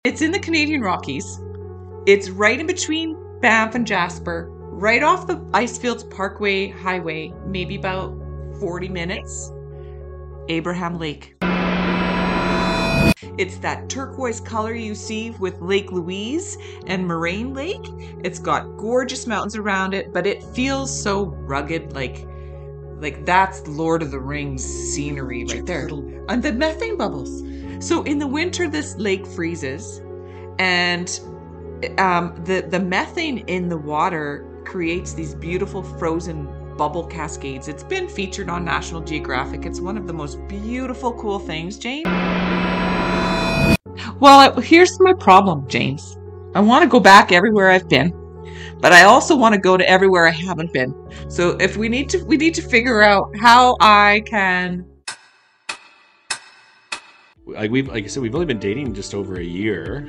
It's in the Canadian Rockies. It's right in between Banff and Jasper, right off the Icefields Parkway Highway, maybe about 40 minutes. Abraham Lake. It's that turquoise color you see with Lake Louise and Moraine Lake. It's got gorgeous mountains around it, but it feels so rugged, like that's Lord of the Rings scenery right there. And the methane bubbles. So in the winter, this lake freezes, and the methane in the water creates these beautiful frozen bubble cascades. It's been featured on National Geographic. It's one of the most beautiful, cool things, James. Well, here's my problem, James. I want to go back everywhere I've been, but I also want to go to everywhere I haven't been. So if we need to figure out how I can. Like I said, we've only been dating just over a year.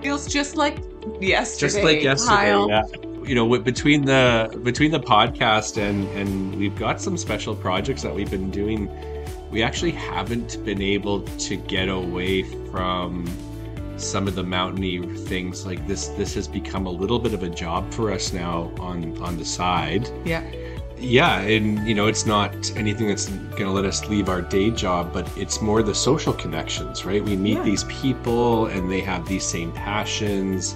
Feels just like yesterday. Just like yesterday, Kyle. yeah. You know, between the podcast and we've got some special projects that we've been doing. We actually haven't been able to get away from some of the mountainy things. Like this has become a little bit of a job for us now on the side. Yeah. Yeah, and you know, it's not anything that's going to let us leave our day job, but it's more the social connections, right? We meet these people and they have these same passions.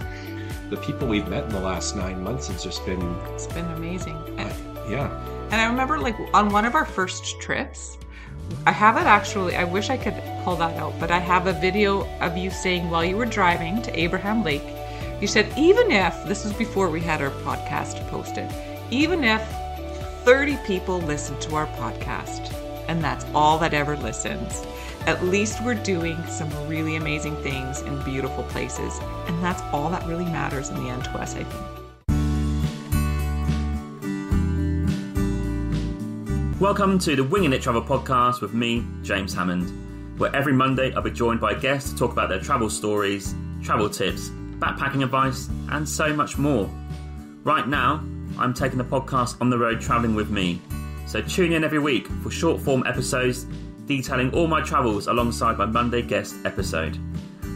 The people we've met in the last 9 months has just been... It's been amazing. Yeah. And I remember, like, on one of our first trips, I have it actually, I wish I could pull that out, but I have a video of you saying while you were driving to Abraham Lake, you said, even if, this was before we had our podcast posted, even if 30 people listen to our podcast, and that's all that ever listens, at least we're doing some really amazing things in beautiful places. And that's all that really matters in the end to us, I think. Welcome to the Winging It Travel podcast with me, James Hammond, where every Monday I'll be joined by guests to talk about their travel stories, travel tips, backpacking advice, and so much more. Right now, I'm taking the podcast on the road travelling with me, so tune in every week for short form episodes detailing all my travels alongside my Monday guest episode.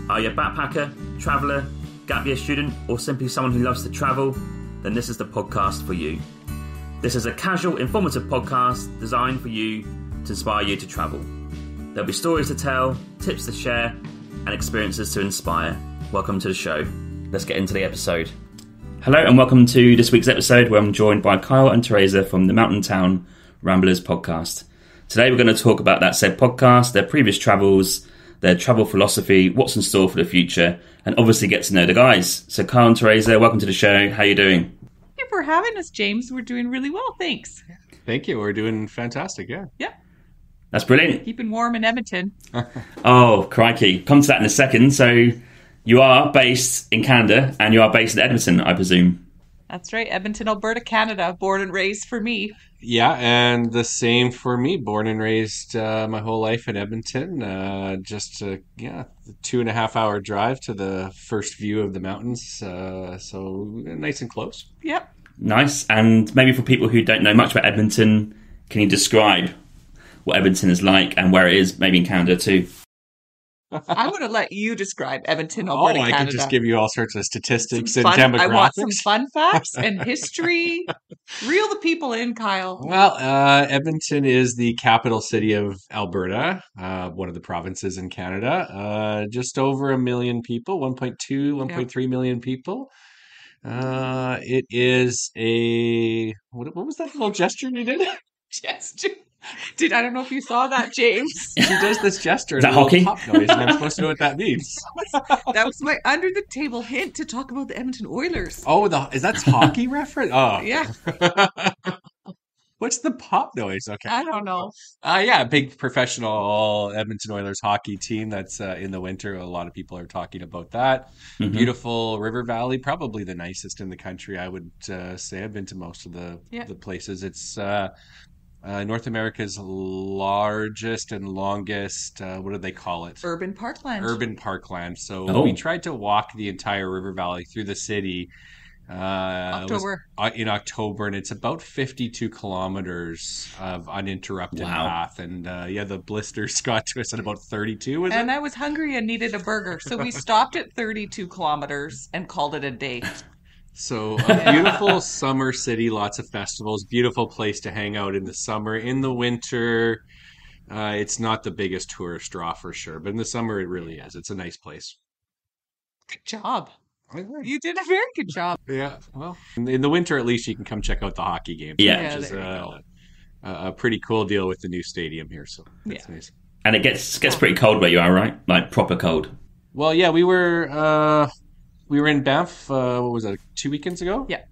Are you a backpacker, traveller, gap year student, or simply someone who loves to travel? Then this is the podcast for you. This is a casual, informative podcast designed for you to inspire you to travel. There'll be stories to tell, tips to share, and experiences to inspire. Welcome to the show. Let's get into the episode. Hello and welcome to this week's episode where I'm joined by Kyle and Theresa from the Mountain Town Ramblers podcast. Today we're going to talk about that said podcast, their previous travels, their travel philosophy, what's in store for the future, and obviously get to know the guys. So Kyle and Theresa, welcome to the show. How are you doing? Thank you for having us, James. We're doing really well, thanks. Thank you. We're doing fantastic, yeah. Yeah. That's brilliant. Keeping warm in Edmonton. Oh, crikey. Come to that in a second. So you are based in Canada and you are based in Edmonton, I presume. That's right. Edmonton, Alberta, Canada. Born and raised for me. Yeah, and the same for me. Born and raised my whole life in Edmonton. Just a 2.5 hour drive to the first view of the mountains. So nice and close. Yep. Nice. And maybe for people who don't know much about Edmonton, can you describe what Edmonton is like and where it is, maybe in Canada too? I'm going to let you describe Edmonton, Alberta, Canada. I can just give you all sorts of statistics and fun, demographics. I want some fun facts and history. Reel the people in, Kyle. Well, Edmonton is the capital city of Alberta, one of the provinces in Canada. Just over 1 million people, 1.3 million people. It is a... What was that little gesture you did? Gesture. Dude, I don't know if you saw that, James. She does this gesture. Is that hockey? Pop noise, and I'm supposed to know what that means. That was my under-the-table hint to talk about the Edmonton Oilers. Oh, is that hockey reference? Oh. Yeah. What's the pop noise? Okay. I don't know. Yeah, big professional Edmonton Oilers hockey team that's in the winter. A lot of people are talking about that. Mm-hmm. Beautiful river valley, probably the nicest in the country, I would say. I've been to most of the places. It's... North America's largest and longest, what do they call it? Urban parkland. Urban parkland. So we tried to walk the entire river valley through the city October. In October, and it's about 52 kilometers of uninterrupted path. And the blisters got to us at about 32. And I was hungry and needed a burger, so we stopped at 32 kilometers and called it a day. So a beautiful summer city, lots of festivals, beautiful place to hang out in the summer. In the winter, it's not the biggest tourist draw for sure, but in the summer it really is. It's a nice place. Good job. You did a very good job. Yeah, well, in the winter at least you can come check out the hockey games, which is a pretty cool deal with the new stadium here. So that's nice. And it gets pretty cold where you are, right? Like proper cold. Well, yeah, we were in Banff. What was that? 2 weekends ago? Yeah.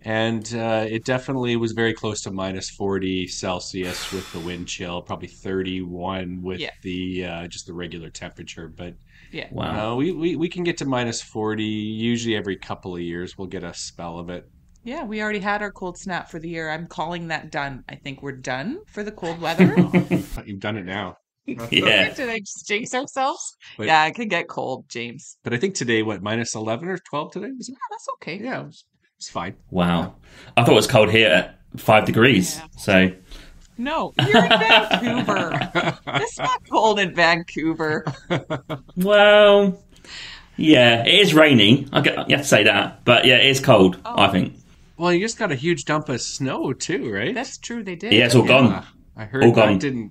And it definitely was very close to minus 40 Celsius with the wind chill, probably 31 with the just the regular temperature. But wow, we can get to minus 40 usually every couple of years. We'll get a spell of it. Yeah, we already had our cold snap for the year. I'm calling that done. I think we're done for the cold weather. You've done it now. Yeah. Did I just jinx ourselves? Yeah, it could get cold, James. But I think today, minus 11 or 12 today? Yeah, that's okay. Yeah, it's fine. Wow. I thought it was cold here at 5 degrees. Yeah. So. No, you're in Vancouver. It's not cold in Vancouver. Well, yeah, it is rainy. You have to say that. But yeah, it is cold, I think. Well, you just got a huge dump of snow too, right? That's true, they did. Yeah, it's all gone. I heard that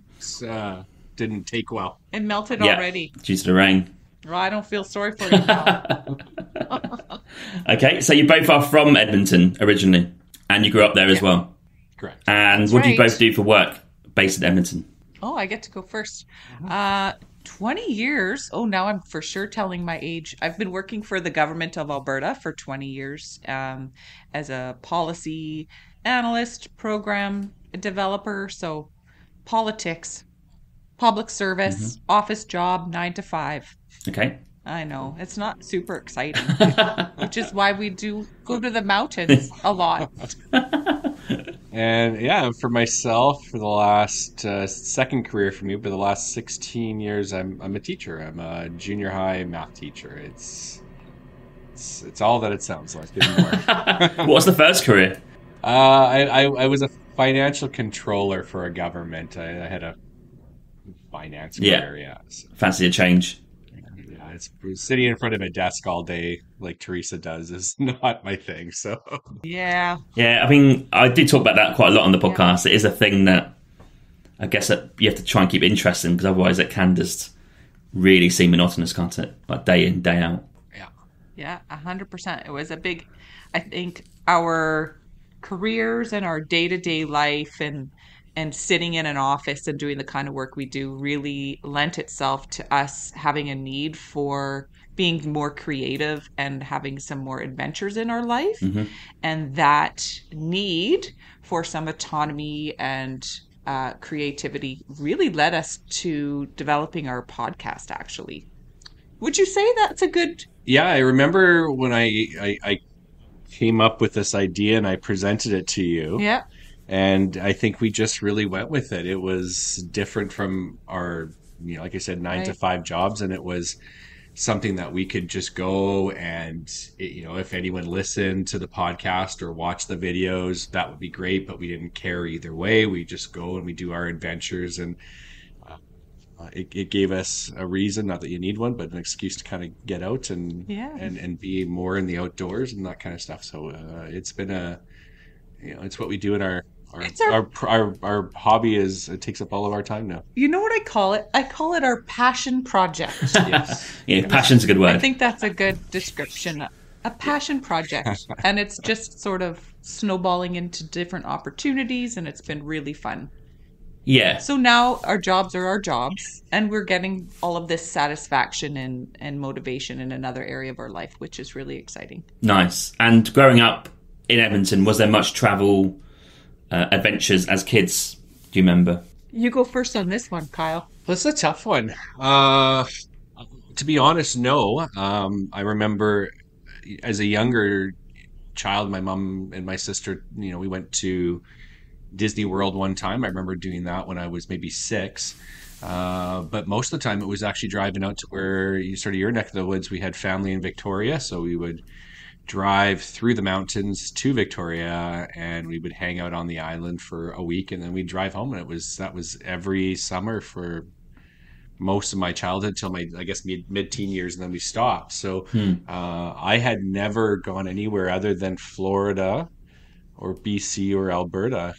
didn't take well. It melted already. Due to the rain. Well, I don't feel sorry for you now. Okay, so you both are from Edmonton originally, and you grew up there as well. Correct. And what do you both do for work based in Edmonton? Oh, I get to go first. 20 years. Oh, now I'm for sure telling my age. I've been working for the government of Alberta for 20 years as a policy analyst, program developer. So politics, public service, office job, 9 to 5. Okay. I know. It's not super exciting, which is why we do go to the mountains a lot. And for myself, for the last second career for me, but the last 16 years, I'm a teacher. I'm a junior high math teacher. It's all that it sounds like. What was the first career? I was a financial controller for a government. I had a finance career. So. Fancy a change. It's sitting in front of a desk all day like Theresa does is not my thing. So yeah. I mean, I do talk about that quite a lot on the podcast. It is a thing that I guess that you have to try and keep interesting, because otherwise it can just really seem monotonous, can't it? Like day in, day out. Yeah, 100%. It was a big, I think our careers and our day-to-day life and sitting in an office and doing the kind of work we do really lent itself to us having a need for being more creative and having some more adventures in our life. Mm-hmm. And that need for some autonomy and creativity really led us to developing our podcast, actually. Would you say that's a good... Yeah, I remember when I came up with this idea and I presented it to you. Yeah. And I think we just really went with it. It was different from our, like I said, 9 to 5 jobs. And it was something that we could just go and, if anyone listened to the podcast or watched the videos, that would be great. But we didn't care either way. We just go and we do our adventures. And it gave us a reason, not that you need one, but an excuse to kind of get out and be more in the outdoors and that kind of stuff. So it's been it's what we do in our hobby. It takes up all of our time now. You know what I call it? I call it our passion project. Yes. Yeah, passion's a good word. I think that's a good description. A passion project. And it's just sort of snowballing into different opportunities, and it's been really fun. Yeah. So now our jobs are our jobs, and we're getting all of this satisfaction and motivation in another area of our life, which is really exciting. Nice. And growing up in Edmonton, was there much travel adventures as kids? Do you remember? You go first on this one, Kyle. That's a tough one. To be honest, no. I remember as a younger child, my mom and my sister, we went to Disney World one time. I remember doing that when I was maybe 6. But most of the time it was actually driving out to where your neck of the woods. We had family in Victoria, so we would drive through the mountains to Victoria, and we would hang out on the island for a week, and then we'd drive home. And that was every summer for most of my childhood till my, I guess, mid-teen years, and then we stopped. So I had never gone anywhere other than Florida or BC or Alberta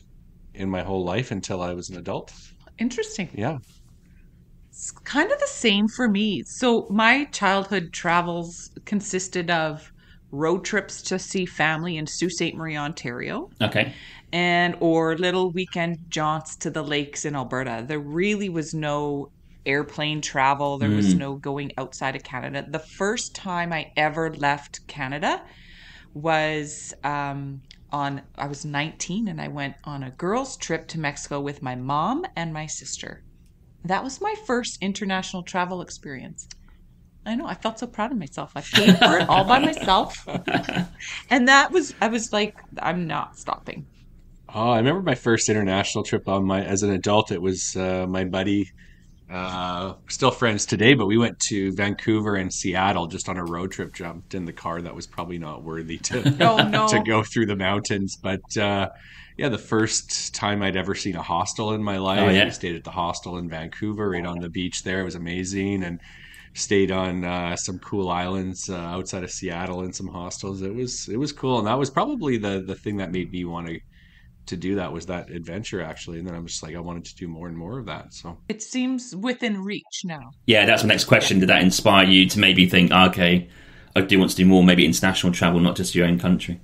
in my whole life until I was an adult. Interesting. Yeah. It's kind of the same for me. So my childhood travels consisted of road trips to see family in Sault Ste. Marie, Ontario. Okay. Or little weekend jaunts to the lakes in Alberta. There really was no airplane travel. There was no going outside of Canada. The first time I ever left Canada was I was 19, and I went on a girls' trip to Mexico with my mom and my sister. That was my first international travel experience. I know, I felt so proud of myself. I paid for it all by myself. And I was like, I'm not stopping. Oh, I remember my first international trip as an adult. It was my buddy, still friends today, but we went to Vancouver and Seattle just on a road trip, jumped in the car that was probably not worthy to to go through the mountains. But yeah, the first time I'd ever seen a hostel in my life. I stayed at the hostel in Vancouver, right on the beach there. It was amazing, and stayed on some cool islands outside of Seattle in some hostels. It was cool, and that was probably the thing that made me want to do that, was that adventure, actually. And then I was just like, I wanted to do more and more of that. So it seems within reach now. Yeah, that's my next question. Did that inspire you to maybe think, okay, I do want to do more, maybe international travel, not just your own country?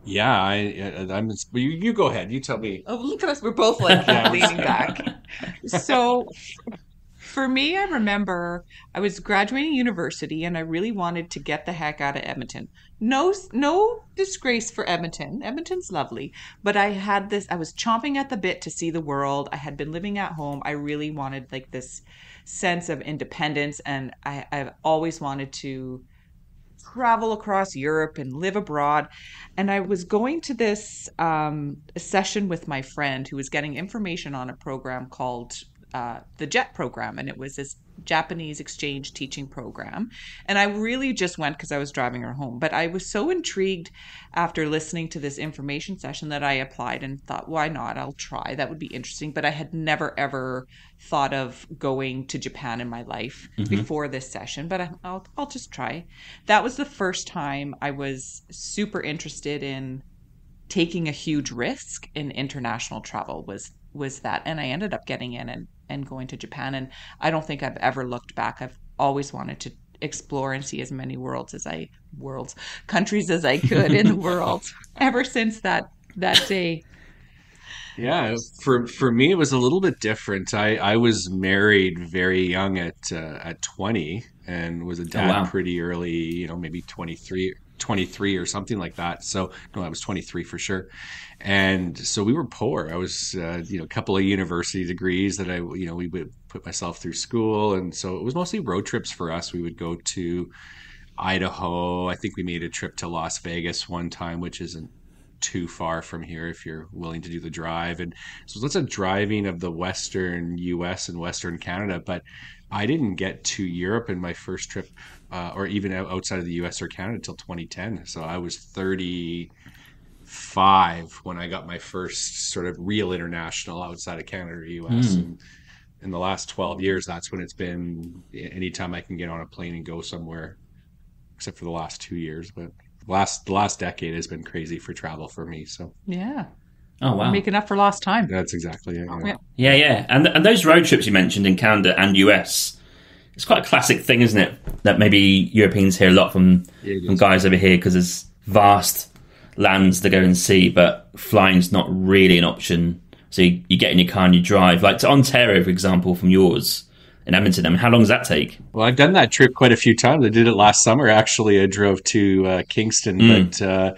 Yeah, I'm. You go ahead. You tell me. Oh, look at us. We're both like leaning back. So for me, I remember I was graduating university, and I really wanted to get the heck out of Edmonton. No disgrace for Edmonton. Edmonton's lovely. But I was chomping at the bit to see the world. I had been living at home. I really wanted like this sense of independence, and I've always wanted to travel across Europe and live abroad. And I was going to this session with my friend who was getting information on a program called the JET program, and it was this Japanese exchange teaching program. And I really just went because I was driving her home. But I was so intrigued after listening to this information session that I applied and thought, why not? I'll try. That would be interesting. But I had never, ever thought of going to Japan in my life before this session. But I'll just try. That was the first time I was super interested in taking a huge risk in international travel, was that. And I ended up getting in and going to Japan. And I don't think I've ever looked back. I've always wanted to explore and see as many countries as I could in the world ever since that day. Yeah, for me, it was a little bit different. I was married very young at 20, and was a dad pretty early, maybe 23 or something like that. So no, I was 23 for sure. And so we were poor. I was, a couple of university degrees that we would put myself through school. And so it was mostly road trips for us. We would go to Idaho. I think we made a trip to Las Vegas one time, which isn't too far from here if you're willing to do the drive. And so lots of driving of the Western US and Western Canada. But I didn't get to Europe in my first trip, or even outside of the US or Canada, until 2010. So I was 35 when I got my first sort of real international outside of Canada or US. And in the last 12 years, that's when it's been anytime I can get on a plane and go somewhere, except for the last 2 years. But the last decade has been crazy for travel for me. So yeah. Oh wow, making up for lost time. That's exactly it. Yeah. And those road trips you mentioned in Canada and US, it's quite a classic thing, isn't it? That maybe Europeans hear a lot from guys over here, because there's vast lands to go and see, but flying's not really an option. So you get in your car and you drive, like to Ontario, for example, from yours in Edmonton. I mean, how long does that take? Well, I've done that trip quite a few times. I did it last summer, actually. I drove to Kingston, but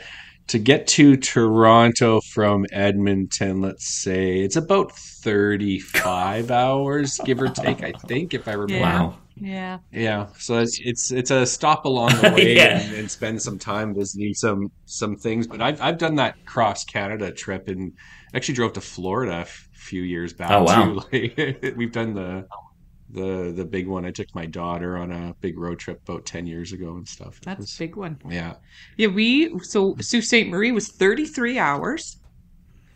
to get to Toronto from Edmonton, let's say it's about 35 hours, give or take, I think, if I remember. Wow. Yeah. So it's a stop along the way and spend some time visiting some things. But I've done that cross Canada trip, and actually drove to Florida a few years back. Oh wow. Too. We've done the big one. I took my daughter on a big road trip about 10 years ago and stuff. That's a big one. Yeah. Yeah, so Sault Ste. Marie was 33 hours.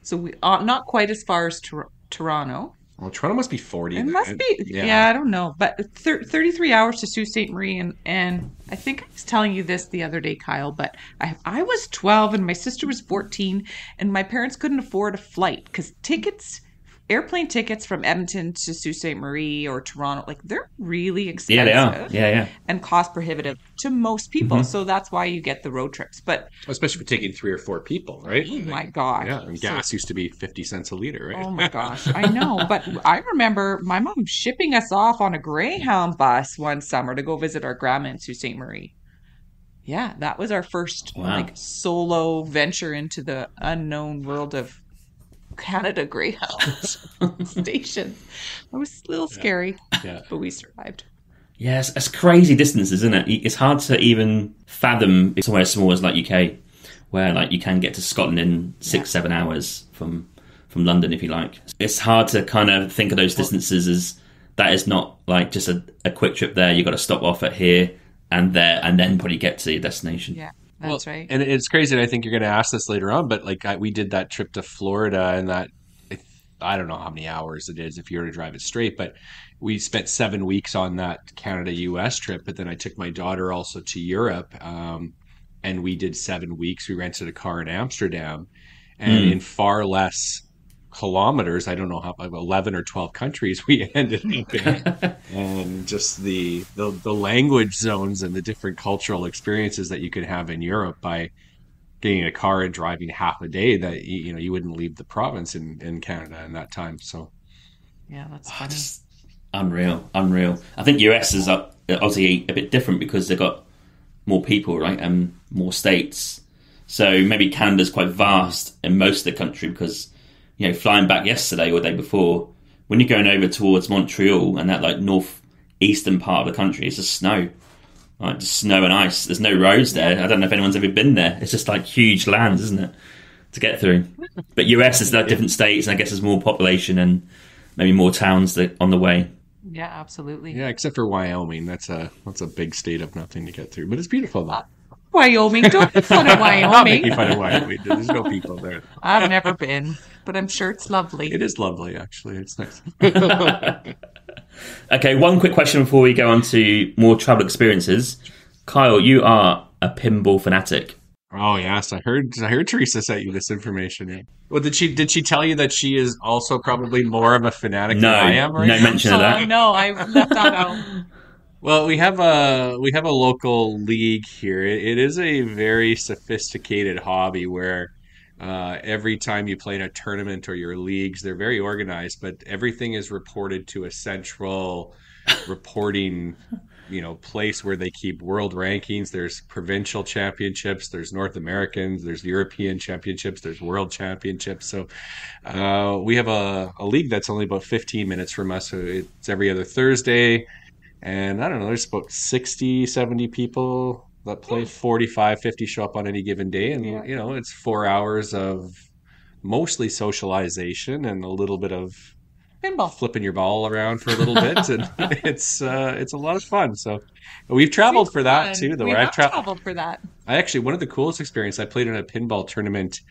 So we not quite as far as Toronto. Well, Toronto must be 40. It must be. Yeah, I don't know. But 33 hours to Sault Ste. Marie. And I think I was telling you this the other day, Kyle, but I was 12 and my sister was 14 and my parents couldn't afford a flight because airplane tickets from Edmonton to Sault Ste. Marie or Toronto, like they're really expensive. Yeah, they are. Yeah. And cost prohibitive to most people. So that's why you get the road trips. But especially for taking 3 or 4 people, right? Oh my gosh. Yeah, and gas used to be 50 cents a liter, right? Oh my gosh, I know. But I remember my mom shipping us off on a Greyhound bus one summer to go visit our grandma in Sault Ste. Marie. Yeah, that was our first solo venture into the unknown world of Canada Greyhound station. It was a little scary, but we survived. Yes, it's crazy distances, isn't it? It's hard to even fathom somewhere as small as like UK, where like you can get to Scotland in 6-7 hours from London if you like. It's hard to kind of think of those distances as that is not like just a quick trip there. You got to stop off at here and there, and then probably get to your destination. Yeah. That's right. And it's crazy, and I think you're going to ask this later on, but like we did that trip to Florida, and that I don't know how many hours it is if you were to drive it straight, but we spent 7 weeks on that Canada-US trip, but then I took my daughter also to Europe, and we did 7 weeks. We rented a car in Amsterdam, and in far less kilometers, I don't know how, 11 or 12 countries we ended up in, and just the language zones and the different cultural experiences that you could have in Europe by getting a car and driving half a day that you wouldn't leave the province in Canada in that time. So yeah, that's funny. Unreal. I think US is obviously a bit different because they've got more people, right, and more states. So maybe Canada's quite vast in most of the country because flying back yesterday or the day before, when you're going over towards Montreal and that like northeastern part of the country, it's just snow. Like just snow and ice. There's no roads there. I don't know if anyone's ever been there. It's just like huge lands, isn't it, to get through? But US is like different states, and I guess there's more population and maybe more towns on the way. Yeah, absolutely. Yeah, except for Wyoming. That's a big state of nothing to get through, but it's beautiful though. Wyoming, don't make fun of Wyoming. Not making fun of Wyoming. There's no people there. I've never been, but I'm sure it's lovely. It is lovely, actually. It's nice. Okay, one quick question before we go on to more travel experiences. Kyle, you are a pinball fanatic. Oh yes, I heard Theresa sent you this information. Yeah. Well, did she tell you that she is also probably more of a fanatic than I am? Right? No mention of that. No, I left that out. Well, we have a local league here. It is a very sophisticated hobby where every time you play in a tournament or your leagues, they're very organized, but everything is reported to a central reporting place where they keep world rankings. There's provincial championships, there's North Americans, there's European championships, there's world championships. So we have a league that's only about 15 minutes from us. So it's every other Thursday. And I don't know, there's about 60, 70 people that play. 45, 50 show up on any given day. And, it's 4 hours of mostly socialization and a little bit of pinball, flipping your ball around for a little bit. And it's a lot of fun. So we've traveled for that too, though. I've traveled for that. One of the coolest experiences, I played in a pinball tournament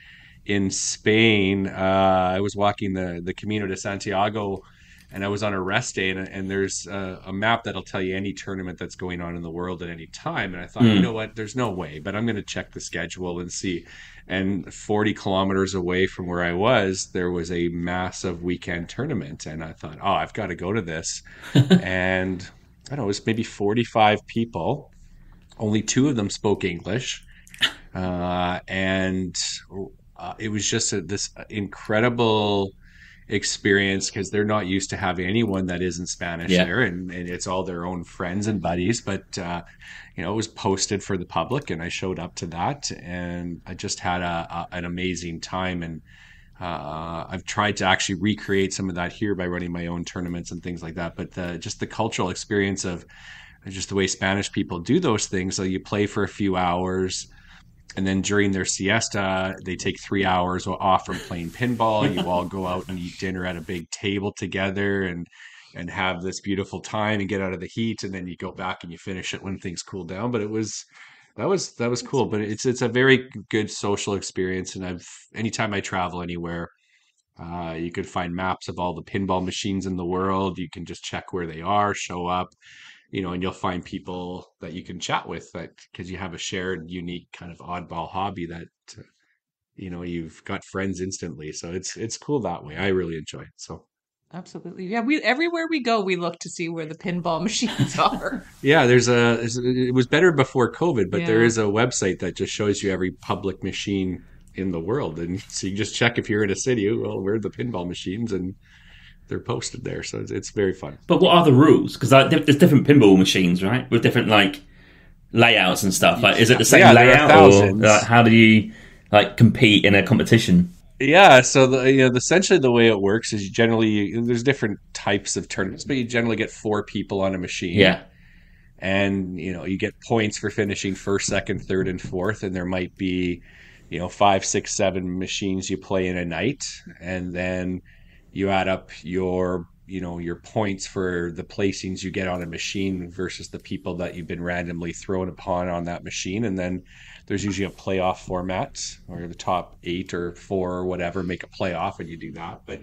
in Spain. I was walking the Camino de Santiago, and I was on a rest day, and there's a map that'll tell you any tournament that's going on in the world at any time. And I thought, you know what, there's no way, but I'm going to check the schedule and see. And 40 kilometers away from where I was, there was a massive weekend tournament. And I thought, I've got to go to this. And I don't know, it was maybe 45 people. Only 2 of them spoke English. And it was just this incredible experience because they're not used to having anyone that isn't Spanish there, and it's all their own friends and buddies, but it was posted for the public, and I showed up to that, and I just had an amazing time. And I've tried to actually recreate some of that here by running my own tournaments and things like that, but just the cultural experience of just the way Spanish people do those things. So you play for a few hours, and then during their siesta, they take 3 hours off from playing pinball. You all go out and eat dinner at a big table together. And, and have this beautiful time and get out of the heat, and then you go back and you finish it when things cool down. But that was cool. But it's a very good social experience, and anytime I travel anywhere, you could find maps of all the pinball machines in the world. You can just check where they are, show up, and you'll find people that you can chat with, that because you have a shared, unique kind of oddball hobby that you've got friends instantly. So it's cool that way. I really enjoy it. So absolutely, yeah. We everywhere we go, we look to see where the pinball machines are. Yeah, it was better before COVID, but there is a website that just shows you every public machine in the world, and so you just check if you're in a city, well, where are the pinball machines, and they're posted there. So it's very fun. But what are the rules? Because there's different pinball machines, right, with different layouts and stuff. Is it the same layout, or how do you compete in a competition? Yeah, so essentially the way it works is there's different types of tournaments, but you generally get 4 people on a machine. Yeah. And you get points for finishing first, second, third, and fourth, and there might be 5, 6, 7 machines you play in a night, and then you add up your points for the placings you get on a machine versus the people that you've been randomly thrown upon on that machine. And then there's usually a playoff format, or the top 8 or 4 or whatever make a playoff, and you do that. But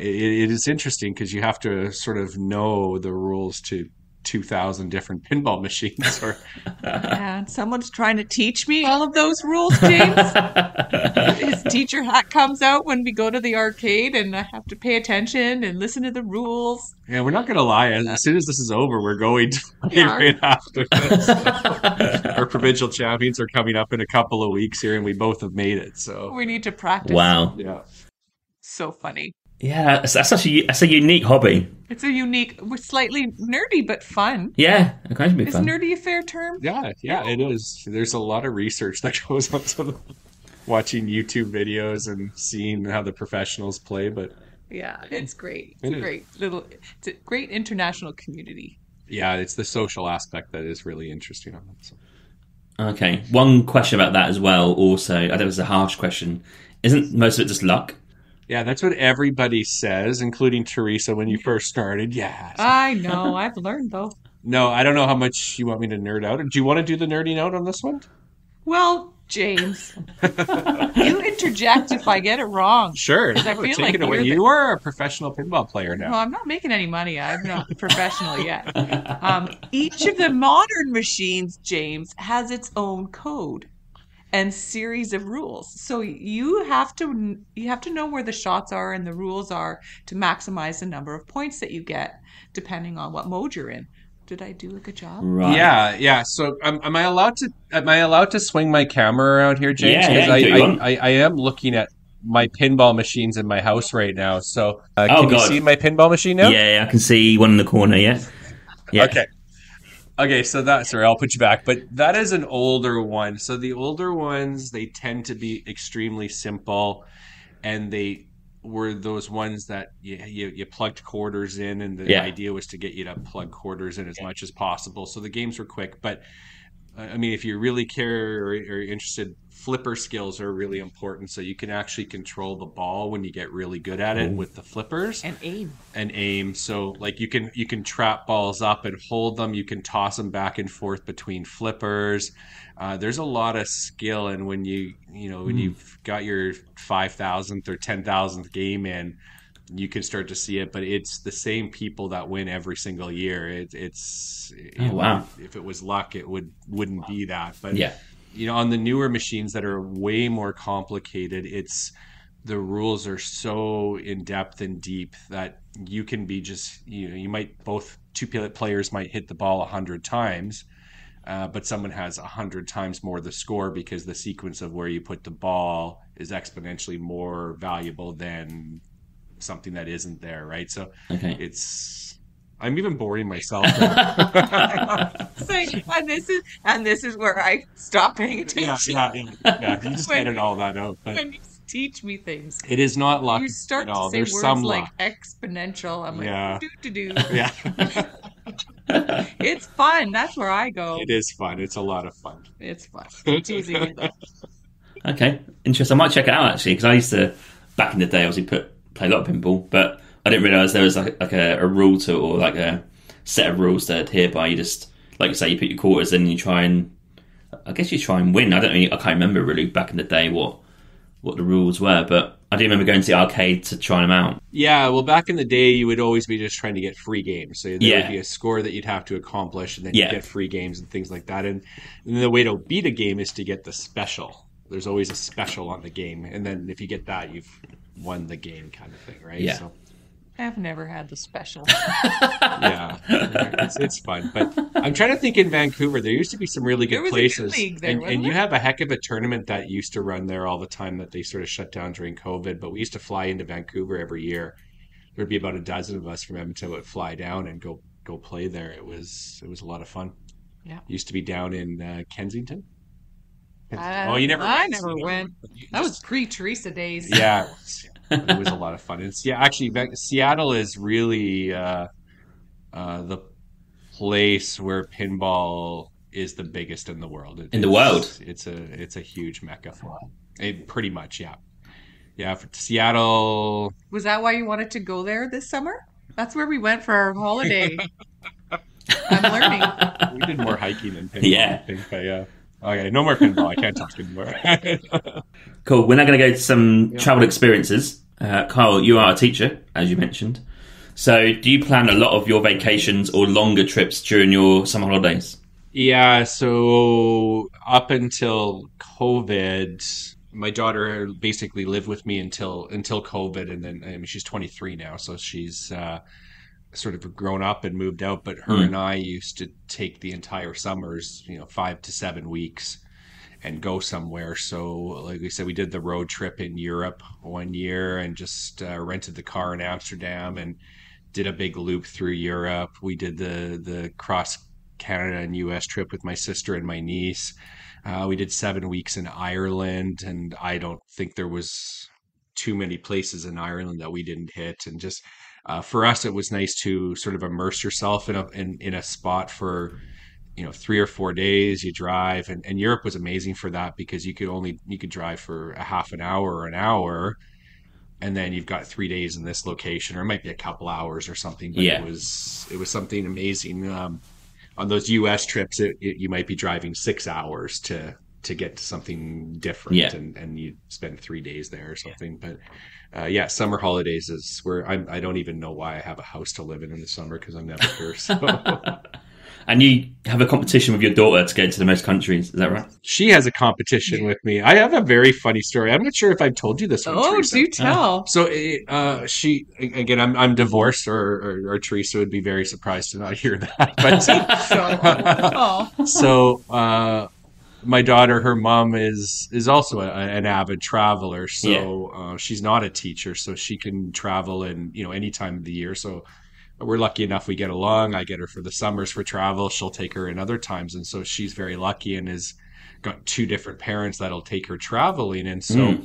it is interesting because you have to sort of know the rules to 2,000 different pinball machines. And someone's trying to teach me all of those rules, James. His teacher hat comes out when we go to the arcade, and I have to pay attention and listen to the rules. Yeah, we're not going to lie. As soon as this is over, we're going to play right after this. Our provincial champions are coming up in a couple of weeks here, and we both have made it. So we need to practice. Wow. Yeah. So funny. Yeah, that's a unique hobby. It's we're slightly nerdy, but fun. Yeah, it can be fun. Is nerdy a fair term? Yeah, it is. There's a lot of research that goes into watching YouTube videos and seeing how the professionals play. But yeah, it's great. It's a great international community. Yeah, it's the social aspect that is really interesting on it. So. Okay, one question about that as well. Also, I think it was a harsh question. Isn't most of it just luck? Yeah, that's what everybody says, including Theresa when you first started. Yeah. I know. I've learned, though. No, I don't know how much you want me to nerd out. Do you want to do the nerding out on this one? Well, James, you interject if I get it wrong. Sure. I feel take it away. You are a professional pinball player now. No, I'm not making any money. I'm not professional yet. Each of the modern machines, James, has its own code and series of rules. So you have to know where the shots are and the rules are to maximize the number of points that you get, depending on what mode you're in. Did I do a good job? Right. Yeah. So am I allowed to swing my camera around here, James? Yeah, I am looking at my pinball machines in my house right now. So can you see my pinball machine now? Yeah, I can see one in the corner. Yeah. Okay, so sorry, I'll put you back. But that is an older one. So the older ones, they tend to be extremely simple, and they were those ones that you plugged quarters in, and the idea was to get you to plug quarters in as much as possible. So the games were quick. But I mean, if you really care or are interested, flipper skills are really important. So you can actually control the ball when you get really good at it with the flippers. And aim. So like you can trap balls up and hold them. You can toss them back and forth between flippers. There's a lot of skill, and when when you've got your 5,000th or 10,000th game in, you can start to see it. But it's the same people that win every single year. Wow. If it was luck, it wouldn't be that. But on the newer machines that are way more complicated, the rules are so in depth and deep that you can be you might two players might hit the ball 100 times. But someone has 100 times more the score because the sequence of where you put the ball is exponentially more valuable than something that isn't there, right? So I'm even boring myself. And this is where I stop paying attention. Yeah. You just edit all that out. But when you teach me things, it is not luck. You start at all. to say There's words some like luck. exponential. I'm like, do. Yeah. It's fun. That's where I go. It is fun. It's a lot of fun. It's fun. It's teasing you though. Okay, interesting. I might check it out actually, because I used to, back in the day, obviously play a lot of pinball, but I didn't realise there was like a rule to it, or like a set of rules to adhere by. You just, like you say, you put your quarters in and you try and win. I can't remember really back in the day what the rules were, but I do remember going to the arcade to try them out. Yeah, well, back in the day, you would always be just trying to get free games. So there would be a score that you'd have to accomplish, and then you get free games and things like that. And the way to beat a game is to get the special. There's always a special on the game, and then if you get that, you've won the game, kind of thing, right? Yeah. So, I've never had the special. yeah, it's fun. But I'm trying to think in Vancouver, there used to be some really good places. A good league there, and you have a heck of a tournament that used to run there all the time that they sort of shut down during COVID. But we used to fly into Vancouver every year. There'd be about a dozen of us from Edmonton would fly down and go play there. It was a lot of fun. Yeah. Used to be down in Kensington. I never went. That was pre-Theresa days. Yeah. It was a lot of fun. Actually, Seattle is really the place where pinball is the biggest in the world. The world? It's a huge mecca for it. Pretty much, yeah. Yeah, for Seattle. Was that why you wanted to go there this summer? That's where we went for our holiday. I'm learning. We did more hiking than pinball. Yeah. I think, but yeah. Okay, no more pinball. I can't talk anymore. Cool. We're now going to go to some travel experiences. Kyle, you are a teacher, as you mentioned. So do you plan a lot of your vacations or longer trips during your summer holidays? Yeah, so up until COVID, my daughter basically lived with me until COVID, and then she's 23 now, so she's sort of grown up and moved out. But her and I used to take the entire summers, 5 to 7 weeks, and go somewhere. So like we said, we did the road trip in Europe one year and just rented the car in Amsterdam and did a big loop through Europe. We did the cross Canada and US trip with my sister and my niece. We did 7 weeks in Ireland, and I don't think there was too many places in Ireland that we didn't hit. And just for us, it was nice to sort of immerse yourself in a spot for 3 or 4 days. You drive, and Europe was amazing for that because you could drive for a half an hour or an hour, and then you've got 3 days in this location, or it might be a couple hours or something. But it was something amazing. On those US trips, you might be driving 6 hours to get to something different, and you spend 3 days there or something. But summer holidays is where I don't even know why I have a house to live in the summer, because I'm never here. So. And you have a competition with your daughter to get to the most countries, is that right? She has a competition with me. I have a very funny story. I'm not sure if I've told you this one, Theresa. Do tell. So she, again, I'm divorced, or Theresa would be very surprised to not hear that. But so my daughter, her mom is also an avid traveler. So she's not a teacher, so she can travel in any time of the year. So we're lucky enough we get along. I get her for the summers for travel. She'll take her in other times. And so she's very lucky and has got 2 different parents that'll take her traveling. And so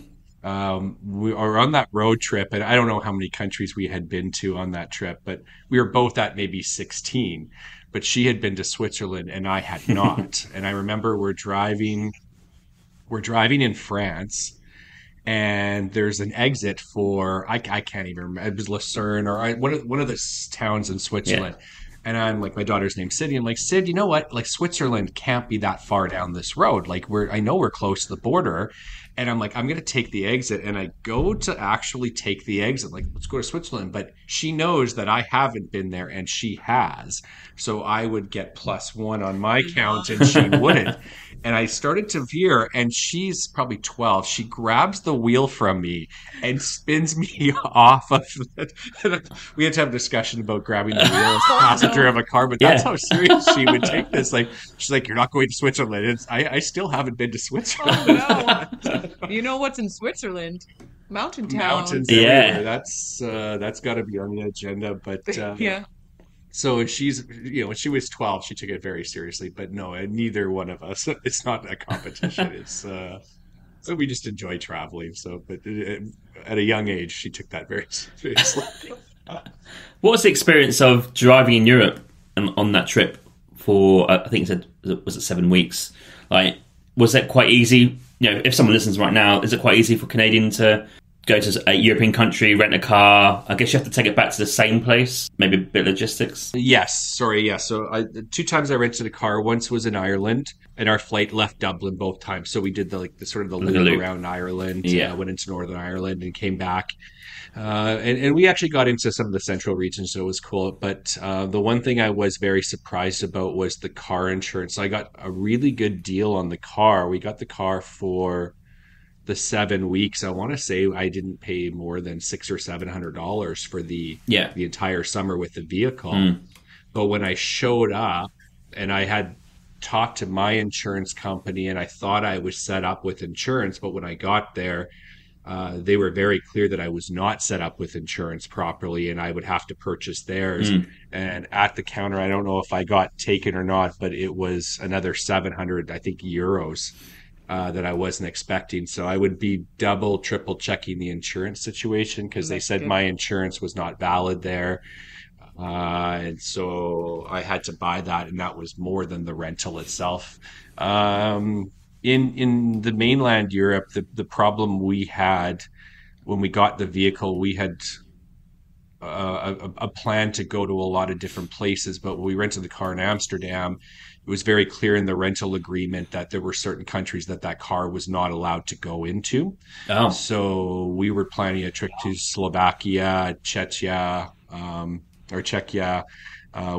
we are on that road trip, and I don't know how many countries we had been to on that trip, but we were both at maybe 16. But she had been to Switzerland and I had not. And I remember we're driving in France, and there's an exit for I can't even remember. It was Lucerne or one of the towns in Switzerland. Yeah. And I'm like, my daughter's name's Sid. I'm like, Sid, you know what? Like, Switzerland can't be that far down this road. Like, I know we're close to the border. And I'm like, I'm going to take the exit. And I go to actually take the exit. Like, let's go to Switzerland. But she knows that I haven't been there, and she has. So I would get +1 on my count, and she wouldn't. And I started to veer, and she's probably 12. She grabs the wheel from me and spins me off of it. We had to have a discussion about grabbing the wheel as a passenger of a car, but that's how serious she would take this. Like, she's like, "You're not going to Switzerland." I still haven't been to Switzerland. Oh, no. You know what's in Switzerland? Mountain towns. Mountains everywhere. That's got to be on the agenda. But so she's, when she was 12, she took it very seriously. But no, neither one of us. It's not a competition. It's so we just enjoy traveling. So, but at a young age, she took that very seriously. What was the experience of driving in Europe and on that trip for? I think it said, was it 7 weeks? Like, was that quite easy? If someone listens right now, is it quite easy for Canadian to go to a European country, rent a car. I guess you have to take it back to the same place. Maybe a bit of logistics. Yes, sorry, yeah. So 2 times I rented a car. Once was in Ireland, and our flight left Dublin both times. So we did the sort of the loop around Ireland. Yeah, went into Northern Ireland and came back. And we actually got into some of the central regions, so it was cool. But the one thing I was very surprised about was the car insurance. So I got a really good deal on the car. We got the car for the 7 weeks. I want to say I didn't pay more than $600 or $700 for the entire summer with the vehicle. But when I showed up and I had talked to my insurance company and I thought I was set up with insurance, but when I got there, they were very clear that I was not set up with insurance properly and I would have to purchase theirs. And at the counter, I don't know if I got taken or not, but it was another 700, I think, euros that I wasn't expecting. So I would be double, triple checking the insurance situation because they said my insurance was not valid there. And so I had to buy that, and that was more than the rental itself. In the mainland Europe, the problem we had when we got the vehicle, we had a plan to go to a lot of different places, but when we rented the car in Amsterdam, it was very clear in the rental agreement that there were certain countries that car was not allowed to go into. Oh. So we were planning a trip to Slovakia, Czechia, Czechia.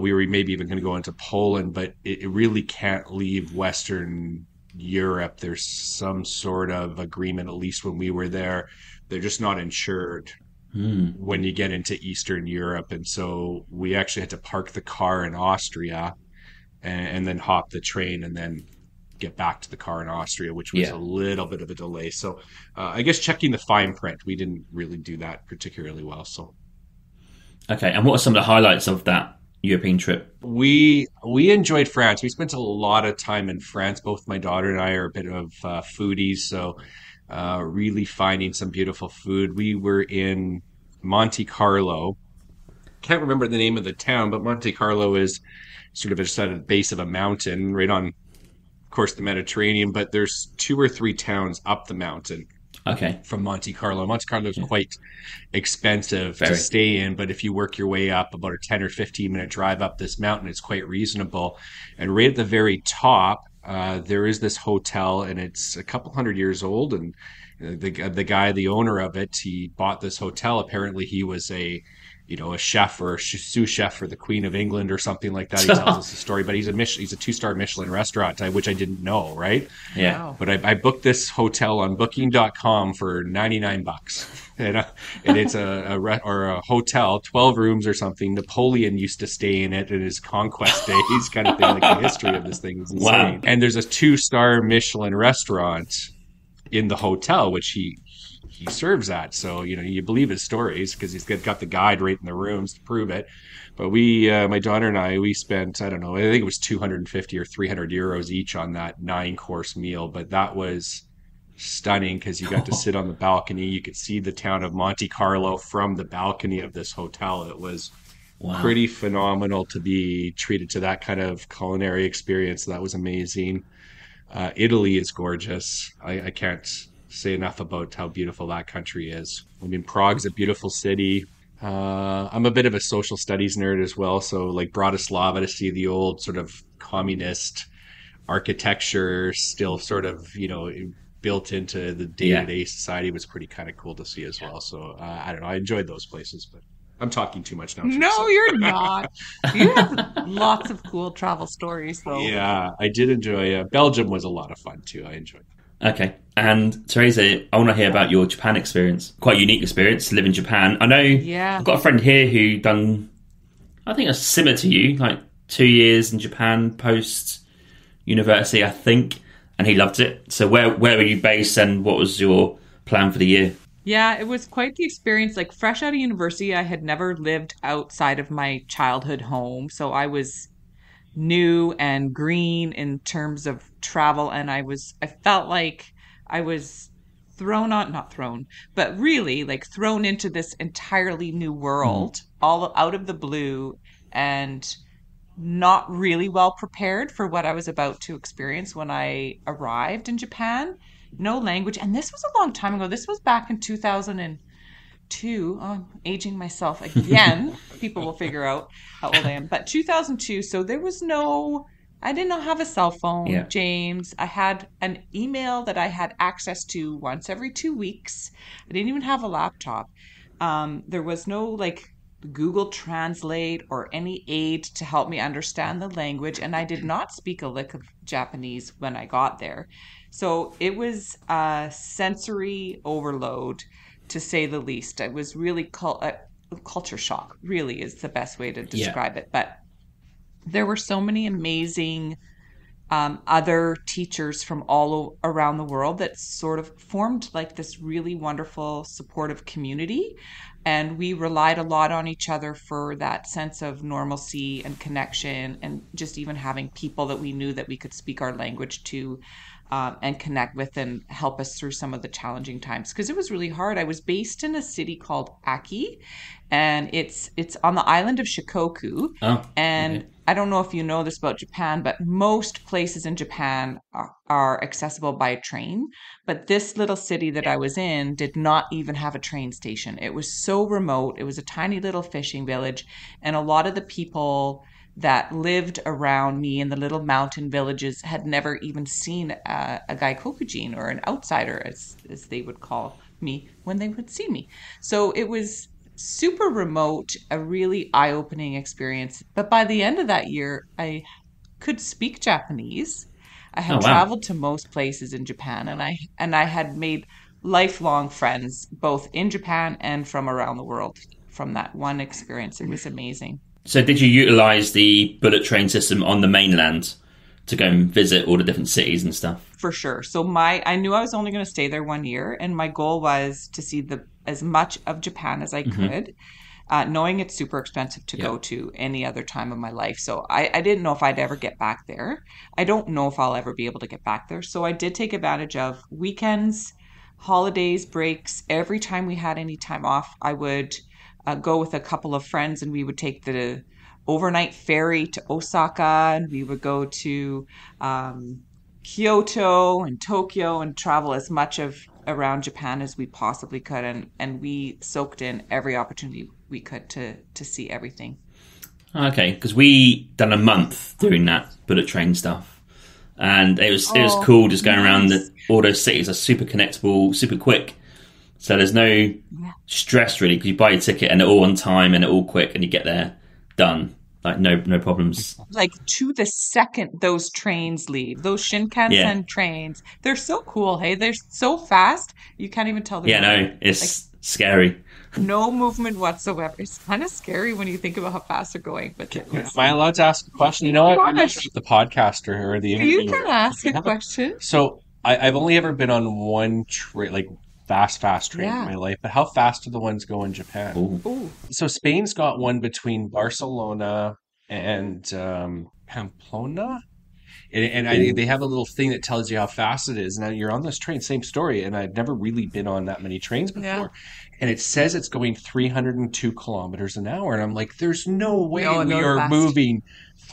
We were maybe even going to go into Poland, but it really can't leave Western Europe. There's some sort of agreement, at least when we were there. They're just not insured when you get into Eastern Europe. And so we actually had to park the car in Austria and then hop the train and then get back to the car in Austria, which was a little bit of a delay. So I guess checking the fine print, we didn't really do that particularly well. So. Okay, and what are some of the highlights of that European trip? We enjoyed France. We spent a lot of time in France. Both my daughter and I are a bit of foodies, so really finding some beautiful food. We were in Monte Carlo. Can't remember the name of the town, but Monte Carlo is sort of just at the base of a mountain right on, of course, the Mediterranean, but there's 2 or 3 towns up the mountain. Okay. From Monte Carlo. Monte Carlo is quite expensive to stay in, but if you work your way up about a 10 or 15 minute drive up this mountain, it's quite reasonable. And right at the very top, there is this hotel, and it's a couple hundred years old. And the guy, the owner of it, he bought this hotel. Apparently, he was a chef or a sous chef for the Queen of England or something like that. He tells us the story, but he's a 2-star Michelin restaurant, which I didn't know, right? Yeah. Wow. But I booked this hotel on Booking.com for $99, and it's a hotel, 12 rooms or something. Napoleon used to stay in it in his conquest days, kind of thing. Like the history of this thing is insane. Wow. And there's a 2-star Michelin restaurant in the hotel, which he serves at. So, you believe his stories because he's got the guide right in the rooms to prove it. But my daughter and I, we spent, I don't know, I think it was 250 or 300 euros each on that 9-course meal. But that was stunning because you got to sit on the balcony. You could see the town of Monte Carlo from the balcony of this hotel. It was pretty phenomenal to be treated to that kind of culinary experience. That was amazing. Italy is gorgeous. I can't say enough about how beautiful that country is. I mean, Prague's a beautiful city. I'm a bit of a social studies nerd as well, so like Bratislava, to see the old sort of communist architecture still sort of built into the day-to-day society was pretty kind of cool to see as well. So I don't know, I enjoyed those places, but I'm talking too much now. No, you're not. You have lots of cool travel stories, though. Yeah, I did enjoy. Belgium was a lot of fun too. I enjoyed it. Okay. And Theresa, I want to hear about your Japan experience. Quite a unique experience to live in Japan. I know I've got a friend here who done, I think, a similar to you, like 2 years in Japan post university, I think, and he loved it. So where were you based and what was your plan for the year? Yeah, it was quite the experience. Like fresh out of university, I had never lived outside of my childhood home. So I was new and green in terms of travel, and I felt like I was not thrown, but really like thrown into this entirely new world, all out of the blue. And not really well prepared for what I was about to experience when I arrived in Japan. No language. And this was a long time ago. This was back in 2002. Oh, I'm aging myself again. People will figure out how old I am. But 2002. So there was I did not have a cell phone, James. I had an email that I had access to once every 2 weeks. I didn't even have a laptop. There was no like Google Translate or any aid to help me understand the language. And I did not speak a lick of Japanese when I got there. So it was a sensory overload, to say the least. It was really culture shock, really is the best way to describe it. But there were so many amazing other teachers from all around the world that sort of formed like this really wonderful supportive community. And we relied a lot on each other for that sense of normalcy and connection, and just even having people that we knew that we could speak our language to and connect with and help us through some of the challenging times. Because it was really hard. I was based in a city called Aki, and it's on the island of Shikoku. And I don't know if you know this about Japan, but most places in Japan are accessible by train. But this little city that I was in did not even have a train station. It was so remote. It was a tiny little fishing village. And a lot of the people that lived around me in the little mountain villages had never even seen a gaikokujin, or an outsider, as they would call me when they would see me. So it was super remote, a really eye-opening experience. But by the end of that year, I could speak Japanese. I had traveled to most places in Japan, and I had made lifelong friends both in Japan and from around the world from that one experience. It was amazing. So did you utilize the bullet train system on the mainland to go and visit all the different cities and stuff? For sure. So I knew I was only going to stay there 1 year, and my goal was to see as much of Japan as I could, knowing it's super expensive to go to any other time of my life. So I didn't know if I'd ever get back there. I don't know if I'll ever be able to get back there. So I did take advantage of weekends, holidays, breaks. Every time we had any time off, I would go with a couple of friends, and we would take the overnight ferry to Osaka, and we would go to Kyoto and Tokyo and travel as much of around Japan as we possibly could, and we soaked in every opportunity we could to see everything. Okay, because we done a month doing that bullet train stuff, and it was cool just going around all those cities. Are super connectable, super quick. So there's no stress really, because you buy your ticket and they're all on time and they're all quick, and you get there done. Like no problems. Like to the second those trains leave, those Shinkansen trains, they're so cool. Hey, they're so fast you can't even tell. It's scary. No movement whatsoever. It's kind of scary when you think about how fast they're going. But am I allowed to ask a question? You know what? I'm not the podcaster or the interviewer. You can ask a question. So I've only ever been on one train, like fast train in my life, but how fast do the ones go in Japan? Ooh. So Spain's got one between Barcelona and Pamplona, and they have a little thing that tells you how fast it is. Now you're on this train, same story, and I've never really been on that many trains before, and it says it's going 302 kilometers an hour, and I'm like, there's no way we are moving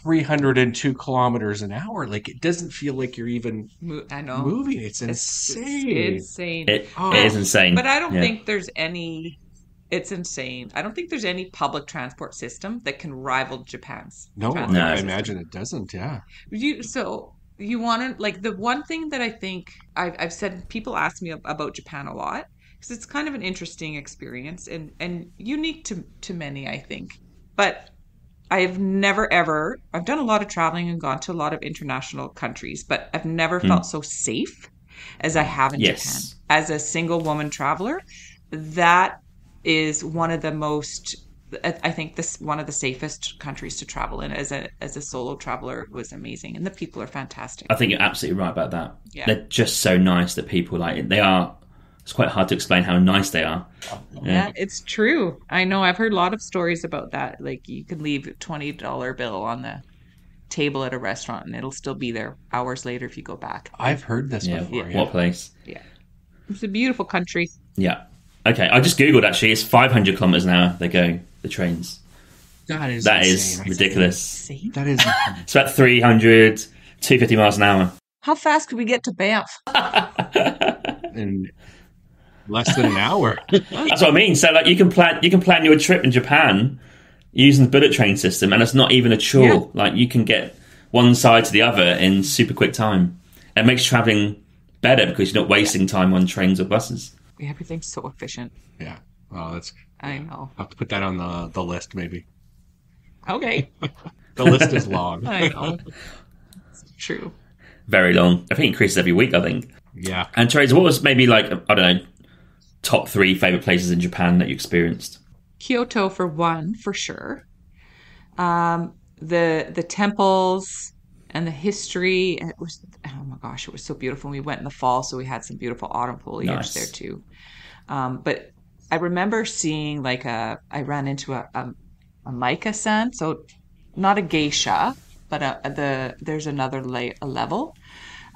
302 kilometers an hour. Like, it doesn't feel like you're even moving. It's insane. It's insane. It is insane. But I don't think there's any... It's insane. I don't think there's any public transport system that can rival Japan's. No, I imagine it doesn't, So you want to... Like, the one thing that I think... I've said... People ask me about Japan a lot, because it's kind of an interesting experience and unique to many, I think. But... I've never ever, I've done a lot of traveling and gone to a lot of international countries, but I've never felt so safe as I have in Japan. As a single woman traveler, that is one of the most, I think one of the safest countries to travel in. As a solo traveler, it was amazing. And the people are fantastic. I think you're absolutely right about that. Yeah. They're just so nice that people they are. It's quite hard to explain how nice they are. Yeah, it's true. I know. I've heard a lot of stories about that. Like, you can leave a $20 bill on the table at a restaurant and it'll still be there hours later if you go back. I've heard this before. What place? Yeah. It's a beautiful country. Yeah. Okay, I just Googled, actually. It's 500 kilometers an hour they go, the trains. That is That insane. is ridiculous. Insane. That is It's about 300, 250 miles an hour. How fast could we get to Banff? in less than an hour. That's what I mean. So like you can plan your trip in Japan using the bullet train system, and it's not even a chore. Yeah. Like you can get one side to the other in super quick time. It makes traveling better because you're not wasting time on trains or buses. Everything's so efficient. Yeah. Well, that's. I know. I'll have to put that on the list, maybe. Okay. The list is long. I know. It's true. Very long. I think it increases every week, I think. Yeah. And Theresa, what was maybe like, I don't know, top 3 favourite places in Japan that you experienced? Kyoto for one, for sure. The temples and the history, and it was, oh my gosh, it was so beautiful. We went in the fall, so we had some beautiful autumn foliage there too. But I remember seeing I ran into a maika-san, so not a geisha, but there's another level,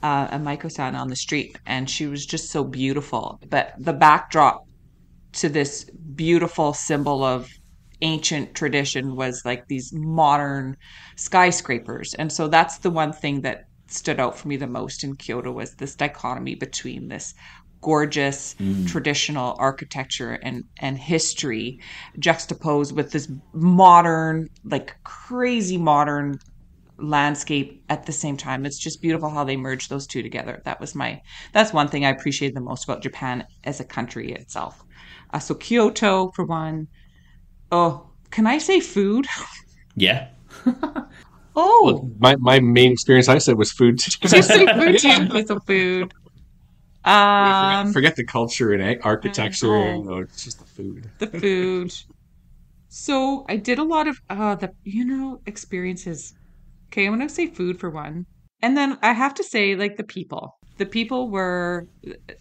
a maiko-san on the street, and she was just so beautiful. But the backdrop to this beautiful symbol of ancient tradition was like these modern skyscrapers. And so that's the one thing that stood out for me the most in Kyoto was this dichotomy between this gorgeous traditional architecture and history juxtaposed with this modern, like crazy modern landscape at the same time. It's just beautiful how they merged those two together. That's one thing I appreciate the most about Japan as a country itself. So Kyoto for one. Oh, can I say food? Yeah. Oh, Well, my main experience, I said, was food. just say food too. With the food. Forget the culture and architecture. I know. No, it's just the food. The food. So I did a lot of experiences. Okay, I'm gonna say food for one. And then I have to say, like, the people. The people were,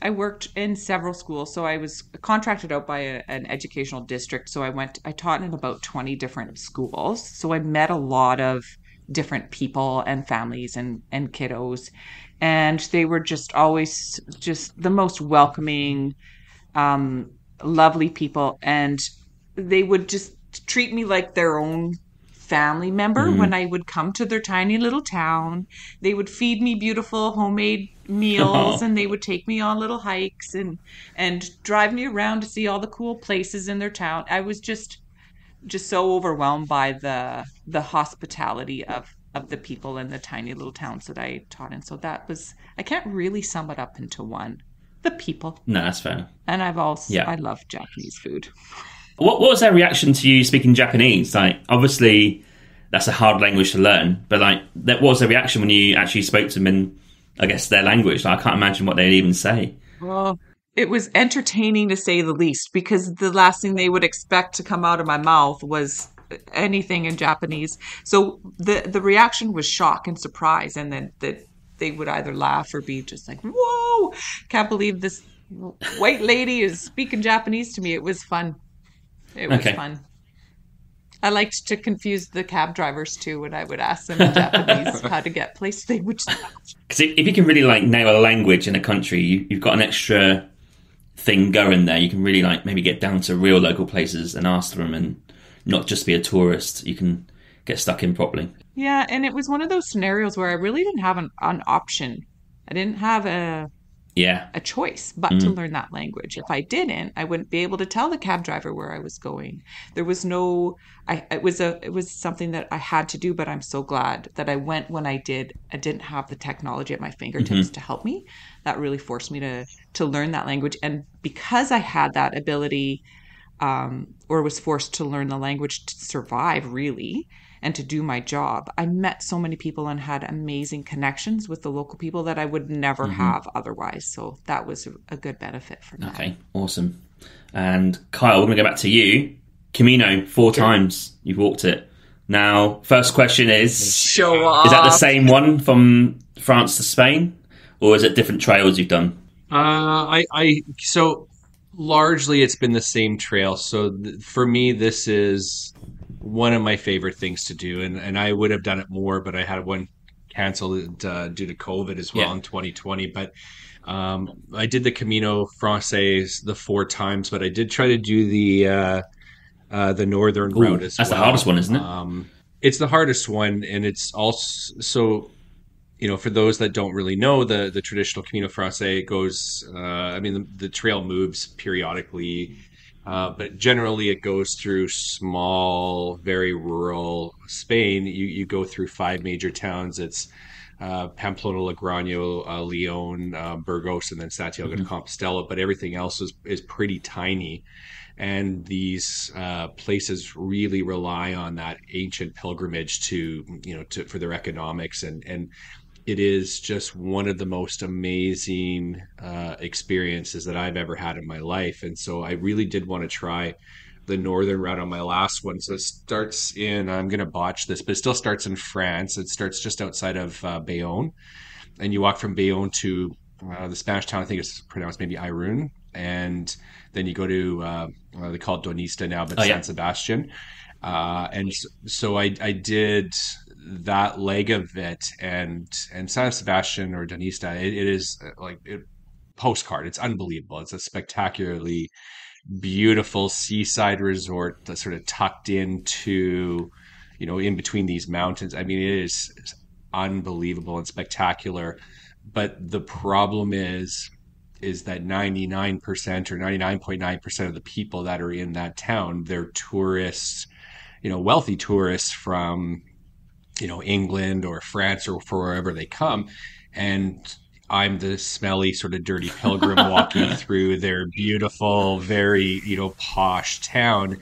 I worked in several schools, so I was contracted out by an educational district. So I taught in about 20 different schools. So I met a lot of different people and families and kiddos. And they were just always just the most welcoming, lovely people. And they would just treat me like their own family member when I would come to their tiny little town. They would feed me beautiful homemade meals and they would take me on little hikes and drive me around to see all the cool places in their town. I was just so overwhelmed by the hospitality of the people in the tiny little towns that I taught in. So I can't really sum it up into one. The people. No, that's fair. And I love Japanese food. What was their reaction to you speaking Japanese? Like, obviously, that's a hard language to learn, but like, what was their reaction when you actually spoke to them in, I guess, their language? Like, I can't imagine what they'd even say. Well, it was entertaining to say the least, because the last thing they would expect to come out of my mouth was anything in Japanese. So the reaction was shock and surprise, and then that they would either laugh or be just like, "Whoa, can't believe this white lady is speaking Japanese to me." It was fun. It was fun. I liked to confuse the cab drivers too when I would ask them in Japanese how to get places. They would just... Because if you can really like nail a language in a country, you've got an extra thing going there. You can really like maybe get down to real local places and ask them, and not just be a tourist. You can get stuck in properly. Yeah, and it was one of those scenarios where I really didn't have an option. I didn't have a choice but to learn that language. If I didn't, I wouldn't be able to tell the cab driver where I was going. There was it was something that I had to do, but I'm so glad that I went when I did. I didn't have the technology at my fingertips to help me. That really forced me to learn that language. And because I had that ability, or was forced to learn the language to survive, really, and to do my job, I met so many people and had amazing connections with the local people that I would never have otherwise. So that was a good benefit for me. Okay, awesome. And Kyle, we're going to go back to you. Camino, 4 times you've walked it. Now, first question is... Show off. Is that the same one from France to Spain? Or is it different trails you've done? So largely it's been the same trail. So for me, this is one of my favorite things to do, and I would have done it more, but I had one canceled due to COVID as well in 2020. But I did the Camino Francais the 4 times, but I did try to do the the northern route as well. That's the hardest one, isn't it? It's the hardest one, and it's also so. For those that don't really know, the traditional Camino Francés goes. The trail moves periodically, but generally it goes through small, very rural Spain. You go through 5 major towns. It's Pamplona, Logroño, León, Burgos, and then Santiago de Compostela. But everything else is pretty tiny. And these places really rely on that ancient pilgrimage for their economics, and it is just one of the most amazing experiences that I've ever had in my life. And so I really did want to try the northern route on my last one. So it starts I'm going to botch this, but it still starts in France. It starts just outside of Bayonne, and you walk from Bayonne to the Spanish town. I think it's pronounced maybe Irun, and then you go to they call it Donista now, but San Sebastian. And so I did that leg of it, and San Sebastian or Donista, it is postcard. It's unbelievable. It's a spectacularly beautiful seaside resort that's sort of tucked into, in between these mountains. I mean, it is unbelievable and spectacular. But the problem is that 99% or 99.9% of the people that are in that town, they're tourists, wealthy tourists from, England or France or wherever they come. And I'm the smelly, sort of dirty pilgrim walking through their beautiful, very, posh town.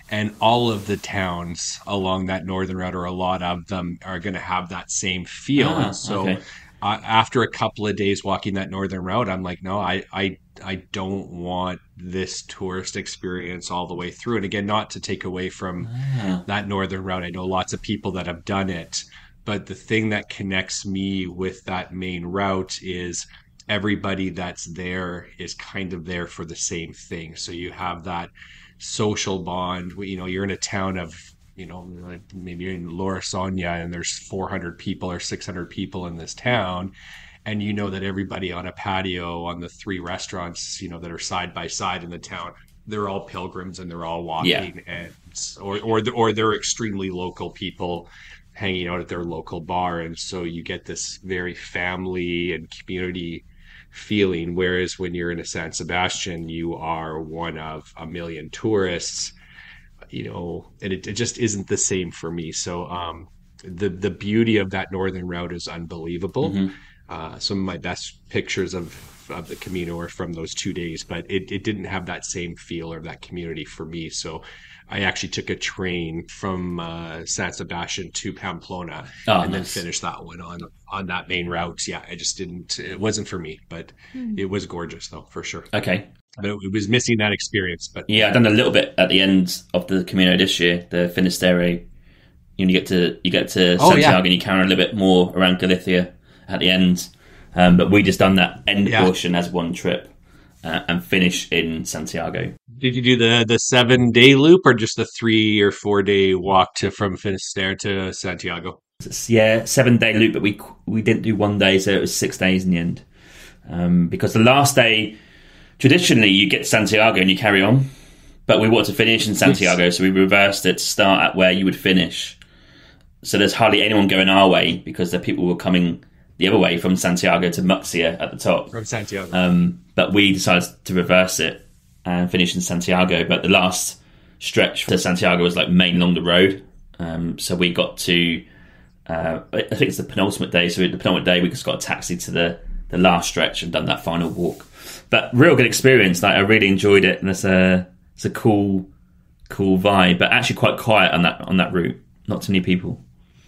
And all of the towns along that northern route, or a lot of them, are going to have that same feel. And so after a couple of days walking that northern route, I'm like, no, I don't want this tourist experience all the way through. And again, not to take away from that northern route. I know lots of people that have done it, but the thing that connects me with that main route is everybody that's there is kind of there for the same thing. So you have that social bond. You're in a town of, maybe you're in Lorasonia and there's 400 people or 600 people in this town. And that everybody on a patio on the 3 restaurants, that are side by side in the town, they're all pilgrims and they're all walking, or they're extremely local people hanging out at their local bar. And so you get this very family and community feeling. Whereas when you're in a San Sebastian, you are one of a million tourists, and it just isn't the same for me. So the beauty of that northern route is unbelievable. Some of my best pictures of the Camino are from those 2 days, but it didn't have that same feel or that community for me. So I actually took a train from San Sebastian to Pamplona then finished that one on that main route. Yeah, it wasn't for me, but it was gorgeous though, for sure. Okay. But it was missing that experience. But yeah, I've done a little bit at the end of the Camino this year, the Finisterre. You get to Santiago and you carry a little bit more around Galicia at the end, but we just done that end portion as one trip and finish in Santiago. Did you do the 7-day loop or just the 3 or 4 day walk from Finisterre to Santiago? Yeah, 7-day loop, but we didn't do 1 day, so it was 6 days in the end. Because the last day, traditionally you get to Santiago and you carry on, but we wanted to finish in Santiago, so we reversed it to start at where you would finish. So there's hardly anyone going our way because the people were coming the other way from Santiago to Muxia at the top. From Santiago. But we decided to reverse it and finish in Santiago. But the last stretch to Santiago was main along the road. So we got to, I think it's the penultimate day. So the penultimate day, we just got a taxi to the last stretch and done that final walk. But real good experience. I really enjoyed it. And it's a cool vibe, but actually quite quiet on that route. Not too many people.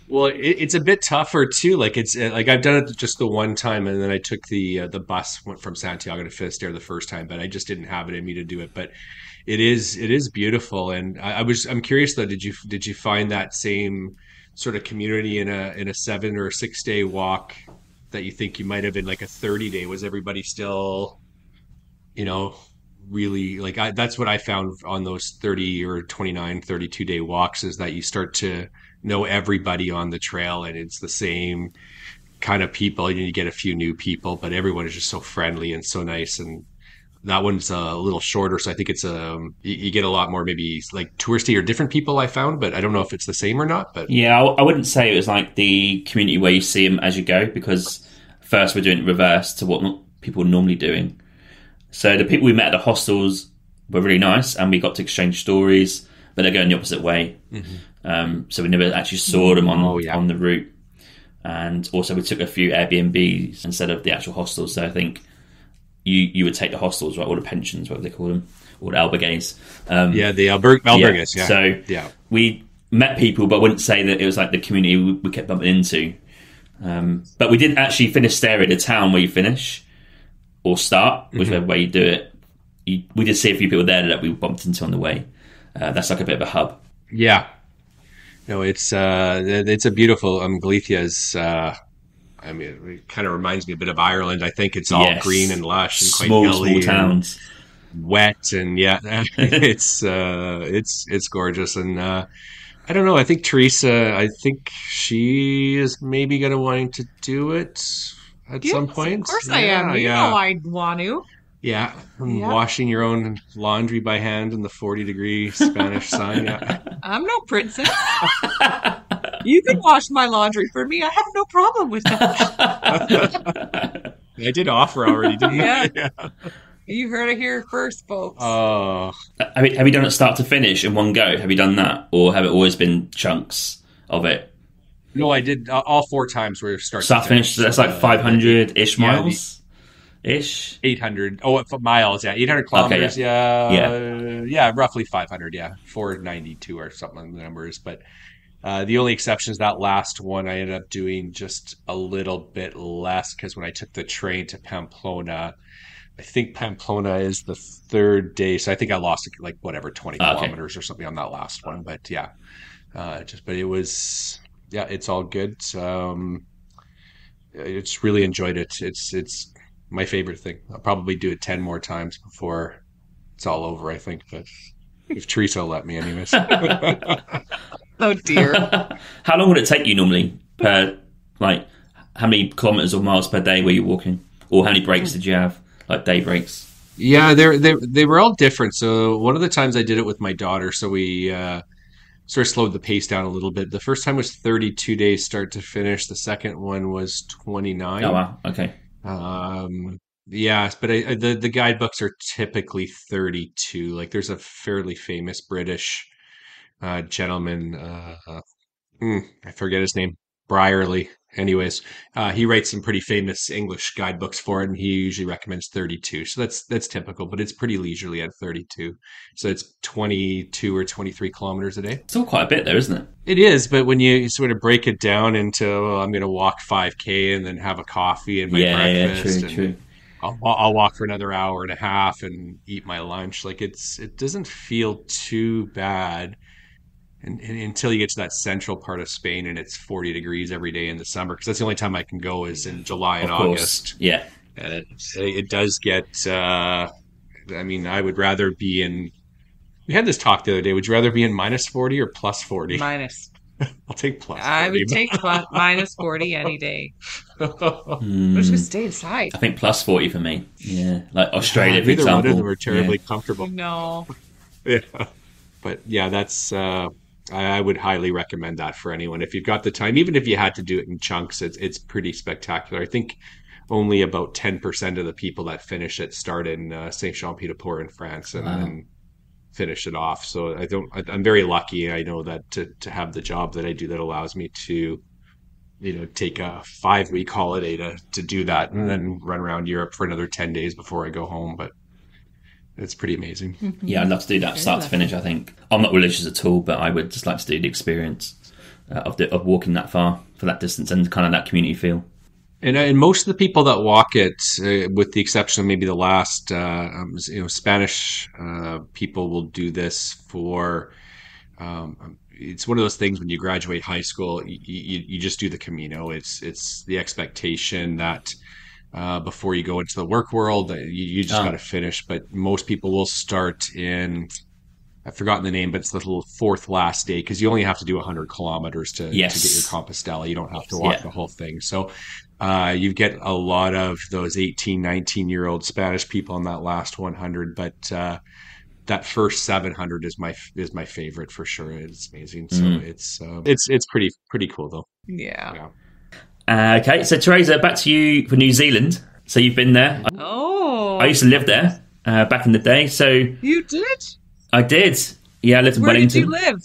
Well, it's a bit tougher too. It's I've done it just the one time, and then I took the bus went from Santiago to Finisterre the first time, but I just didn't have it in me to do it. But it is beautiful, and I'm curious though. Did you find that same sort of community in a 7 or 6 day walk that you think you might have in a 30-day? Was everybody still, really that's what I found on those 30 or 29, 32-day walks, is that you start to know everybody on the trail and it's the same kind of people. You get a few new people, but everyone is just so friendly and so nice. And that one's a little shorter, so I think it's you get a lot more maybe like touristy or different people I found, but I don't know if it's the same or not. But Yeah, I wouldn't say it was like the community where you see them as you go, because first we're doing it reverse to what people are normally doing. So the people we met at the hostels were really nice, and we got to exchange stories, but they're going the opposite way. So we never actually saw them on the route. And also we took a few Airbnbs instead of the actual hostels. So I think you would take the hostels, right, or the pensions, whatever they call them, or the albergues. The albergues. Yeah. So we met people, but I wouldn't say that it was like the community we kept bumping into. But we did actually finish there at the town where you finish or start, whichever way you do it. We did see a few people there that we bumped into on the way. That's like a bit of a hub. Yeah. No, it's a beautiful Galicia's. I mean, it kind of reminds me a bit of Ireland. I think it's all green and lush and quite hilly, small towns, and wet, and it's gorgeous. And I don't know. I think Theresa. I think she is maybe going to wanting to do it at some point. Of course, I am. You know, I'd want to. Yeah, washing your own laundry by hand in the 40-degree Spanish sun. Yeah. I'm no princess. You can wash my laundry for me. I have no problem with that. I did offer already, didn't I? Yeah. You heard it here first, folks. Oh. Have you done it start to finish in one go? Have you done that? Or have it always been chunks of it? No, I did all 4 times where start to finish. So that's like 500-ish miles? Ish 800 miles, 800 kilometers. Okay, yeah, roughly 500. 492 or something on the numbers. But the only exception is that last one I ended up doing just a little bit less, because when I took the train to Pamplona, I think Pamplona is the 3rd day, so I think I lost like 20 kilometers or something on that last one. But but it was it's all good. It's really enjoyed it. It's my favorite thing. I'll probably do it 10 more times before it's all over, I think. But if Theresa will let me, anyways. Oh, dear. How long would it take you normally per, like, how many kilometers or miles per day were you walking? Or how many breaks did you have, like day breaks? Yeah, they were all different. So one of the times I did it with my daughter, so we sort of slowed the pace down a little bit. The first time was 32 days start to finish. The second one was 29. Oh, wow. Okay. But the guidebooks are typically 32. Like there's a fairly famous British gentleman, I forget his name, Brierley. Anyways, he writes some pretty famous English guidebooks for it, and he usually recommends 32. So that's typical, but it's pretty leisurely at 32. So it's 22 or 23 kilometers a day. Still quite a bit there, isn't it? It is, but when you sort of break it down into, I'm going to walk 5K and then have a coffee and my breakfast. Yeah, true. I'll walk for another hour and a half and eat my lunch. Like it doesn't feel too bad. And until you get to that central part of Spain and it's 40 degrees every day in the summer, because that's the only time I can go is in July and August. Yeah. And it does get, I would rather be in, we had this talk the other day, would you rather be in minus 40 or plus 40? Minus. I'll take plus 40. I would take minus 40 any day. I'm just going to stay inside. I think plus 40 for me. Yeah. Like Australia, for example. Neither one of them are terribly comfortable. No. Yeah. But that's... I would highly recommend that for anyone. If you've got the time, even if you had to do it in chunks, it's pretty spectacular. I think only about 10% of the people that finish it start in Saint-Jean-Pied-de-Port in France and finish it off. So I'm very lucky. I know that to have the job that I do that allows me to, take a 5-week holiday to do that and then run around Europe for another 10 days before I go home. But it's pretty amazing. Mm-hmm. Yeah, I'd love to do that start to finish, I think. I'm not religious at all, but I would just like to do the experience of walking that far for that distance and kind of that community feel. And most of the people that walk it, with the exception of maybe the last, Spanish people will do this for... it's one of those things when you graduate high school, you just do the Camino. It's the expectation that... before you go into the work world, you just got to finish. But most people will start in I've forgotten the name, but it's the little fourth last day because you only have to do 100 kilometers to get your Compostela. You don't have to walk the whole thing. So you get a lot of those 18, 19-year-old Spanish people on that last 100, but that first 700 is my favorite for sure. It's amazing. So it's pretty cool though. Yeah. Okay, so Theresa, back to you for New Zealand. So you've been there. Oh, I used to live there back in the day. So you did? I did. Yeah, I lived in Wellington. Where did you live?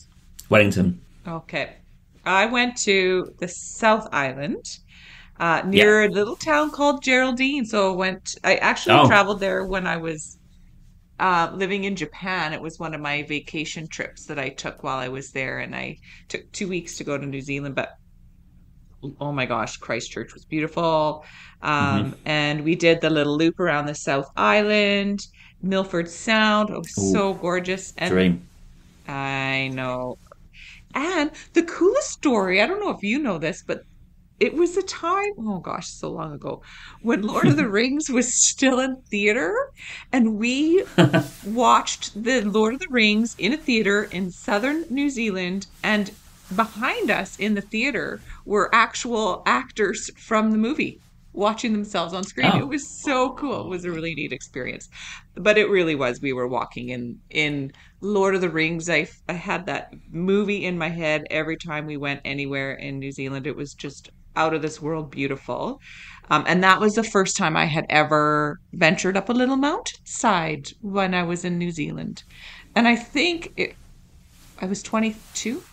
Wellington. Okay. I went to the South Island near a little town called Geraldine. So I actually traveled there when I was living in Japan. It was one of my vacation trips that I took while I was there. And I took 2 weeks to go to New Zealand. But oh my gosh, Christchurch was beautiful. And we did the little loop around the South Island. Milford Sound. It was so gorgeous. And dream. I know. And the coolest story, I don't know if you know this, but it was a time, oh gosh, so long ago, when Lord of the Rings was still in theater, and we watched the Lord of the Rings in a theater in southern New Zealand, and behind us in the theater were actual actors from the movie watching themselves on screen. It was so cool. It was a really neat experience. But it really was. We were walking in Lord of the Rings. I had that movie in my head every time we went anywhere in New Zealand. It was just out of this world beautiful. And that was the first time I had ever ventured up a little mountainside when I was in New Zealand. And I think I was 22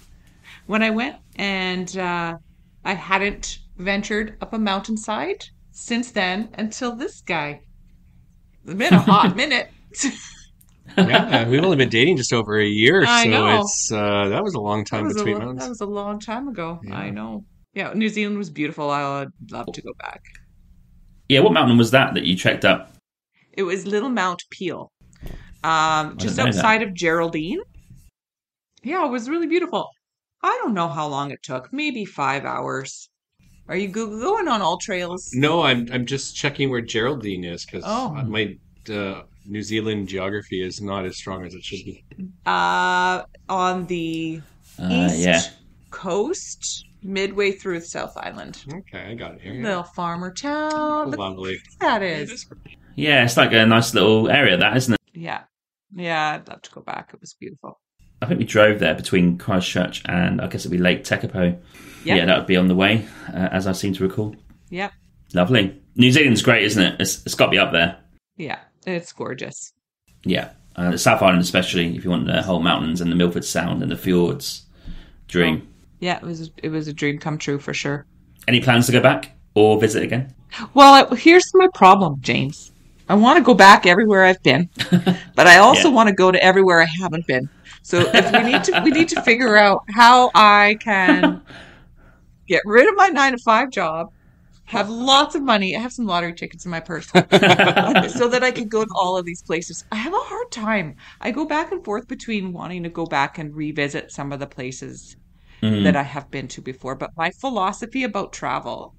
when I went, and I hadn't ventured up a mountainside since then until this guy. It's been a hot minute. Yeah, we've only been dating just over a year, I know. It's that was a long time between mountains. That was a long time ago. Yeah. I know. Yeah, New Zealand was beautiful. I would love to go back. Yeah, what mountain was that you trekked up? It was Little Mount Peel, just outside of Geraldine. Yeah, it was really beautiful. I don't know how long it took. Maybe 5 hours. Are you going on all trails? No, I'm just checking where Geraldine is because my New Zealand geography is not as strong as it should be. On the east coast, midway through the South Island. Okay, I got it here. Little farmer town. Lovely. That is. Yeah, it's like a nice little area, that, isn't it? Yeah. Yeah, I'd love to go back. It was beautiful. I think we drove there between Christchurch and I guess it'd be Lake Tekapo. Yep. Yeah, that would be on the way, as I seem to recall. Yep. Lovely. New Zealand's great, isn't it? It's got to be up there. Yeah, it's gorgeous. Yeah. The South Island especially, if you want the whole mountains and the Milford Sound and the fjords. Dream. Yeah, it was a dream come true for sure. Any plans to go back or visit again? Well, here's my problem, James. I want to go back everywhere I've been, but I also want to go to everywhere I haven't been. So if we need to figure out how I can get rid of my 9-to-5 job, have lots of money. I have some lottery tickets in my purse so that I can go to all of these places. I have a hard time. I go back and forth between wanting to go back and revisit some of the places that I have been to before. But my philosophy about travel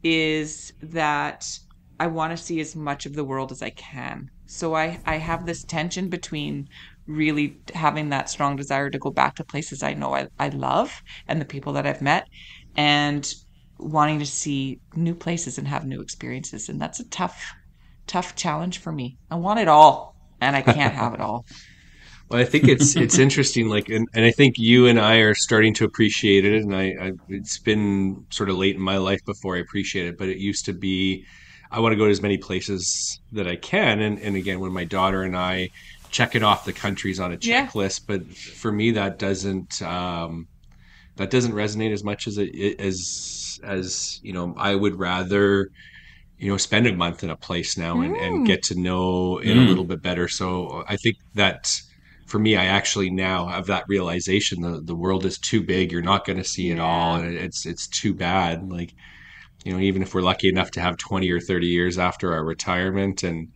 is that I want to see as much of the world as I can. So I have this tension between really having that strong desire to go back to places I know I love and the people that I've met, and wanting to see new places and have new experiences. And that's a tough challenge for me. I want it all, and I can't have it all. Well, I think it's interesting, like, and I think you and I are starting to appreciate it. And it's been sort of late in my life before I appreciate it, but it used to be, I want to go to as many places that I can. And again, when my daughter and I checking off the countries on a checklist, but for me that doesn't resonate as much as you know. I would rather, you know, spend a month in a place now and get to know it a little bit better. So I think that for me, I actually now have that realization the world is too big. You're not going to see it all, and it's too bad. Like, you know, even if we're lucky enough to have 20 or 30 years after our retirement and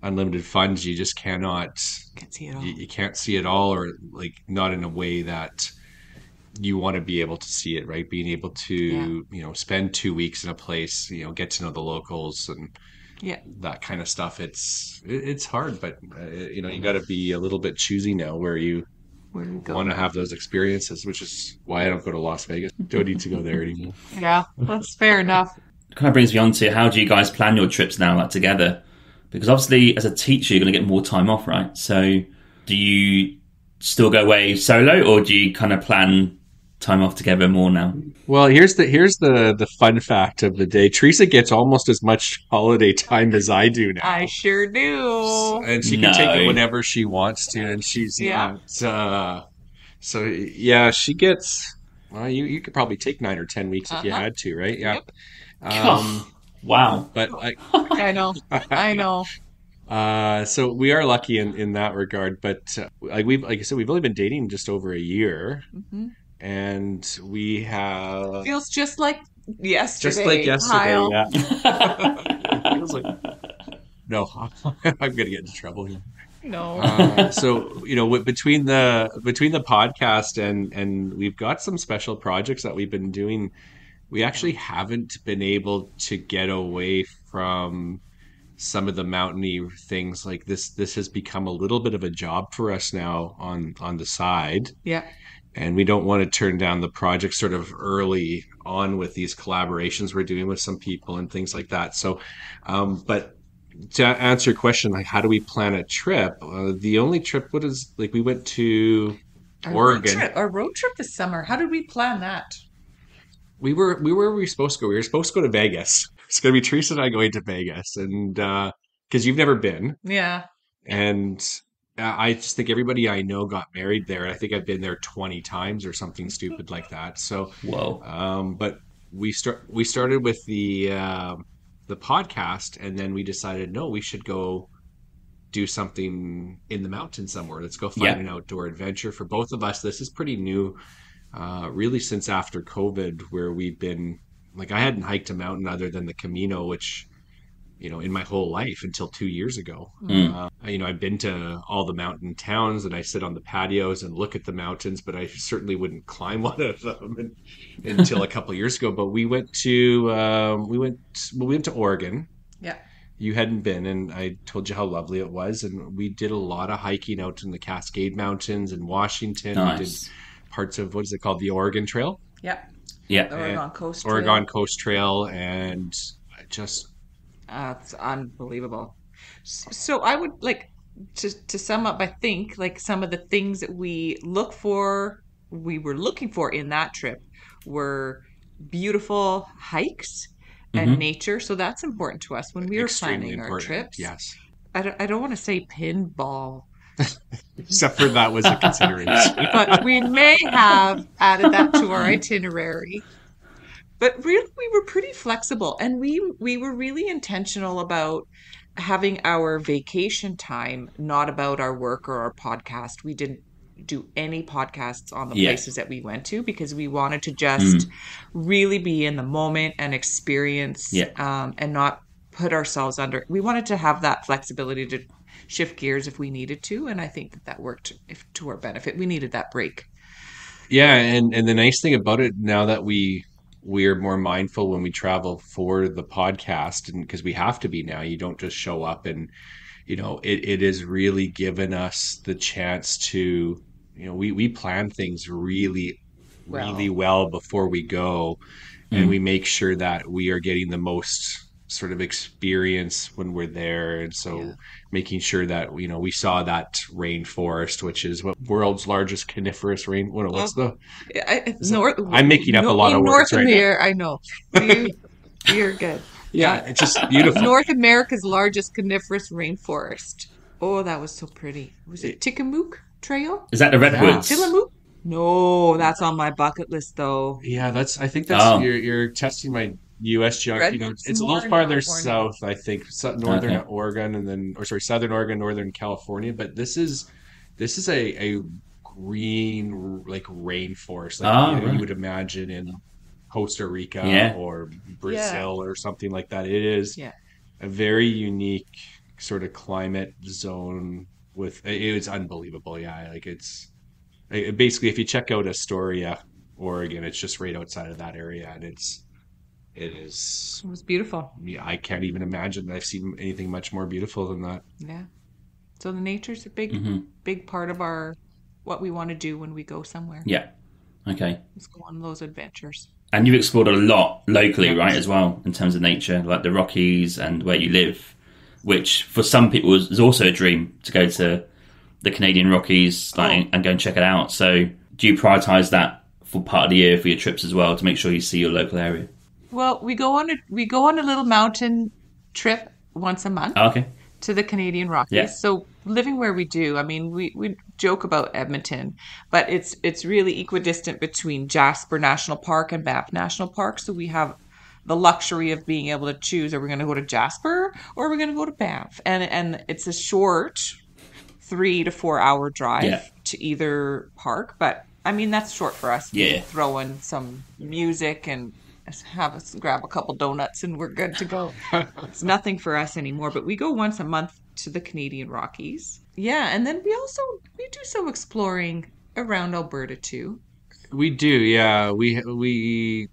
unlimited funds, you just cannot see it all. You can't see it all, or like not in a way that you want to be able to see it, right? Being able to, you know, spend 2 weeks in a place, you know, get to know the locals and that kind of stuff. It's hard, but you know, you got to be a little bit choosy now where you Where do we go? want to have those experiences, which is why I don't go to Las Vegas. Don't need to go there anymore. Yeah, that's fair enough. Kind of brings me on to how do you guys plan your trips now, like together? Because obviously, as a teacher, you're going to get more time off, right? So, do you still go away solo, or do you kind of plan time off together more now? Well, here's the fun fact of the day. Teresa gets almost as much holiday time as I do now. I sure do. And she can take it whenever she wants to, and she's not. So yeah, she gets. Well, you could probably take 9 or 10 weeks if you had to, right? Yeah. Yep. Wow. But I know. So we are lucky in that regard. But like I said, we've only been dating just over a year, and we have feels just like yesterday. Just like yesterday, Kyle. yeah. Feels like no. I'm gonna get into trouble here. No. So between the podcast and we've got some special projects that we've been doing. We actually haven't been able to get away from some of the mountainy things. Like this has become a little bit of a job for us now on the side. Yeah. And we don't want to turn down the project sort of early on with these collaborations we're doing with some people and things like that. So, but to answer your question, like how do we plan a trip? The only trip, we went to Oregon. Our road trip this summer. How did we plan that? We were supposed to go. We were supposed to go to Vegas. It's going to be Teresa and I going to Vegas, and because you've never been, yeah. And I just think everybody I know got married there. I think I've been there 20 times or something stupid like that. So, whoa. But we started with the podcast, and then we decided no, we should go do something in the mountains somewhere. Let's go find an outdoor adventure for both of us. This is pretty new. Really since after COVID, where we've been like, I hadn't hiked a mountain other than the Camino, which, in my whole life until 2 years ago. I've been to all the mountain towns and I sit on the patios and look at the mountains, but I certainly wouldn't climb one of them until a couple of years ago. But we went to Oregon. Yeah. You hadn't been, and I told you how lovely it was. And we did a lot of hiking out in the Cascade Mountains in Washington. Nice. We did parts of, what is it called? The Oregon Trail. Yeah. Yeah. The Oregon Coast Trail. Oregon Coast Trail. And just... it's unbelievable. So I would like to sum up, I think, like some of the things that we were looking for in that trip were beautiful hikes and nature. So that's important to us when we were planning our trips. Yes. I don't want to say pinball. Except for that was a consideration. But we may have added that to our itinerary. But really, we were pretty flexible, and we were really intentional about having our vacation time not about our work or our podcast. We didn't do any podcasts on the places that we went to because we wanted to just really be in the moment and experience and not put ourselves under. We wanted to have that flexibility to shift gears if we needed to, and I think that worked to our benefit. We needed that break. Yeah, and the nice thing about it now that we're more mindful when we travel for the podcast, and because we have to be now, you don't just show up and it has really given us the chance to we plan things really well before we go, and we make sure that we are getting the most sort of experience when we're there. And so making sure that we saw that rainforest, which is what world's largest coniferous rain. What's I'm making up a lot of words right now. I know you're good. Yeah, it's just beautiful. North America's largest coniferous rainforest. Oh, that was so pretty. Was it Tillamook Trail? Is that the redwoods? Tillamook? No, that's on my bucket list though. Yeah, I think that's you're testing my U.S. geography. It's a little farther south, I think, northern Oregon, southern Oregon, northern California. But this is a green like rainforest, like you would imagine in Costa Rica or Brazil or something like that. It is a very unique sort of climate zone. It's unbelievable. Yeah, like it's basically, if you check out Astoria, Oregon, it's just right outside of that area, and it was beautiful. Yeah, I can't even imagine that I've seen anything much more beautiful than that. Yeah. So the nature's a big part of our what we want to do when we go somewhere. Yeah. Okay. Let's go on those adventures. And you've explored a lot locally, right, as well, in terms of nature, like the Rockies and where you live, which for some people is also a dream to go to the Canadian Rockies and go and check it out. So do you prioritise that for part of the year for your trips as well to make sure you see your local area? Well, we go on a little mountain trip once a month. Okay. To the Canadian Rockies. Yeah. So living where we do, I mean, we joke about Edmonton, but it's really equidistant between Jasper National Park and Banff National Park. So we have the luxury of being able to choose, are we going to go to Jasper or are we going to go to Banff? And it's a short 3 to 4 hour drive to either park. But I mean, that's short for us. Yeah. Throw in some music and have us grab a couple donuts and we're good to go. It's nothing for us anymore, but we go once a month to the Canadian Rockies. Yeah, and then we do some exploring around Alberta too. We do, yeah. We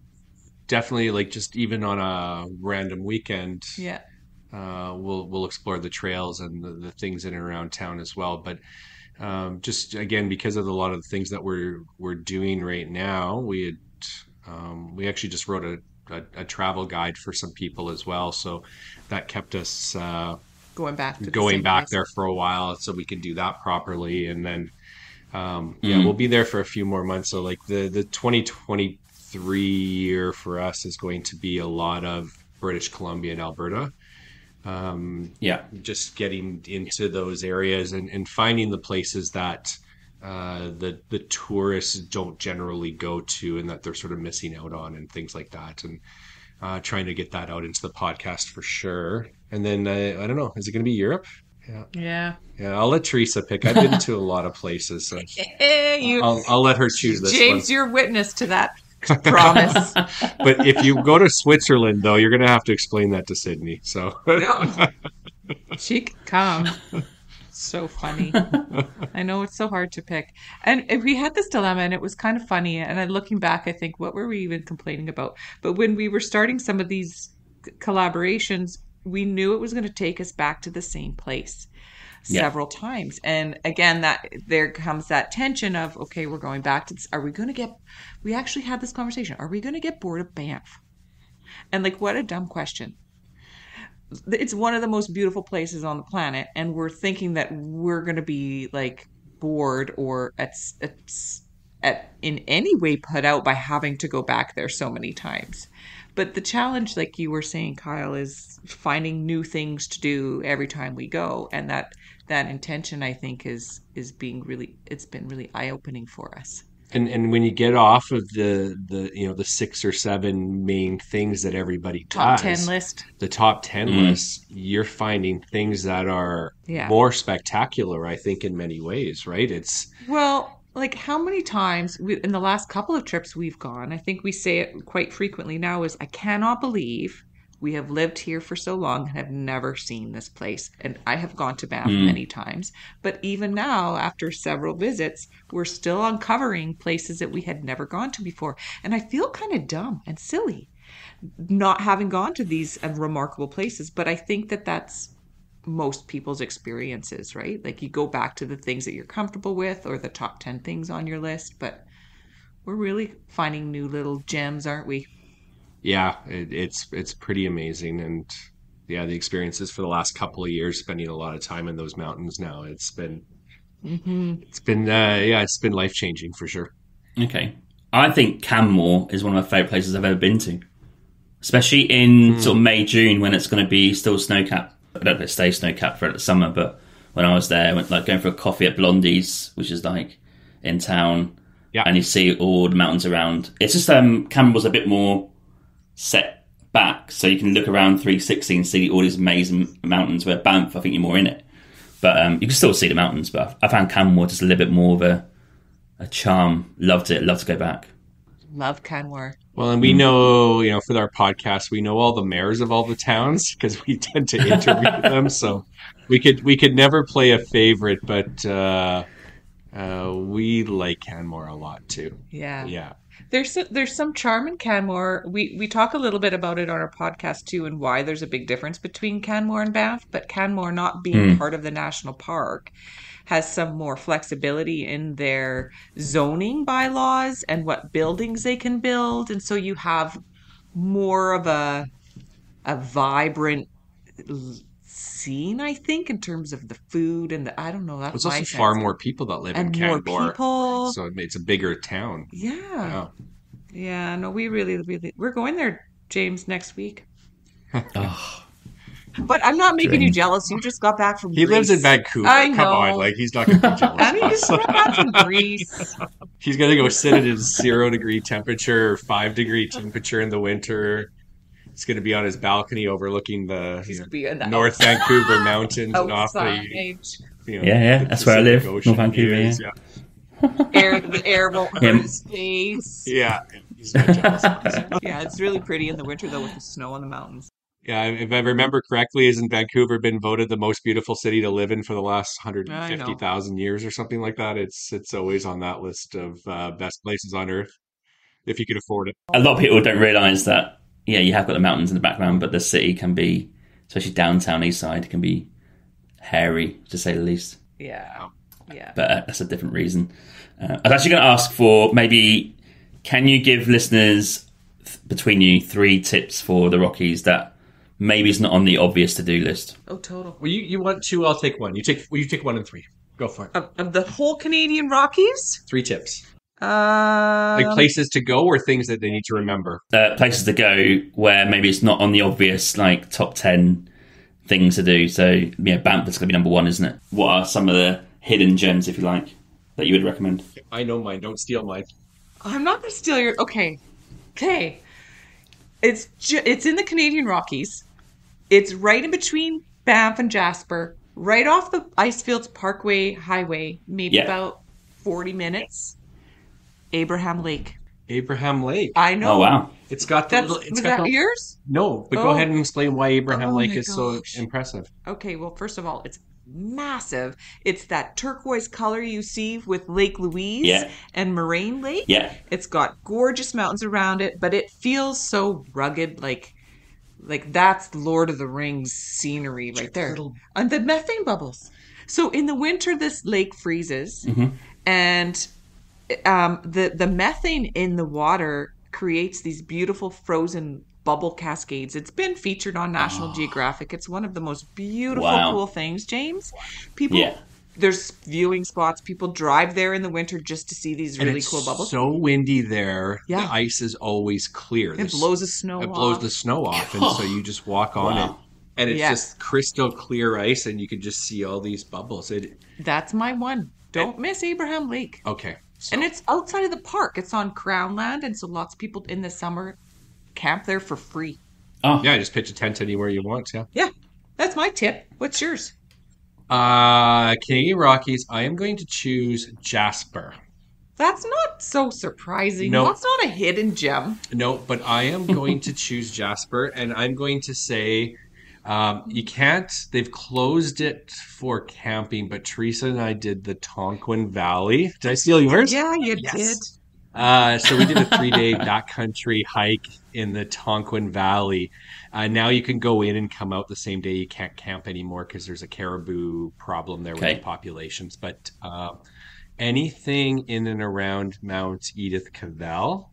definitely, like, just even on a random weekend, we'll explore the trails and the things in and around town as well. But just again, because of a lot of the things that we're doing right now, we actually just wrote a travel guide for some people as well, so that kept us going back there for a while, so we can do that properly. And then we'll be there for a few more months. So like the 2023 year for us is going to be a lot of British Columbia and Alberta. Just getting into those areas and finding the places that the tourists don't generally go to and that they're sort of missing out on and things like that, and trying to get that out into the podcast for sure. And then I don't know, is it going to be Europe? Yeah, I'll let Theresa pick. I've been to a lot of places, so I'll let her choose this James, one. you're witness to that promise. But if you go to Switzerland, though, you're going to have to explain that to Sydney. So No. She can come. So funny. I know it's so hard to pick. And we had this dilemma and it was kind of funny. And looking back, I think, what were we even complaining about? But when we were starting some of these collaborations, we knew it was going to take us back to the same place several times. And again, that there comes that tension of, okay, we're going back to this. We actually had this conversation. Are we going to get bored of Banff? And like, what a dumb question. It's one of the most beautiful places on the planet, and we're thinking that we're going to be like bored or in any way put out by having to go back there so many times. But the challenge, like you were saying, Kyle, is finding new things to do every time we go, and that intention, I think, is being really, it's been really eye-opening for us. And when you get off of the 6 or 7 main things that everybody does, the top 10 list, you're finding things that are more spectacular, I think, in many ways, right? Like how many times in the last couple of trips we've gone, I think we say it quite frequently now, is I cannot believe we have lived here for so long and have never seen this place. And I have gone to Banff many times. But even now, after several visits, we're still uncovering places that we had never gone to before. And I feel kind of dumb and silly not having gone to these remarkable places. But I think that that's most people's experiences, right? Like you go back to the things that you're comfortable with or the top 10 things on your list. But we're really finding new little gems, aren't we? Yeah, it's pretty amazing. And yeah, the experiences for the last couple of years, spending a lot of time in those mountains now, it's been life changing for sure. Okay, I think Canmore is one of my favorite places I've ever been to, especially in sort of May, June, when it's going to be still snow-capped. I don't know if it stays snow-capped throughout the summer, but when I was there, I went like going for a coffee at Blondie's, which is like in town, and you see all the mountains around. It's just Canmore was a bit more set back, so you can look around 360 and see all these amazing mountains, where Banff, I think you're more in it, but you can still see the mountains. But I found Canmore just a little bit more of a charm. Loved it. Love to go back. Love Canmore. Well, and we know, for our podcast, we know all the mayors of all the towns because we tend to interview them, so we could never play a favorite, but we like Canmore a lot too. Yeah. There's some charm in Canmore. We talk a little bit about it on our podcast too, and why there's a big difference between Canmore and Banff. But Canmore, not being part of the national park, has some more flexibility in their zoning bylaws and what buildings they can build, and so you have more of a vibrant scene, I think, in terms of the food and I don't know. That's There's also far more people that live in more Canmore, people. so it's a bigger town. Yeah. No, we really we're going there, James, next week. But I'm not making you jealous. You just got back from Greece. He lives in Vancouver. I know. Come on, like he's not going to be jealous. And he just got back from Greece. He's going to go sit at his 0-degree temperature, 5-degree temperature in the winter. It's going to be on his balcony overlooking the North Vancouver mountains and off the. That's where I live, North Vancouver. The air won't hurt his face. Yeah, he's not jealous. Yeah, it's really pretty in the winter though with the snow on the mountains. Yeah, if I remember correctly, hasn't Vancouver been voted the most beautiful city to live in for the last 150,000 years or something like that? It's always on that list of best places on earth if you can afford it. A lot of people don't realise that. Yeah, you have got the mountains in the background, but the city can be, especially downtown east side, can be hairy, to say the least. Yeah. But that's a different reason. I was actually going to ask for maybe, can you give listeners between you 3 tips for the Rockies that maybe it's not on the obvious to-do list? Oh, total. Well, you want 2, I'll take 1. You take 1 and 3. Go for it. Of the whole Canadian Rockies? 3 tips. Like places to go or things that they need to remember? Places to go where maybe it's not on the obvious, like top 10 things to do. So, Banff is going to be number 1, isn't it? What are some of the hidden gems, if you like, that you would recommend? I know mine. Don't steal mine. I'm not going to steal your... Okay. It's in the Canadian Rockies. It's right in between Banff and Jasper, right off the Icefields Parkway Highway, maybe about 40 minutes. Abraham Lake. Abraham Lake. I know. Oh, wow. It's got the little... Was that yours? No, but go ahead and explain why Abraham Lake is so impressive. Okay, well, first of all, it's massive. It's that turquoise color you see with Lake Louise and Moraine Lake. Yeah. It's got gorgeous mountains around it, but it feels so rugged, like that's Lord of the Rings scenery right there. And the methane bubbles. So in the winter, this lake freezes, and the methane in the water creates these beautiful frozen bubble cascades. It's been featured on National Geographic. It's one of the most beautiful, cool things, James. There's viewing spots. People drive there in the winter just to see these really cool bubbles. It's so windy there. The ice is always clear. It blows the snow off. It blows the snow off, and so you just walk on it. And it's just crystal clear ice, and you can just see all these bubbles. That's my one. Don't miss Abraham Lake. Okay. So. And it's outside of the park. It's on Crown land, and so lots of people in the summer camp there for free. Oh. Yeah, just pitch a tent anywhere you want, Yeah, that's my tip. What's yours? Canadian Rockies, I am going to choose Jasper. That's not so surprising. No. That's not a hidden gem. No, but I am going to choose Jasper, and I'm going to say you can't, they've closed it for camping, but Theresa and I did the Tonquin Valley. Did I steal yours? Yeah, you did. So we did a 3-day backcountry hike in the Tonquin Valley. Now you can go in and come out the same day. You can't camp anymore because there's a caribou problem there with the populations. But anything in and around Mount Edith Cavell.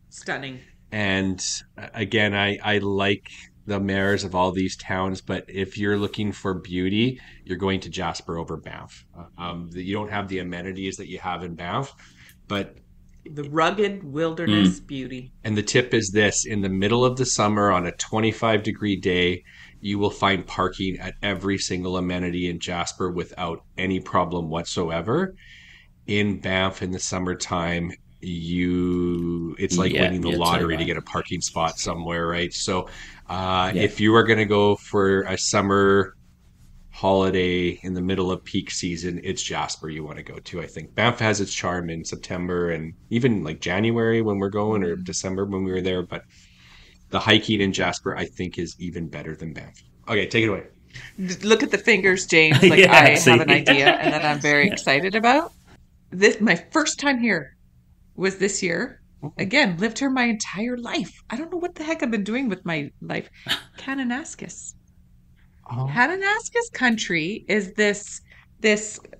Stunning. And again, I like the mayors of all these towns, but if you're looking for beauty, you're going to Jasper over Banff. You don't have the amenities that you have in Banff, but the rugged wilderness beauty. And the tip is this: in the middle of the summer on a 25-degree day, you will find parking at every single amenity in Jasper without any problem whatsoever. In Banff in the summertime, it's like winning the lottery to get a parking spot somewhere, right? So if you are going to go for a summer holiday in the middle of peak season, it's Jasper you want to go to. I think Banff has its charm in September and even like January when we're going, or December when we were there, but the hiking in Jasper I think is even better than Banff. Okay, take it away. Look at the fingers, James. Like I have an idea and that I'm very excited about. My first time here was this year, Again, lived here my entire life. I don't know what the heck I've been doing with my life. Kananaskis. Oh. Kananaskis country is this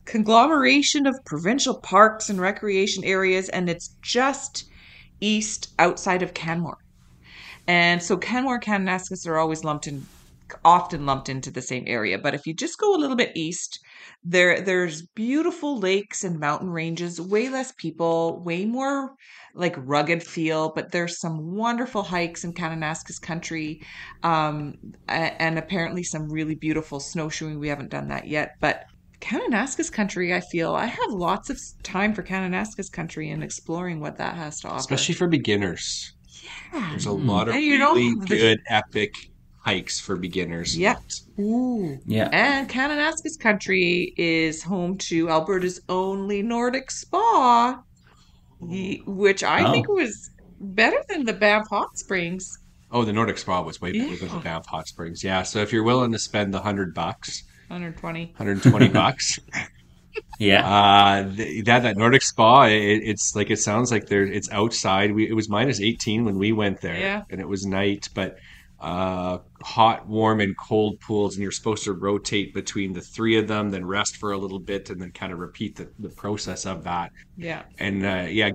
conglomeration of provincial parks and recreation areas, and it's just east outside of Canmore. And so Canmore and Kananaskis are always often lumped into the same area. But if you just go a little bit east, there's beautiful lakes and mountain ranges, way less people, way more like rugged feel. But there's some wonderful hikes in Kananaskis country, and apparently some really beautiful snowshoeing. We haven't done that yet, but Kananaskis country, I feel I have lots of time for Kananaskis country and exploring what that has to offer. Especially for beginners. Yeah. There's a lot of And really good, epic hikes for beginners. Yep. Ooh. Yeah. And Kananaskis country is home to Alberta's only Nordic spa, which I think was better than the Banff Hot Springs. Oh, the Nordic spa was way better than the Banff Hot Springs. Yeah. So if you're willing to spend the $100, 120 bucks. Yeah. That Nordic spa, it's like, it sounds like it's outside. It was -18 when we went there, and it was night, but hot, warm, and cold pools, and you're supposed to rotate between the three of them, then rest for a little bit, and then kind of repeat the process of that. Yeah. And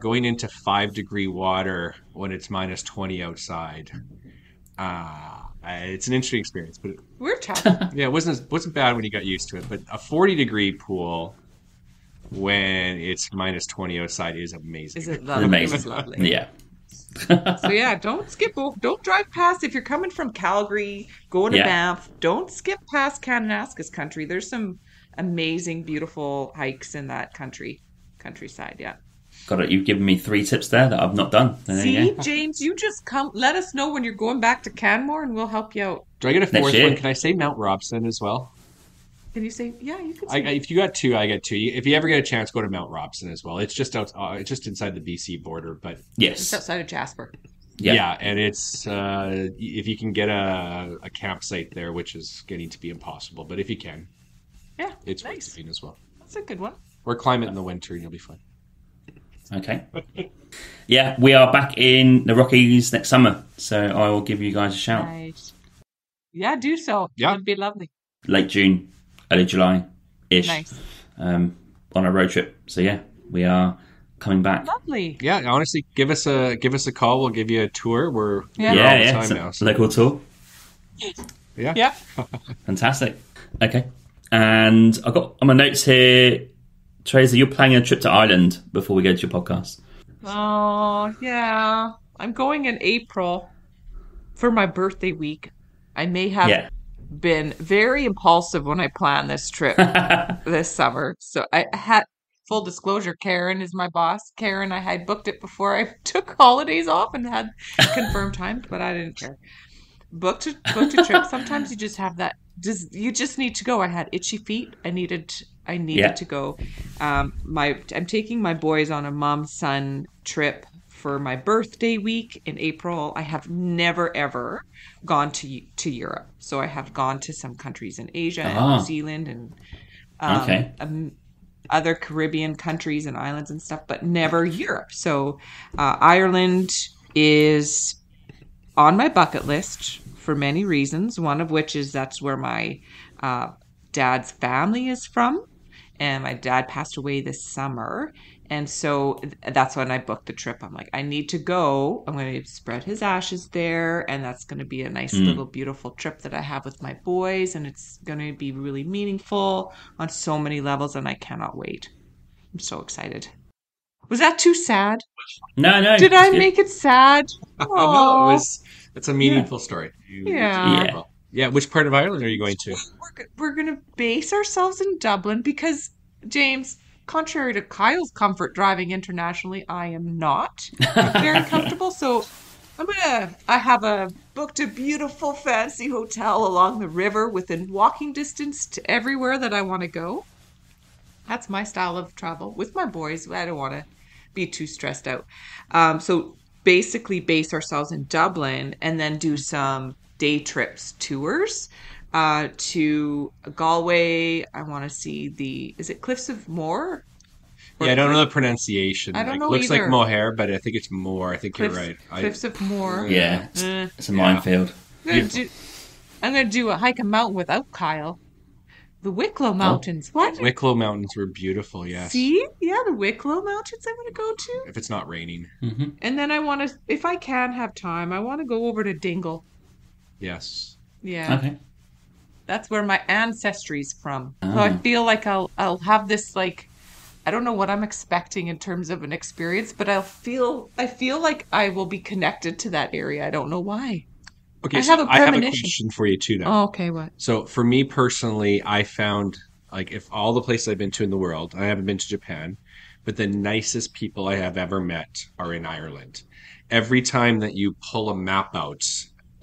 going into 5-degree water when it's -20 outside. It's an interesting experience, but we're tough. Yeah, it wasn't bad when you got used to it. But a 40-degree pool when it's -20 outside is amazing. Is it lovely? Amazing. It's lovely. Yeah. So yeah, don't drive past. If you're coming from Calgary, going to Banff, don't skip past Kananaskis country. There's some amazing, beautiful hikes in that countryside. Yeah. Got it. You've given me 3 tips there that I've not done. See, James, you just come. Let us know when you're going back to Canmore, and we'll help you out. Do I get a 4th one? Can I say Mount Robson as well? Can you say? Yeah, you can. Say if you got 2, I get 2. If you ever get a chance, go to Mount Robson as well. It's just it's just inside the BC border, but yes, it's outside of Jasper. Yeah, and it's if you can get a campsite there, which is getting to be impossible, but if you can, it's nice. Worth seeing as well. That's a good one. Or climb it in the winter, and you'll be fine. Okay. Yeah, we are back in the Rockies next summer, so I will give you guys a shout. Nice. Yeah, do so. Yeah, it'd be lovely. Late June, early July-ish. Nice. On a road trip. So yeah, we are coming back. Lovely. Yeah, honestly, give us a call. We'll give you a tour. We're all the time now. So. Local tour. Yeah. Fantastic. Okay, and I've got on my notes here. Theresa, you're planning a trip to Ireland before we go to your podcast. Oh, yeah. I'm going in April for my birthday week. I may have been very impulsive when I planned this trip this summer. So I had, full disclosure, Karen is my boss. Karen, I had booked it before I took holidays off and had confirmed time, but I didn't care. Booked a trip. Sometimes you just have that. You just need to go. I had itchy feet. I needed to go. I'm taking my boys on a mom-son trip for my birthday week in April. I have never ever gone to Europe, so I have gone to some countries in Asia and New Zealand and other Caribbean countries and islands and stuff, but never Europe. So Ireland is on my bucket list for many reasons, one of which is that's where my dad's family is from, and my dad passed away this summer, and so that's when I booked the trip. I'm like, I need to go. I'm going to spread his ashes there, and that's going to be a nice little beautiful trip that I have with my boys, and it's going to be really meaningful on so many levels, and I cannot wait. I'm so excited. Was that too sad? No. Did I make it sad? No, it's a meaningful story. Yeah. Which part of Ireland are you going to? We're going to base ourselves in Dublin because, James, contrary to Kyle's comfort driving internationally, I am not very comfortable. So I have booked a beautiful fancy hotel along the river within walking distance to everywhere that I want to go. That's my style of travel with my boys. I don't want to be too stressed out. So basically base ourselves in Dublin and then do some day trips tours to Galway. I want to see is it Cliffs of Moher? Yeah, I don't know the pronunciation. I don't know looks either. like mohair, but I think it's more. I think you're right. Cliffs of Moher. Yeah, it's a minefield. I'm going to do a hike a mountain without Kyle. The Wicklow Mountains. What? Wicklow Mountains were beautiful, yes. See? Yeah, the Wicklow Mountains I want to go to. If it's not raining. Mm-hmm. And then I want to, if I can have time, I want to go over to Dingle. Yes. Yeah. Okay. That's where my ancestry's from. So I feel like I'll have this, like, I don't know what I'm expecting in terms of an experience, but I feel like I will be connected to that area. I don't know why. Okay, I so have a I have a premonition. question for you too now. Oh, okay, what? So for me personally, I found, like, if all the places I've been to in the world, I haven't been to Japan, but the nicest people I have ever met are in Ireland. Every time that you pull a map out,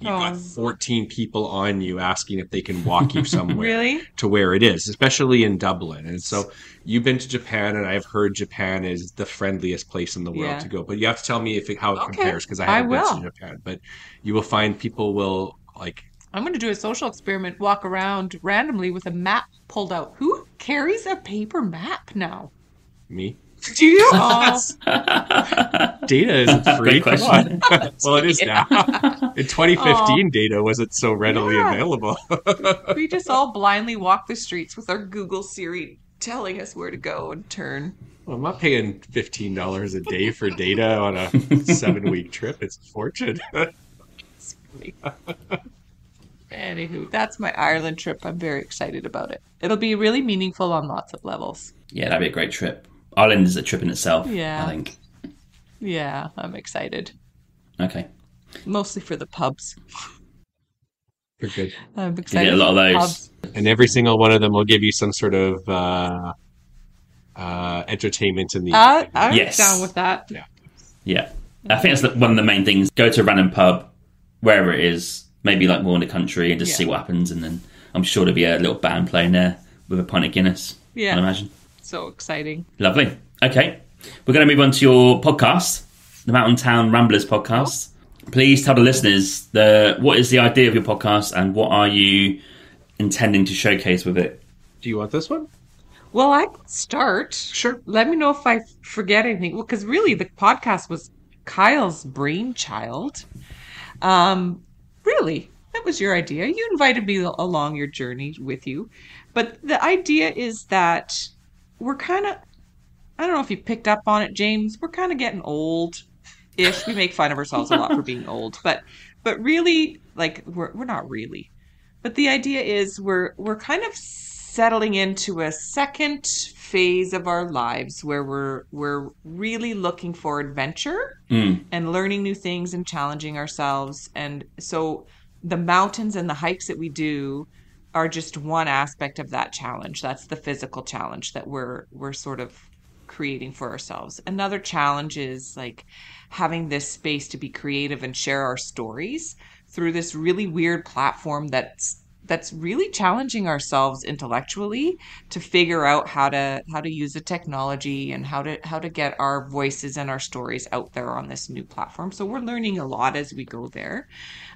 you've got 14 people on you asking if they can walk you somewhere Really? to where it is, especially in Dublin. And so you've been to Japan, and I've heard Japan is the friendliest place in the world to go. But you have to tell me how it compares, because I haven't been to Japan. But you will find people will, like... I'm going to do a social experiment, walk around randomly with a map pulled out. Who carries a paper map now? Me? Do you? Oh. Data isn't free. Great Come on. Well, it is now. In 2015, data wasn't so readily available. We just all blindly walk the streets with our Google Siri telling us where to go and turn. Well, I'm not paying $15 a day for data on a 7-week trip. It's a fortune. Anywho, that's my Ireland trip. I'm very excited about it. It'll be really meaningful on lots of levels. Yeah, that'd be a great trip. Ireland is a trip in itself, Yeah. I think. Yeah, I'm excited. Okay. Mostly for the pubs. They're good. I'm excited. You get a lot of for the those. pubs. And every single one of them will give you some sort of entertainment in the evening. I'm Yes. down with that. Yeah. I think that's one of the main things. Go to a random pub, wherever it is, maybe like more in the country, and just see what happens. And then I'm sure there'll be a little band playing there with a pint of Guinness, Yeah. I imagine. So exciting. Lovely. Okay. We're going to move on to your podcast, the Mountain Town Ramblers podcast. Please tell the listeners what is the idea of your podcast and what are you intending to showcase with it? Do you want this one? Well, I can start. Sure. Let me know if I forget anything. Well, because really the podcast was Kyle's brainchild. Really, that was your idea. You invited me along your journey with you. But the idea is that we're kind of, I don't know if you picked up on it, James, we're kind of getting old-ish. We make fun of ourselves a lot for being old. But really, like, we're not really. But the idea is we're kind of settling into a second phase of our lives where we're really looking for adventure and learning new things and challenging ourselves. And so the mountains and the hikes that we do are just one aspect of that challenge. That's the physical challenge that we're sort of creating for ourselves. Another challenge is like having this space to be creative and share our stories through this really weird platform that's really challenging ourselves intellectually to figure out how to use the technology and how to get our voices and our stories out there on this new platform. So we're learning a lot as we go there.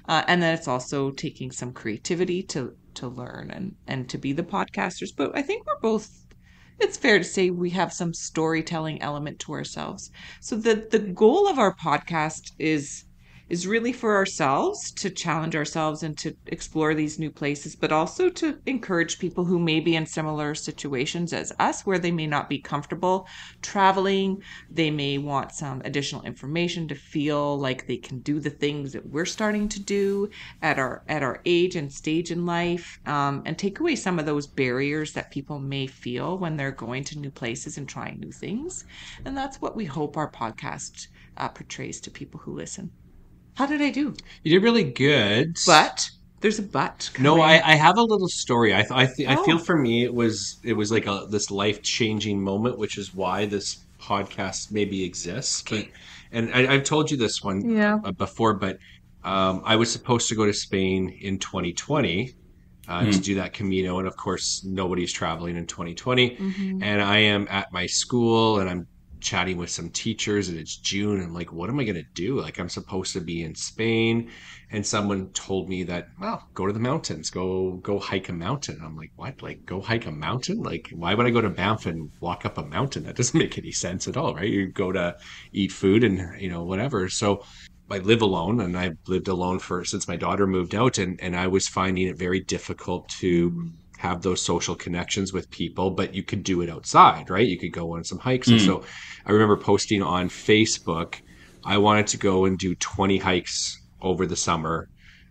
And then it's also taking some creativity to learn and to be the podcasters. But I think we're both, it's fair to say we have some storytelling element to ourselves. So the goal of our podcast is really for ourselves to challenge ourselves and to explore these new places, but also to encourage people who may be in similar situations as us, where they may not be comfortable traveling. They may want some additional information to feel like they can do the things that we're starting to do at our age and stage in life, and take away some of those barriers that people may feel when they're going to new places and trying new things. And that's what we hope our podcast portrays to people who listen. How did I do? You did really good. But there's a but. No, I have a little story. I feel for me it was like this life-changing moment, which is why this podcast maybe exists. But I've told you this one before, but I was supposed to go to Spain in 2020 to do that Camino, and of course nobody's traveling in 2020. And I am at my school, and I'm chatting with some teachers, and it's June. I'm like, what am I going to do? Like, I'm supposed to be in Spain. And someone told me that, well, go to the mountains, go hike a mountain. I'm like, what? Like, go hike a mountain? Like, why would I go to Banff and walk up a mountain? That doesn't make any sense at all, right? You go to eat food and, whatever. So I live alone, and I've lived alone since my daughter moved out, and I was finding it very difficult to have those social connections with people, but you could do it outside, right? You could go on some hikes. And so I remember posting on Facebook, I wanted to go and do 20 hikes over the summer.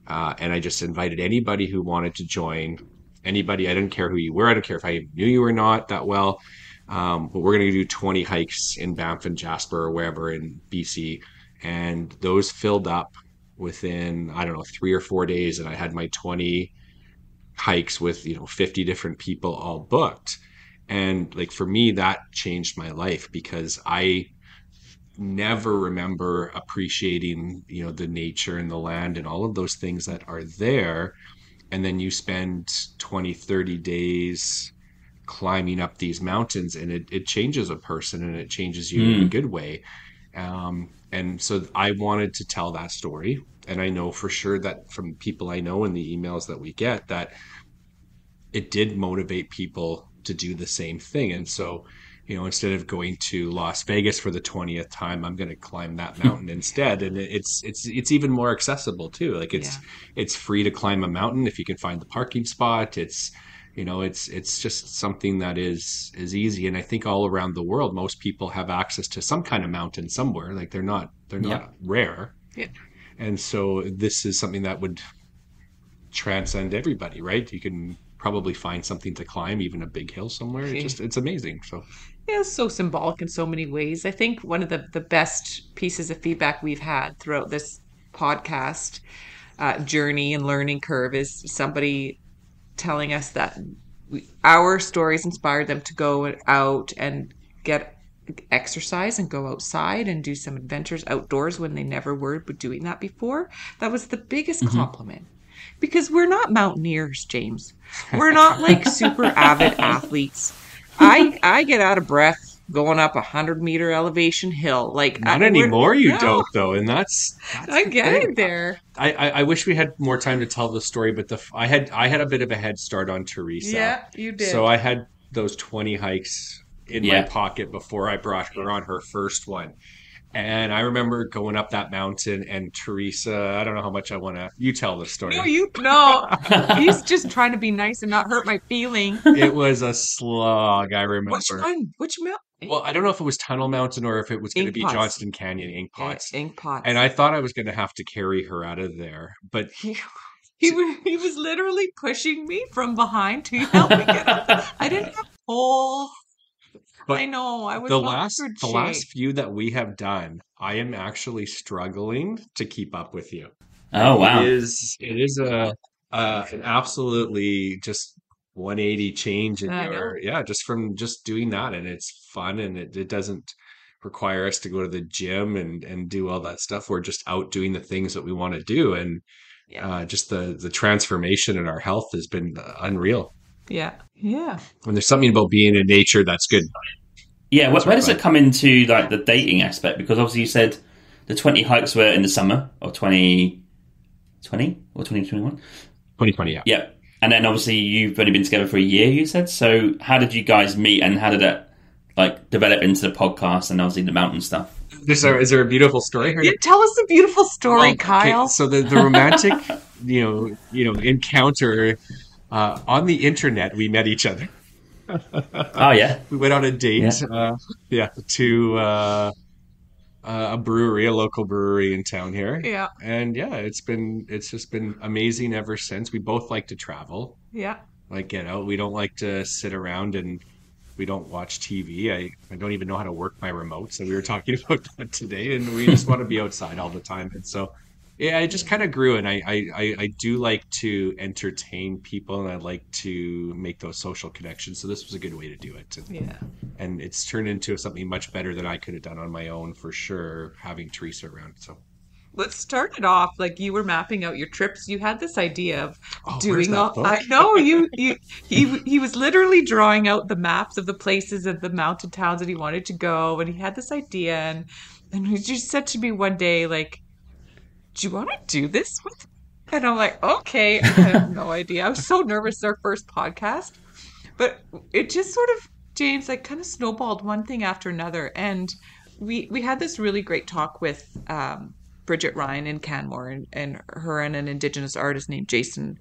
And I just invited anybody who wanted to join, anybody. I didn't care who you were. I didn't care if I knew you or not that well. But we're going to do 20 hikes in Banff and Jasper or wherever in BC. And those filled up within, I don't know, 3 or 4 days. And I had my 20 hikes with 50 different people all booked. And like, for me, that changed my life, because I never remember appreciating the nature and the land and all of those things that are there. And then you spend 20-30 days climbing up these mountains, and it changes a person, and it changes you in a good way. And so I wanted to tell that story. And I know for sure that from people I know and the emails that we get, that it did motivate people to do the same thing. And so, instead of going to Las Vegas for the 20th time, I'm going to climb that mountain instead. And it's even more accessible too. Like, it's free to climb a mountain if you can find the parking spot. It's just something that is easy. And I think all around the world, most people have access to some kind of mountain somewhere. Like, they're not rare. Yeah. And so this is something that would transcend everybody, right? You can probably find something to climb, even a big hill somewhere. It's amazing. So yeah, it's so symbolic in so many ways. I think one of the best pieces of feedback we've had throughout this podcast journey and learning curve is somebody telling us that our stories inspired them to go out and get exercise and go outside and do some adventures outdoors when they never were doing that before. That was the biggest compliment. Because we're not mountaineers, James. We're not like super avid athletes. I get out of breath going up 100-meter elevation hill. Like, not anymore. You don't, though, and that's I get it there. I wish we had more time to tell the story, but I had a bit of a head start on Theresa. Yeah, you did. So I had those 20 hikes in my pocket before I brought her on her first one. And I remember going up that mountain, and Theresa, I don't know how much I want to... You tell the story. No. He's just trying to be nice and not hurt my feeling. It was a slog, I remember. Which mountain? Well, I don't know if it was Tunnel Mountain or if it was going to be Johnston Canyon, Inkpots. Inkpots. And I thought I was going to have to carry her out of there. But... He was literally pushing me from behind to help me get up. I didn't have pole... But I know. I was the last few that we have done, I am actually struggling to keep up with you. Oh wow! It is an absolutely just 180 change in just from just doing that, and it's fun, and it doesn't require us to go to the gym and do all that stuff. We're just out doing the things that we want to do, and just the transformation in our health has been unreal. Yeah. And there's something about being in nature that's good. Yeah, where does it come into like the dating aspect? Because obviously you said the 20 hikes were in the summer of 2020 or 2021? 2020, yeah. Yeah. And then obviously you've only been together for a year, you said. So how did you guys meet, and how did it like develop into the podcast and obviously the mountain stuff? Is there a beautiful story here? Yeah, tell us a beautiful story, Kyle. Okay, so the romantic, encounter on the internet, we met each other. Oh yeah, we went on a date. To a brewery, a local brewery in town here. Yeah, and it's just been amazing ever since. We both like to travel. Yeah, like get out. We don't like to sit around, and we don't watch TV. I don't even know how to work my remote. So we were talking about that today, and we just want to be outside all the time. And so. Yeah, it just kind of grew, and I do like to entertain people, and I like to make those social connections. So this was a good way to do it. And it's turned into something much better than I could have done on my own, for sure, having Theresa around. So let's start it off. Like, you were mapping out your trips. You had this idea of Where's doing that all. book? I know he was literally drawing out the maps of the places of the mountain towns that he wanted to go, and he had this idea, and he just said to me one day, like, "Do you want to do this with?" me?" And I'm like, "Okay." I have no idea. I was so nervous. Our first podcast, but it just sort of, James, like, kind of snowballed one thing after another, and we had this really great talk with Bridget Ryan in Canmore, and her and an Indigenous artist named Jason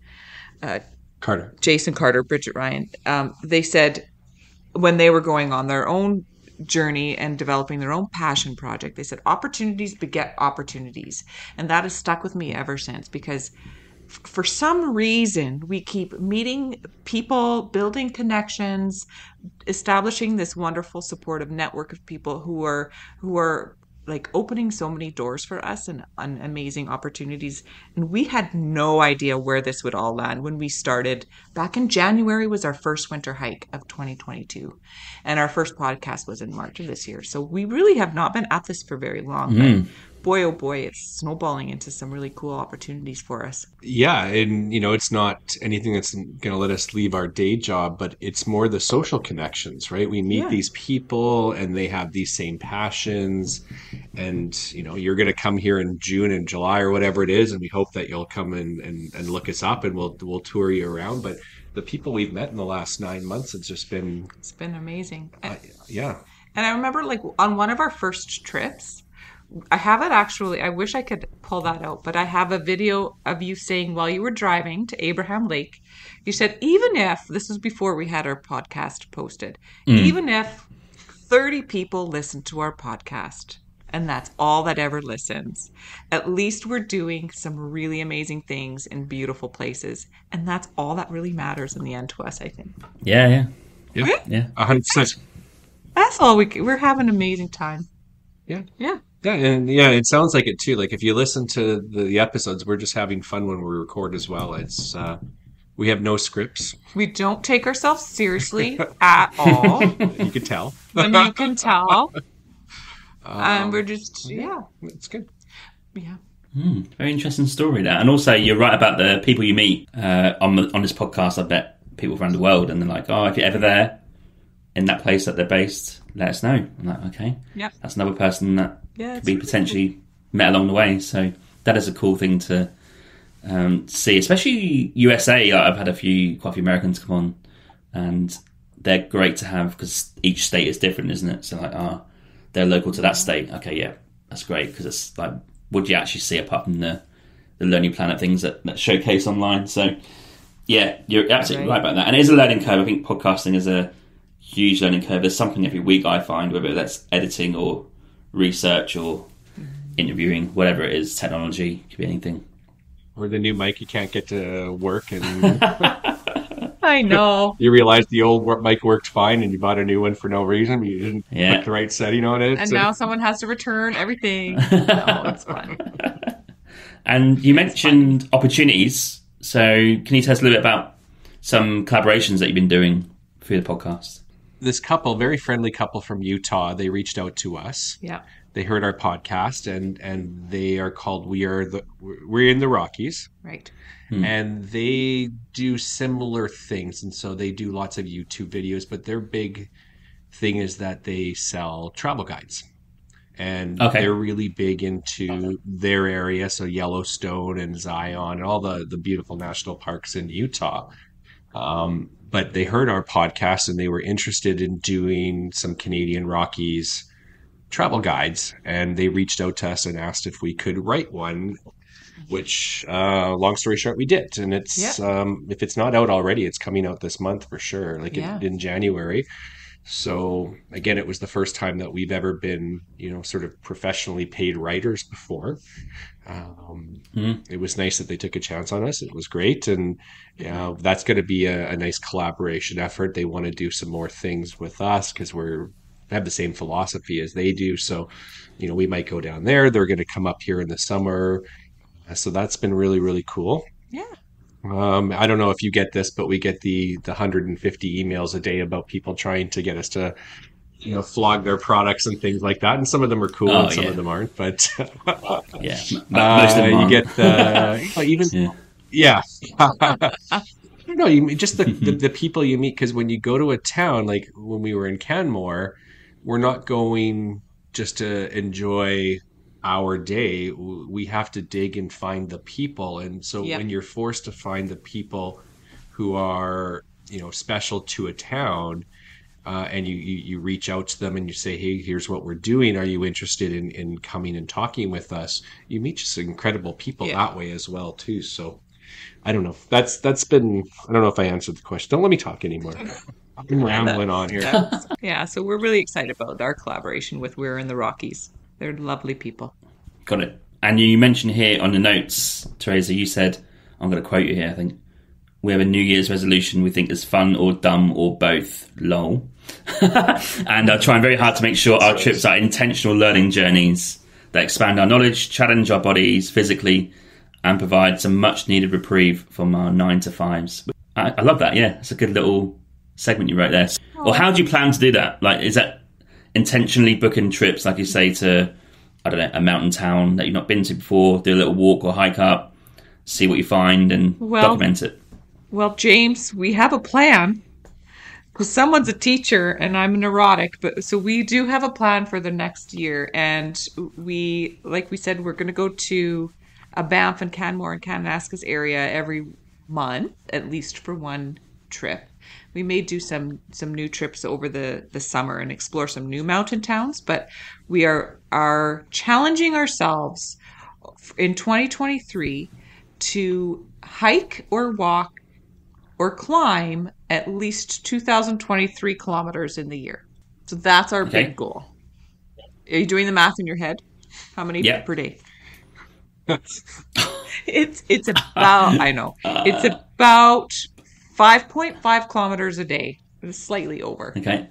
Carter, Bridget Ryan. They said when they were going on their own journey and developing their own passion project, they said opportunities beget opportunities, and that has stuck with me ever since, because for some reason we keep meeting people, building connections, establishing this wonderful supportive network of people who are like opening so many doors for us and amazing opportunities. And we had no idea where this would all land when we started. Back in January was our first winter hike of 2022. And our first podcast was in March of this year. So we really have not been at this for very long. But boy, oh boy, it's snowballing into some really cool opportunities for us. Yeah, and it's not anything that's going to let us leave our day job, but it's more the social connections, right? We meet these people and they have these same passions, and you're going to come here in June and July or whatever it is, and we hope that you'll come and look us up, and we'll tour you around. But the people we've met in the last 9 months, it's been amazing. Yeah. And I remember, like, on one of our first trips, I have it actually. I wish I could pull that out, but I have a video of you saying while you were driving to Abraham Lake, you said, even if, this was before we had our podcast posted, even if 30 people listen to our podcast, and that's all that ever listens, at least we're doing some really amazing things in beautiful places. And that's all that really matters in the end to us, I think. Yeah. Right? Yeah. 100%. That's all we're having an amazing time. Yeah. Yeah. Yeah, and it sounds like it too. Like, if you listen to the episodes, we're just having fun when we record as well. It's we have no scripts. We don't take ourselves seriously at all. You can tell. And you can tell. And we're just, it's good. Yeah. Very interesting story there. And also, you're right about the people you meet on this podcast. I bet people around the world, and they're like, "Oh, if you're ever there in that place that they're based, let us know." I'm like, okay, that's another person that could be potentially met along the way. So that is a cool thing to see, especially USA. I've had quite a few Americans come on, and they're great to have because each state is different, isn't it? So like, they're local to that state. Okay, yeah, that's great, because it's like, what do you actually see apart from the Learning Planet things that showcase online? So yeah, you're absolutely right about that. And it is a learning curve. I think podcasting is a huge learning curve. There's something every week, I find, whether that's editing or research or interviewing, whatever it is, technology, could be anything. Or the new mic you can't get to work, and I know. You realized the old mic worked fine, and you bought a new one for no reason. You didn't put the right setting on it. And now someone has to return everything. No, it's fun. And you mentioned opportunities. So can you tell us a little bit about some collaborations that you've been doing for the podcast? This couple, very friendly couple from Utah, they reached out to us. Yeah. They heard our podcast, and they are called We're in the Rockies. Right. And they do similar things, and so they do lots of YouTube videos, but their big thing is that they sell travel guides. And they're really big into their area, so Yellowstone and Zion and all the beautiful national parks in Utah. But they heard our podcast, and they were interested in doing some Canadian Rockies travel guides, and they reached out to us and asked if we could write one, which long story short, we did. And it's if it's not out already, it's coming out this month for sure, in January. So again, it was the first time that we've ever been sort of professionally paid writers before. It was nice that they took a chance on us. It was great, and that's going to be a nice collaboration effort. They want to do some more things with us because we have the same philosophy as they do. So we might go down there. They're going to come up here in the summer. So that's been really, really cool. Yeah. I don't know if you get this, but we get the 150 emails a day about people trying to get us to flog their products and things like that. And some of them are cool and some of them aren't. But yeah, most of them you get even I don't know. You just the people you meet, because when you go to a town, like when we were in Canmore, we're not going just to enjoy our day. We have to dig and find the people, and so when you're forced to find the people who are special to a town, and you reach out to them and you say, hey, here's what we're doing, are you interested in coming and talking with us? You meet just incredible people that way as well too. So I don't know, that's been, I don't know if I answered the question. Don't let me talk anymore. I've been rambling on here. So we're really excited about our collaboration with We're in the Rockies. They're lovely people. Got it. And you mentioned here on the notes, Theresa, you said, I'm going to quote you here, I think, we have a New Year's resolution we think is fun or dumb or both. Lol. And I'm trying very hard to make sure our trips are intentional learning journeys that expand our knowledge, challenge our bodies physically, and provide some much needed reprieve from our 9-to-5s. I love that. Yeah, it's a good little segment you wrote there. Or how do you plan to do that? Like, is that intentionally booking trips, like you say, to, I don't know, a mountain town that you've not been to before, do a little walk or hike up, see what you find and document it? Well, James, we have a plan. Because someone's a teacher and I'm neurotic, so we do have a plan for the next year. And we, like we said, we're going to go to a Banff and Canmore and Kananaskis area every month, at least for one trip. We may do some new trips over the summer and explore some new mountain towns, but we are challenging ourselves in 2023 to hike or walk or climb at least 2,023 kilometers in the year. So that's our big goal. Are you doing the math in your head? How many per day? It's about, I know, it's about 5.5 kilometers a day. It's slightly over. Okay.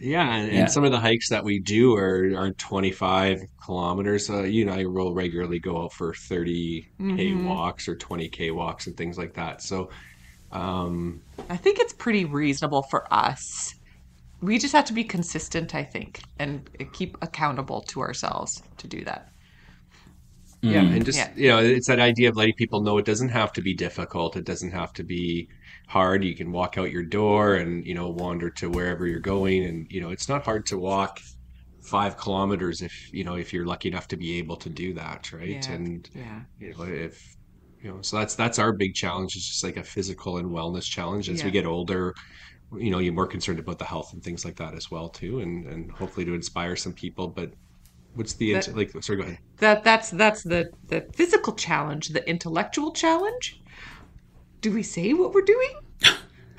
Yeah, and some of the hikes that we do are 25 kilometers. You and I will regularly go out for 30K walks or 20K walks and things like that. So I think it's pretty reasonable for us. We just have to be consistent, I think, and keep accountable to ourselves to do that. Yeah, and just, it's that idea of letting people know it doesn't have to be difficult. It doesn't have to be hard. You can walk out your door and, wander to wherever you're going. And, it's not hard to walk 5 kilometers if you're lucky enough to be able to do that, right? Yeah. And, so that's our big challenge. It's just like a physical and wellness challenge. As we get older, you're more concerned about the health and things like that as well too, and hopefully to inspire some people. But what's the sorry, go ahead. That's the physical challenge. The intellectual challenge. Do we say what we're doing?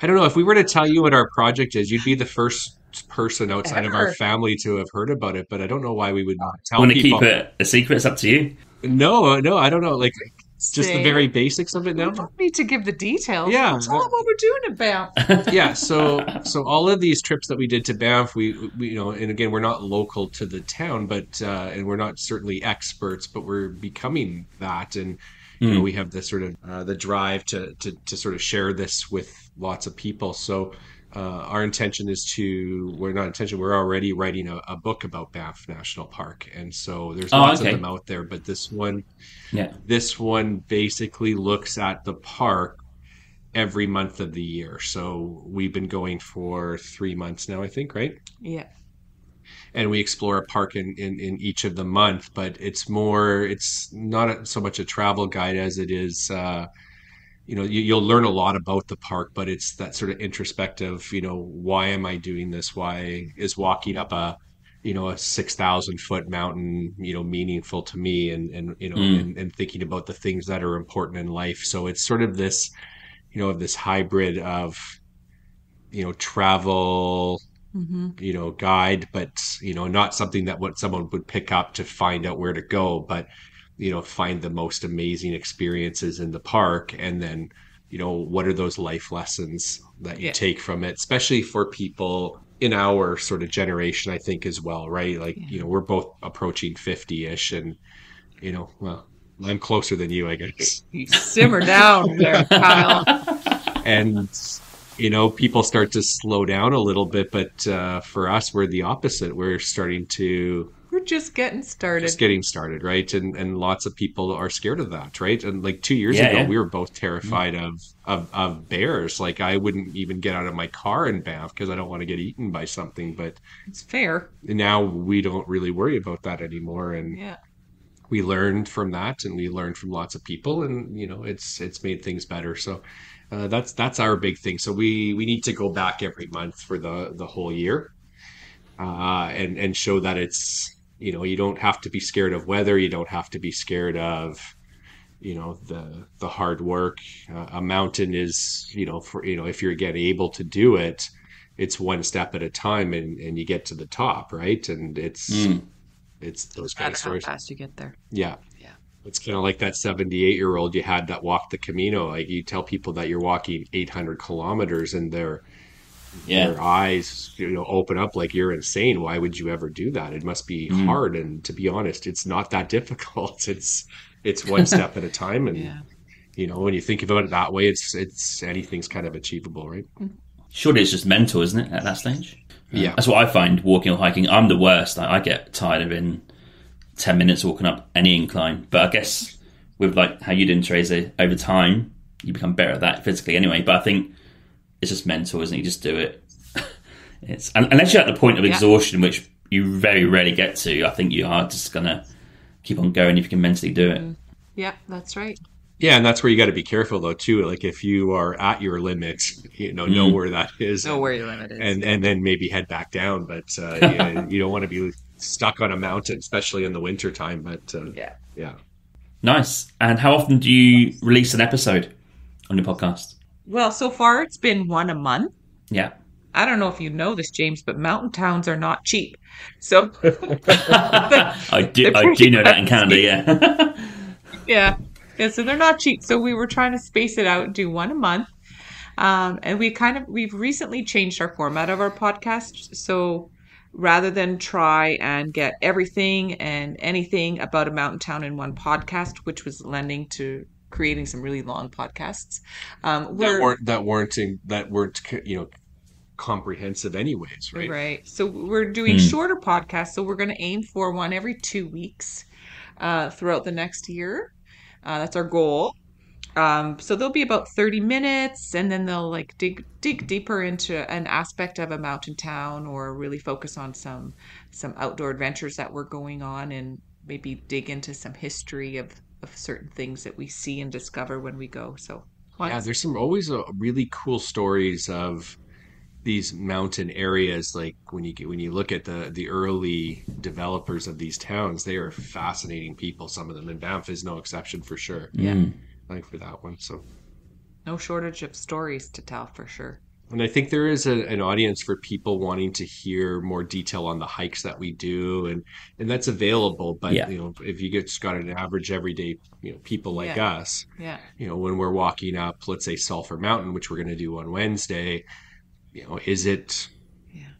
I don't know. If we were to tell you what our project is, you'd be the first person outside of our family to have heard about it. But I don't know why we would not tell want people. Want to keep it a secret? It's up to you. No, I don't know. Like, it's just the very basics of it now. You don't need to give the details. Yeah. Tell them what we're doing at Banff. Yeah. So all of these trips that we did to Banff, we and again, we're not local to the town, but and we're not certainly experts, but we're becoming that. And we have this sort of the drive to sort of share this with lots of people. So our intention is we're already writing a book about Banff National Park. And so there's lots of them out there, but this one basically looks at the park every month of the year. So we've been going for 3 months now, I think, right? Yeah. And we explore a park in each of the month, but it's not so much a travel guide as it is, you'll learn a lot about the park, but it's that sort of introspective, why am I doing this? Why is walking up a 6,000 foot mountain, meaningful to me, and thinking about the things that are important in life. So it's sort of this, this hybrid of, travel, guide, but, not something that someone would pick up to find out where to go, but find the most amazing experiences in the park. And then, what are those life lessons that you take from it, especially for people in our sort of generation, I think, as well, right? Like, we're both approaching 50-ish and, well, I'm closer than you, I guess. You simmer down there, Kyle. And, people start to slow down a little bit, but for us, we're the opposite. We're just getting started. Right? And lots of people are scared of that, right? And like 2 years ago, we were both terrified of bears. Like I wouldn't even get out of my car in Banff because I don't want to get eaten by something. But it's fair. Now we don't really worry about that anymore. And we learned from that, and we learned from lots of people, and it's made things better. So that's our big thing. So we need to go back every month for the whole year, and show that it's you don't have to be scared of weather. You don't have to be scared of the hard work. A mountain is if you're again able to do it, it's one step at a time, and you get to the top, right? And it's those kind of stories. How fast you get there. Yeah. It's kind of like that 78-year-old you had that walked the Camino. Like you tell people that you're walking 800 kilometers and their eyes, open up like you're insane. Why would you ever do that? It must be hard. And to be honest, it's not that difficult. It's one step at a time. And, when you think about it that way, it's anything's kind of achievable, right? Surely it's just mental, isn't it, at that stage? Yeah. That's what I find walking or hiking. I'm the worst. I get tired of in 10 minutes walking up any incline. But I guess with like how you did, Theresa, over time, you become better at that physically anyway. But I think it's just mental, isn't it? You just do it. Unless you're at the point of exhaustion, which you very rarely get to, I think you are just going to keep on going if you can mentally do it. Yeah, that's right. Yeah, and that's where you got to be careful, though, too. Like if you are at your limit, know where that is. Know where your limit is. And then maybe head back down. But you don't want to be stuck on a mountain, especially in the winter time. But yeah. Nice. And how often do you release an episode on your podcast? Well, so far it's been one a month. Yeah. I don't know if you know this, James, but mountain towns are not cheap. So I do know that in Canada, yeah. So they're not cheap. So we were trying to space it out, do one a month. And we've recently changed our format of our podcast. So rather than try and get everything and anything about a mountain town in one podcast, which was lending to creating some really long podcasts, that weren't comprehensive anyways, right? Right. So we're doing shorter podcasts. So we're going to aim for one every 2 weeks throughout the next year. That's our goal. So they'll be about 30 minutes, and then they'll like dig deeper into an aspect of a mountain town, or really focus on some outdoor adventures that we're going on, and maybe dig into some history of certain things that we see and discover when we go. So there's some always really cool stories of these mountain areas. Like when you look at the early developers of these towns, they are fascinating people, some of them, and Banff is no exception for sure. Like for that one. So no shortage of stories to tell for sure. And I think there is an audience for people wanting to hear more detail on the hikes that we do, and that's available. But if you just got an average everyday people like us, when we're walking up, let's say Sulphur Mountain, which we're going to do on Wednesday, is it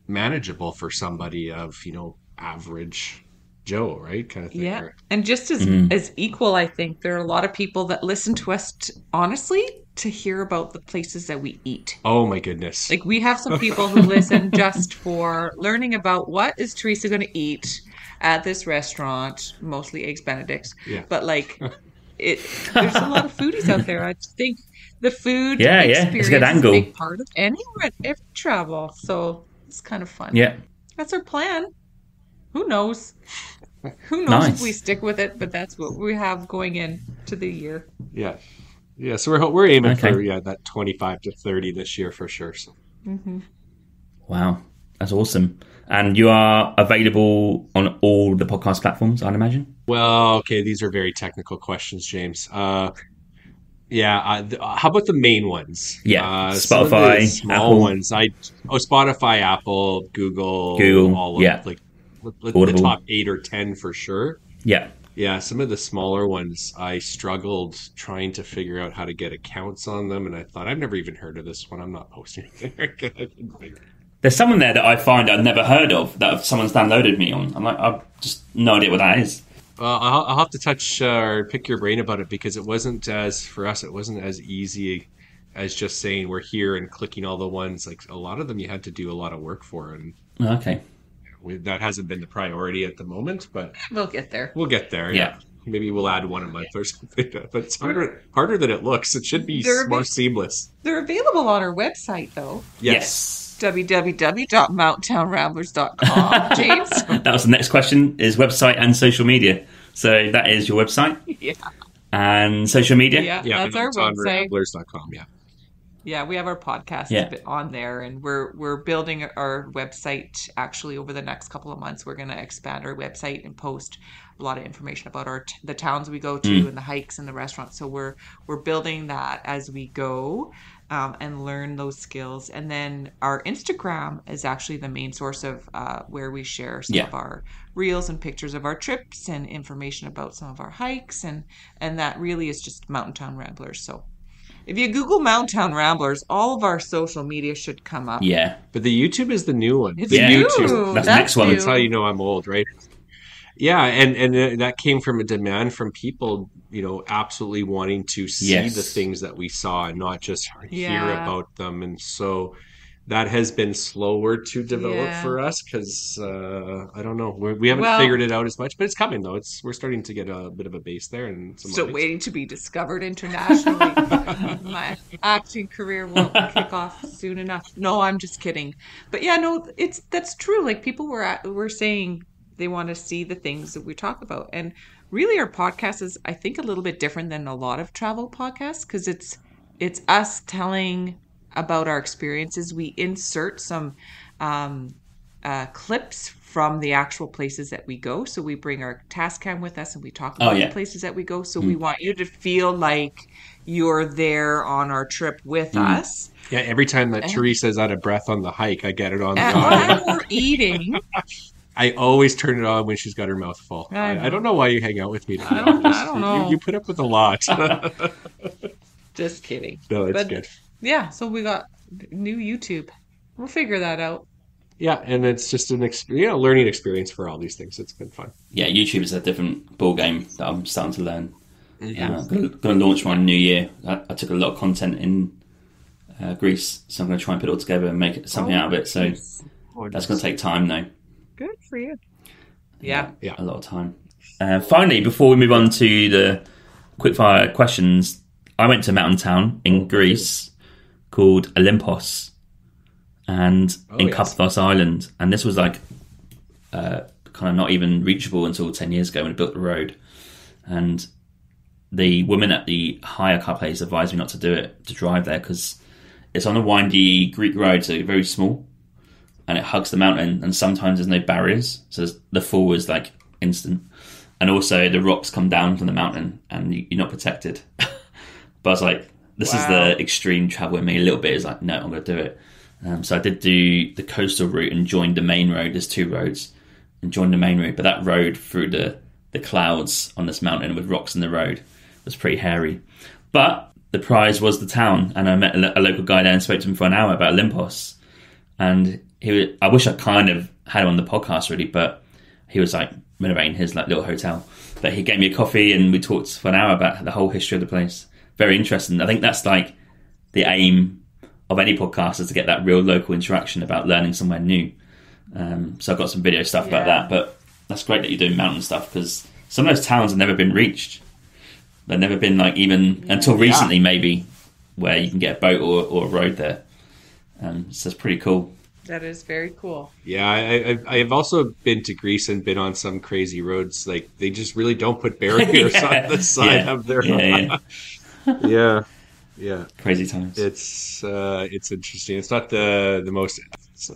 manageable for somebody of average Joe, right? Kind of thing. Yeah. And just as equal, I think there are a lot of people that listen to us honestly to hear about the places that we eat. Oh my goodness. Like we have some people who listen just for learning about what is Theresa going to eat at this restaurant, mostly Eggs Benedicts. Yeah. But like there's a lot of foodies out there. I think the food experience it's a good angle. is a big part of every travel. So it's kind of fun. Yeah. That's our plan. Who knows? Who knows if we stick with it, but that's what we have going into the year. Yeah. Yeah, so we're aiming for that 25 to 30 this year for sure. So. Wow, that's awesome. And you are available on all the podcast platforms, I'd imagine? Well, okay, these are very technical questions, James. How about the main ones? Yeah, Spotify, small Apple. ones. Spotify, Apple, Google, all of like the top 8 or 10 for sure. Yeah. Yeah, some of the smaller ones, I struggled trying to figure out how to get accounts on them, and I thought, I've never even heard of this one. I'm not posting anything. There's someone there that I find I've never heard of that someone's downloaded me on. I'm like, I've just no idea what that is. I'll have to touch or pick your brain about it, because it wasn't as easy as just saying we're here and clicking all the ones. Like a lot of them, you had to do a lot of work for, and Okay. that hasn't been the priority at the moment. But We'll get there. we'll get there. Yeah. Maybe we'll add one a month or something. But it's harder than it looks. It should be more seamless. They're available on our website, though. Yes. www.mounttainramblers.com. James? That was the next question, is website and social media. So that is your website? Yeah. And social media? Yeah, Yeah, that's our it's on website. Ramblers.com. Yeah. Yeah, we have our podcast on there, and we're building our website. Actually, over the next couple of months, we're going to expand our website and post a lot of information about the towns we go to and the hikes and the restaurants. So we're building that as we go, and learn those skills. And then our Instagram is actually the main source of where we share some of our reels and pictures of our trips and information about some of our hikes, and that really is just Mountain Town Ramblers. So if you Google Mountain Town Ramblers, all of our social media should come up. Yeah. But the YouTube is the new one. It's the new. YouTube. That's the next one. That's how you know I'm old, right? Yeah, and that came from a demand from people, absolutely wanting to see the things that we saw and not just hear about them. And so that has been slower to develop for us because I don't know, we haven't figured it out as much, but it's coming though. We're starting to get a bit of a base there, and still waiting to be discovered internationally. My acting career won't kick off soon enough. No, I'm just kidding. But yeah, no, that's true. Like people were saying they want to see the things that we talk about, and really our podcast is, I think, a little bit different than a lot of travel podcasts because it's us telling about our experiences. We insert some clips from the actual places that we go. So we bring our task cam with us and we talk about the places that we go. So we want you to feel like you're there on our trip with us. Yeah, every time that Theresa's out of breath on the hike, I get it on the audio. When we're eating, I always turn it on when she's got her mouth full. I don't know why you hang out with me. I don't know. You put up with a lot. Just kidding. No, it's good. Yeah, so we got new YouTube. We'll figure that out. Yeah, and it's just an learning experience for all these things. It's been fun. Yeah, YouTube is a different ball game that I'm starting to learn. Yeah, I'm going to launch mine New Year. I took a lot of content in Greece, so I'm going to try and put it all together and make something out of it. So that's going to take time, though. Good for you. Yeah, a lot of time. Finally, before we move on to the quickfire questions, I went to a mountain town in Greece called Olympos, and in Kapos Island, and this was like kind of not even reachable until 10 years ago when we built the road. And the women at the hire car place advised me not to drive there because it's on a windy Greek road, so very small, and it hugs the mountain, and sometimes there's no barriers, so the fall is like instant, and also the rocks come down from the mountain and you're not protected. But I was like, this is the extreme travel in me a little bit. Is like, no, I'm going to do it. So I did do the coastal route and joined the main road. There's two roads, and joined the main road. But that road through the clouds on this mountain with rocks in the road was pretty hairy. But the prize was the town, and I met a local guy there and spoke to him for an hour about Olympos. And I wish I kind of had him on the podcast really, but he was like renovating his like little hotel. But he gave me a coffee and we talked for an hour about the whole history of the place. Very interesting. I think that's like the aim of any podcast, is to get that real local interaction about learning somewhere new. So I've got some video stuff about that, but that's great that you're doing mountain stuff because some of those towns have never been reached. They've never been like even until recently maybe where you can get a boat or a road there. So it's pretty cool. That is very cool. Yeah, I've also been to Greece and been on some crazy roads. Like they just really don't put barriers on the side of their Yeah. Crazy times. It's interesting. It's not the most.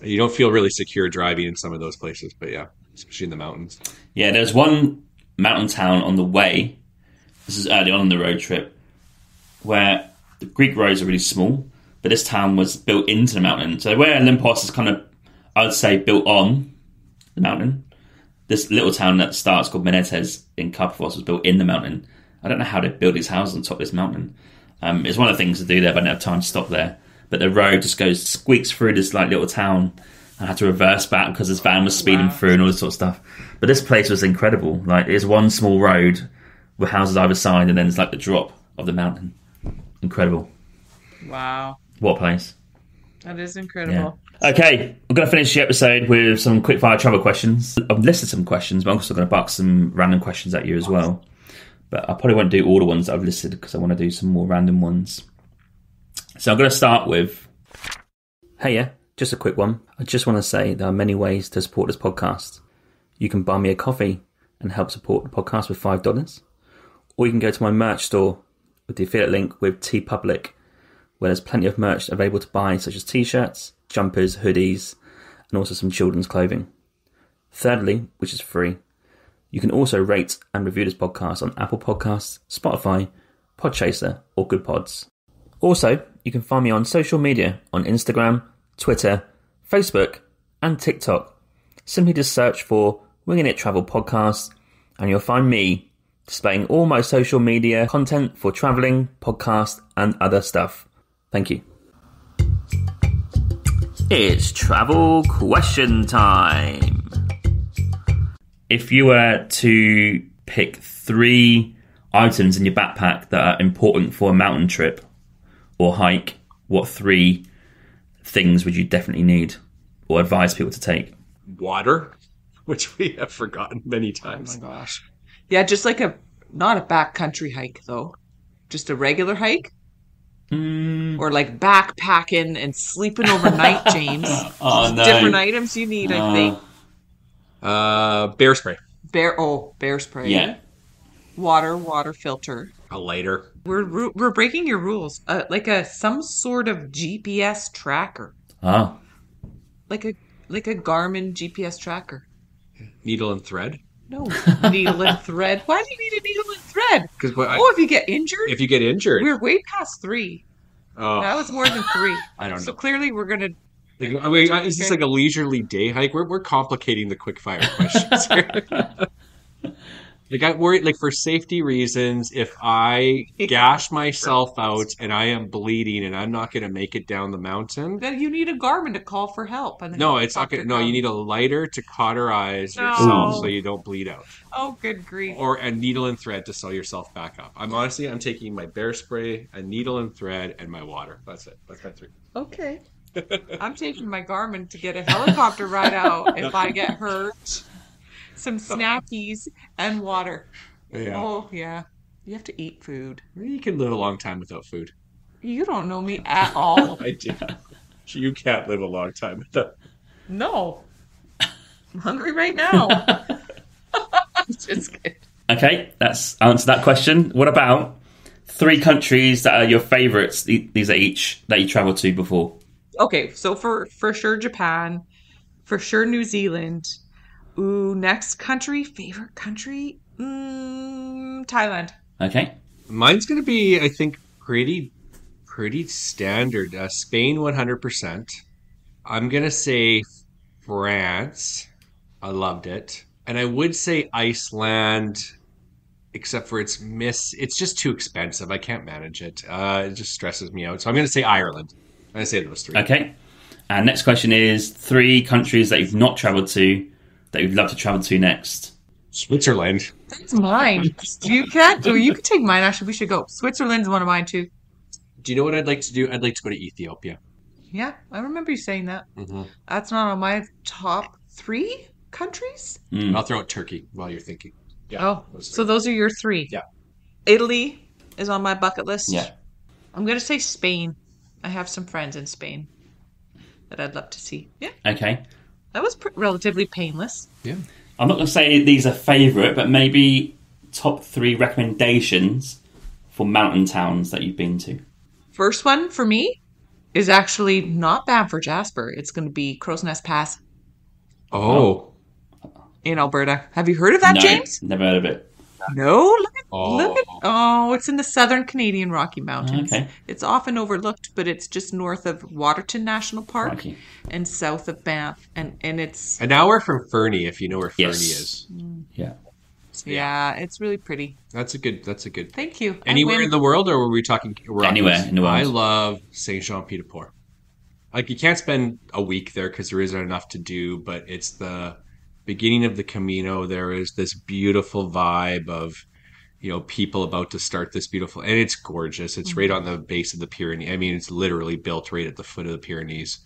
You don't feel really secure driving in some of those places, but yeah, especially in the mountains. Yeah, there's one mountain town on the way. This is early on in the road trip, where the Greek roads are really small, but this town was built into the mountain. So where Olympos is kind of, I would say, built on the mountain, this little town that starts called Menetes in Kapos was built in the mountain. I don't know how they build these houses on top of this mountain. It's one of the things to do there, but I didn't have time to stop there. But the road just squeaks through this like little town. I had to reverse back because this van was speeding through and all this sort of stuff. But this place was incredible. Like it's one small road with houses either side, and then it's like the drop of the mountain. Incredible. Wow. What a place. That is Yeah. incredible. Okay, I'm going to finish the episode with some quick-fire travel questions. I've listed some questions, but I'm also going to buck some random questions at you as well. But I probably won't do all the ones that I've listed because I want to do some more random ones. So I'm going to start with... Hey, yeah, just a quick one. I just want to say there are many ways to support this podcast. You can buy me a coffee and help support the podcast with $5. Or you can go to my merch store with the affiliate link with TeePublic, where there's plenty of merch available to buy, such as t-shirts, jumpers, hoodies, and also some children's clothing. Thirdly, which is free, you can also rate and review this podcast on Apple Podcasts, Spotify, Podchaser, or Good Pods. Also, you can find me on social media on Instagram, Twitter, Facebook, and TikTok. Simply just search for Winging It Travel Podcast, and you'll find me displaying all my social media content for travelling, podcast, and other stuff. Thank you. It's travel question time. If you were to pick 3 items in your backpack that are important for a mountain trip or hike, what 3 things would you definitely need or advise people to take? Water, which we have forgotten many times. Oh my gosh. Yeah, just like not a backcountry hike though. Just a regular hike? Or like backpacking and sleeping overnight, James. Oh, no. Different items you need, I think. Bear spray. Bear spray. Yeah. Water filter. A lighter. We're breaking your rules. Like some sort of GPS tracker. Oh. Like a Garmin GPS tracker. Needle and thread. No, needle and thread. Why do you need a needle and thread? Because if you get injured? if you get injured, We're way past 3. oh, That was more than 3. I don't So know. clearly we're going to... Like, I mean, is this like a leisurely day hike? We're complicating the quick fire questions here. Like I worry, like for safety reasons, if I gash myself out and I am bleeding and I'm not going to make it down the mountain. Then you need a Garmin to call for help. And No, it's not good. No, you need a lighter to cauterize No. yourself so you don't bleed out, Oh, good grief. or a needle and thread to sew yourself back up. I'm taking my bear spray, a needle and thread, and my water. That's it. That's my 3. Okay. I'm taking my Garmin to get a helicopter ride out if I get hurt. Some snackies and water. Yeah, Oh, yeah. You have to eat food. you can live a long time without food. You don't know me at all. I do. You can't live a long time without. No. I'm hungry right now. Just kidding. Okay, that's answered that question. What about 3 countries that are your favourites? These are each that you travelled to before. Okay, so for sure Japan, for sure New Zealand. Ooh, next country, favorite country? Thailand. Okay. Mine's going to be, I think, pretty standard. Spain, 100%. I'm going to say France. I loved it. And I would say Iceland, except for it's just too expensive. I can't manage it. It just stresses me out. So I'm going to say Ireland. I'm going to say those 3. Okay. And next question is 3 countries that you've not travelled to that you'd love to travel to next. Switzerland. That's mine. You can't. Or you can take mine. Actually, we should go. Switzerland's one of mine too. Do you know what I'd like to do? I'd like to go to Ethiopia. Yeah, I remember you saying that. Mm-hmm. That's not on my top 3 countries. I'll throw out Turkey while you're thinking. Yeah. Oh, so those are your 3. Yeah. Italy is on my bucket list. Yeah. I'm going to say Spain. I have some friends in Spain that I'd love to see. Yeah. Okay. That was relatively painless. Yeah. I'm not going to say these are favourite, but maybe top 3 recommendations for mountain towns that you've been to. First one for me is actually not Banff or Jasper. It's going to be Crow's Nest Pass Oh. in Alberta. Have you heard of that, No, James? never heard of it. No? Oh. It's in the southern Canadian Rocky Mountains. Okay. It's often overlooked, but it's just north of Waterton National Park Crikey. and south of Banff. And it's, An hour from Fernie, if you know where Fernie Yes. is. Yeah. yeah, it's really pretty. That's a good. Thank you. I Anywhere win. in the world, or were we talking? Anywhere in the world. I love Saint Jean Pied de Port. Like you can't spend a week there because there isn't enough to do. But it's the beginning of the Camino. There is this beautiful vibe of, people about to start this beautiful, and it's gorgeous. It's right on the base of the Pyrenees. I mean, it's literally built right at the foot of the Pyrenees,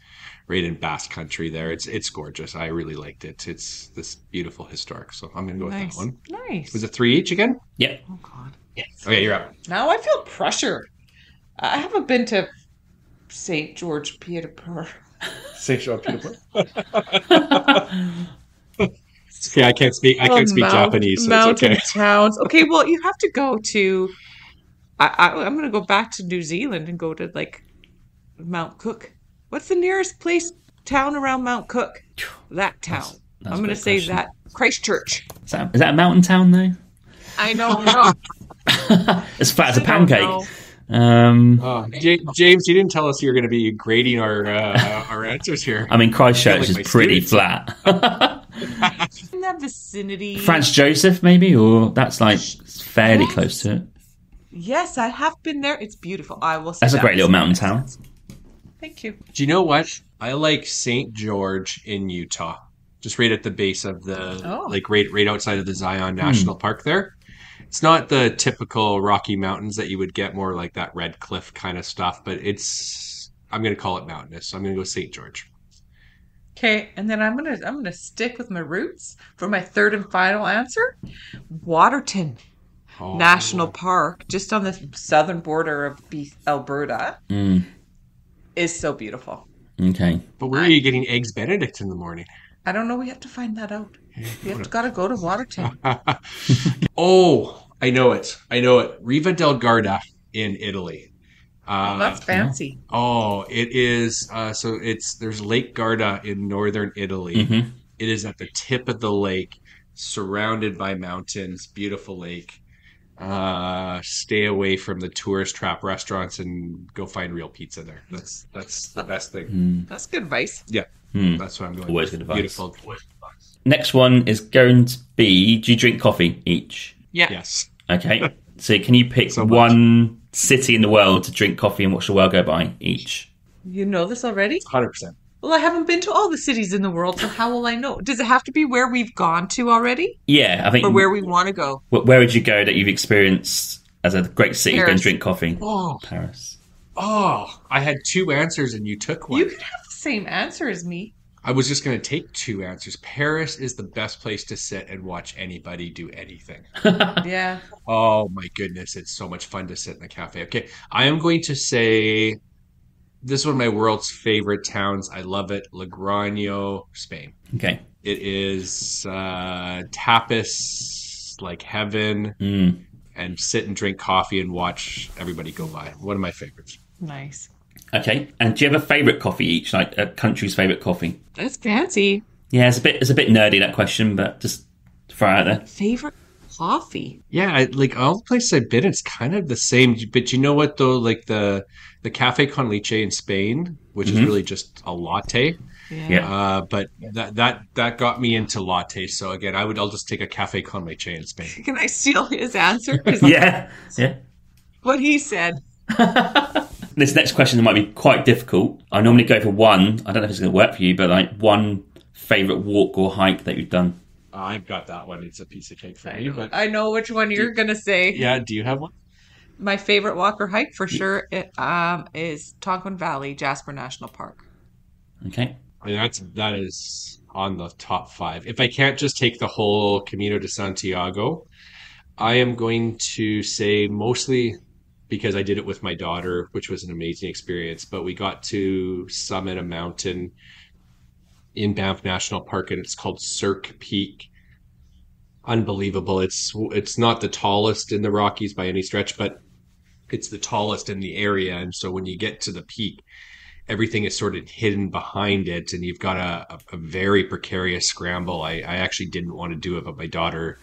right in Basque Country there. It's gorgeous. I really liked it. It's this beautiful historic. So I'm going to go with that one. Nice. Was it 3 each again? Yep. Oh, God. Yes. Okay, you're up. Now I feel pressure. I haven't been to St. George Pied-de-Port. St. Jean Pied-de-Port. Okay, I can't speak Japanese, so mountain it's okay. towns. Okay, well, you have to go to... I'm going to go back to New Zealand and go to, like, Mount Cook. What's the nearest town around Mount Cook? That town. That's I'm going to say that. Christchurch. Is that a mountain town, though? I don't know. As flat as a pancake. James, you didn't tell us you were going to be grading our answers here. I mean, Christchurch like is pretty students. flat. In that vicinity. Franz Joseph, maybe? Or that's like fairly close to it. Yes, I have been there. It's beautiful. I will say That's a great little mountain town. Thank you. Do you know what? I like St. George in Utah. Just right at the base of right outside of the Zion National Park there. It's not the typical Rocky Mountains that you would get, more like that Red Cliff kind of stuff, but I'm going to call it mountainous. So I'm going to go St. George. Okay, and then I'm gonna stick with my roots for my third and final answer. Waterton National Park, just on the southern border of Alberta, is so beautiful. Okay. But where are you getting Eggs Benedict in the morning? I don't know. We have to find that out. Gotta go to Waterton. Oh, I know it. Riva del Garda in Italy. That's fancy. Oh, it is. There's Lake Garda in northern Italy. Mm-hmm. It is at the tip of the lake, surrounded by mountains. Beautiful lake. Stay away from the tourist trap restaurants and go find real pizza there. That's the best thing. That's good advice. Yeah, that's what I'm going. Always good advice. Beautiful. Next one is going to be: do you drink coffee each? Yeah. Yes. Okay. So can you pick one city in the world to drink coffee and watch the world go by each? You know this already? 100%. Well, I haven't been to all the cities in the world, so how will I know? Does it have to be where we've gone to already? Yeah, I think. Or where we want to go? Where would you go that you've experienced as a great city to go and drink coffee? Oh, Paris. Oh, I had 2 answers and you took one. You could have the same answer as me. I was just going to take 2 answers. Paris is the best place to sit and watch anybody do anything. Yeah. Oh my goodness, it's so much fun to sit in a cafe. Okay, I am going to say this is one of my world's favorite towns. I love it. Logroño, Spain. Okay. It is tapas like heaven, and sit and drink coffee and watch everybody go by. One of my favorites. Nice. Okay. And do you have a favourite coffee each, like a country's favourite coffee? That's fancy. Yeah, it's a bit nerdy, that question, but just throw it out there. Favorite coffee? Yeah, like all the places I've been, it's kind of the same. But you know what though? Like the Cafe con Leche in Spain, which is really just a latte. Yeah. But that got me into lattes. So again, I'll just take a Cafe con Leche in Spain. Can I steal his answer? Yeah. What he said. This next question might be quite difficult. I normally go for one. I don't know if it's going to work for you, but like one favourite walk or hike that you've done. I've got that one. It's a piece of cake for me. But I know which one you're going to say. Yeah, do you have one? My favorite walk or hike for sure is Tonquin Valley, Jasper National Park. Okay. I mean, that is on the top 5. If I can't just take the whole Camino de Santiago, I am going to say mostly because I did it with my daughter, which was an amazing experience. But we got to summit a mountain in Banff National Park, and it's called Cirque Peak. Unbelievable. It's not the tallest in the Rockies by any stretch, but it's the tallest in the area. And so when you get to the peak, everything is sort of hidden behind it, and you've got a very precarious scramble. I actually didn't want to do it, but my daughter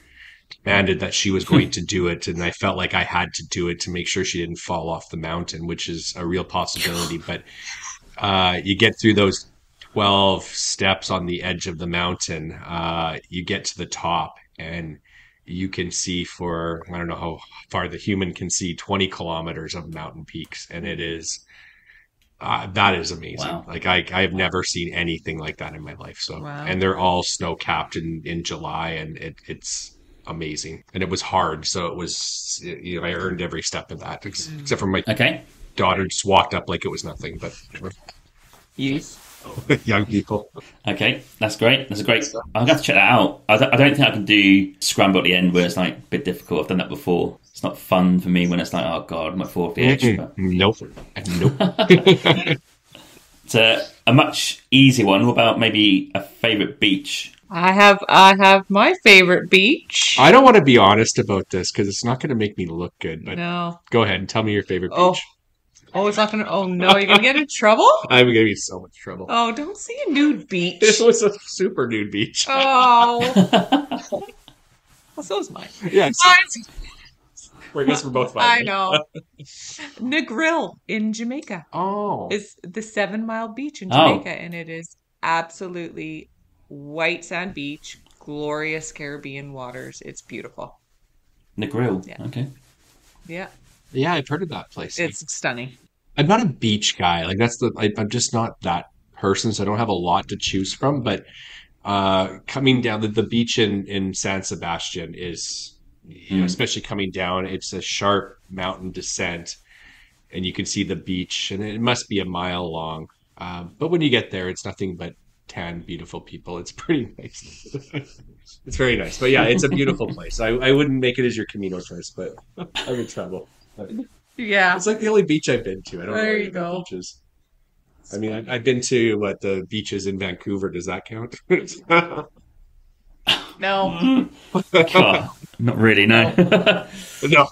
demanded that she was going to do it, and I felt like I had to do it to make sure she didn't fall off the mountain, which is a real possibility. But you get through those 12 steps on the edge of the mountain, you get to the top, and you can see for, I don't know how far the human can see, 20 kilometers of mountain peaks, and it is that is amazing. Wow. Like I have never seen anything like that in my life. So, wow. And they're all snow capped in July, and it's amazing. And it was hard. So it was, I earned every step of that, except for my daughter just walked up like it was nothing. But Youth. young people. Okay, that's great. That's great. I'm going to have to check that out. I don't think I can do scramble at the end where it's like a bit difficult. I've done that before. It's not fun for me when it's like, oh God, I'm at 4 of the edge. But... Nope. It's a much easier one. What about maybe a favourite beach? I have my favorite beach. I don't want to be honest about this because it's not going to make me look good. But no. Go ahead and tell me your favorite beach. Oh, it's not going to... Oh, no. You're going to get in trouble? I'm going to be in so much trouble. Oh, don't say a nude beach. This was a super nude beach. Oh. Well, so is mine. Yes. I guess we're both fine. I know. Negril in Jamaica. Oh. Is the 7 Mile beach in Jamaica. And it is absolutely white sand beach, glorious Caribbean waters. It's beautiful. Negril. Yeah. Okay. Yeah. Yeah, I've heard of that place. It's stunning. I'm not a beach guy. Like I'm just not that person, so I don't have a lot to choose from. But coming down the beach in San Sebastian is, especially coming down, it's a sharp mountain descent, and you can see the beach, and it must be a mile long. But when you get there, it's nothing but tan, beautiful people. It's pretty nice. It's very nice. But yeah, it's a beautiful place. I wouldn't make it as your Camino choice, but I'm in trouble. Yeah. It's like the only beach I've been to. I don't know there you go. beaches. I mean, I've been to the beaches in Vancouver. Does that count? No. Oh, not really, no. No.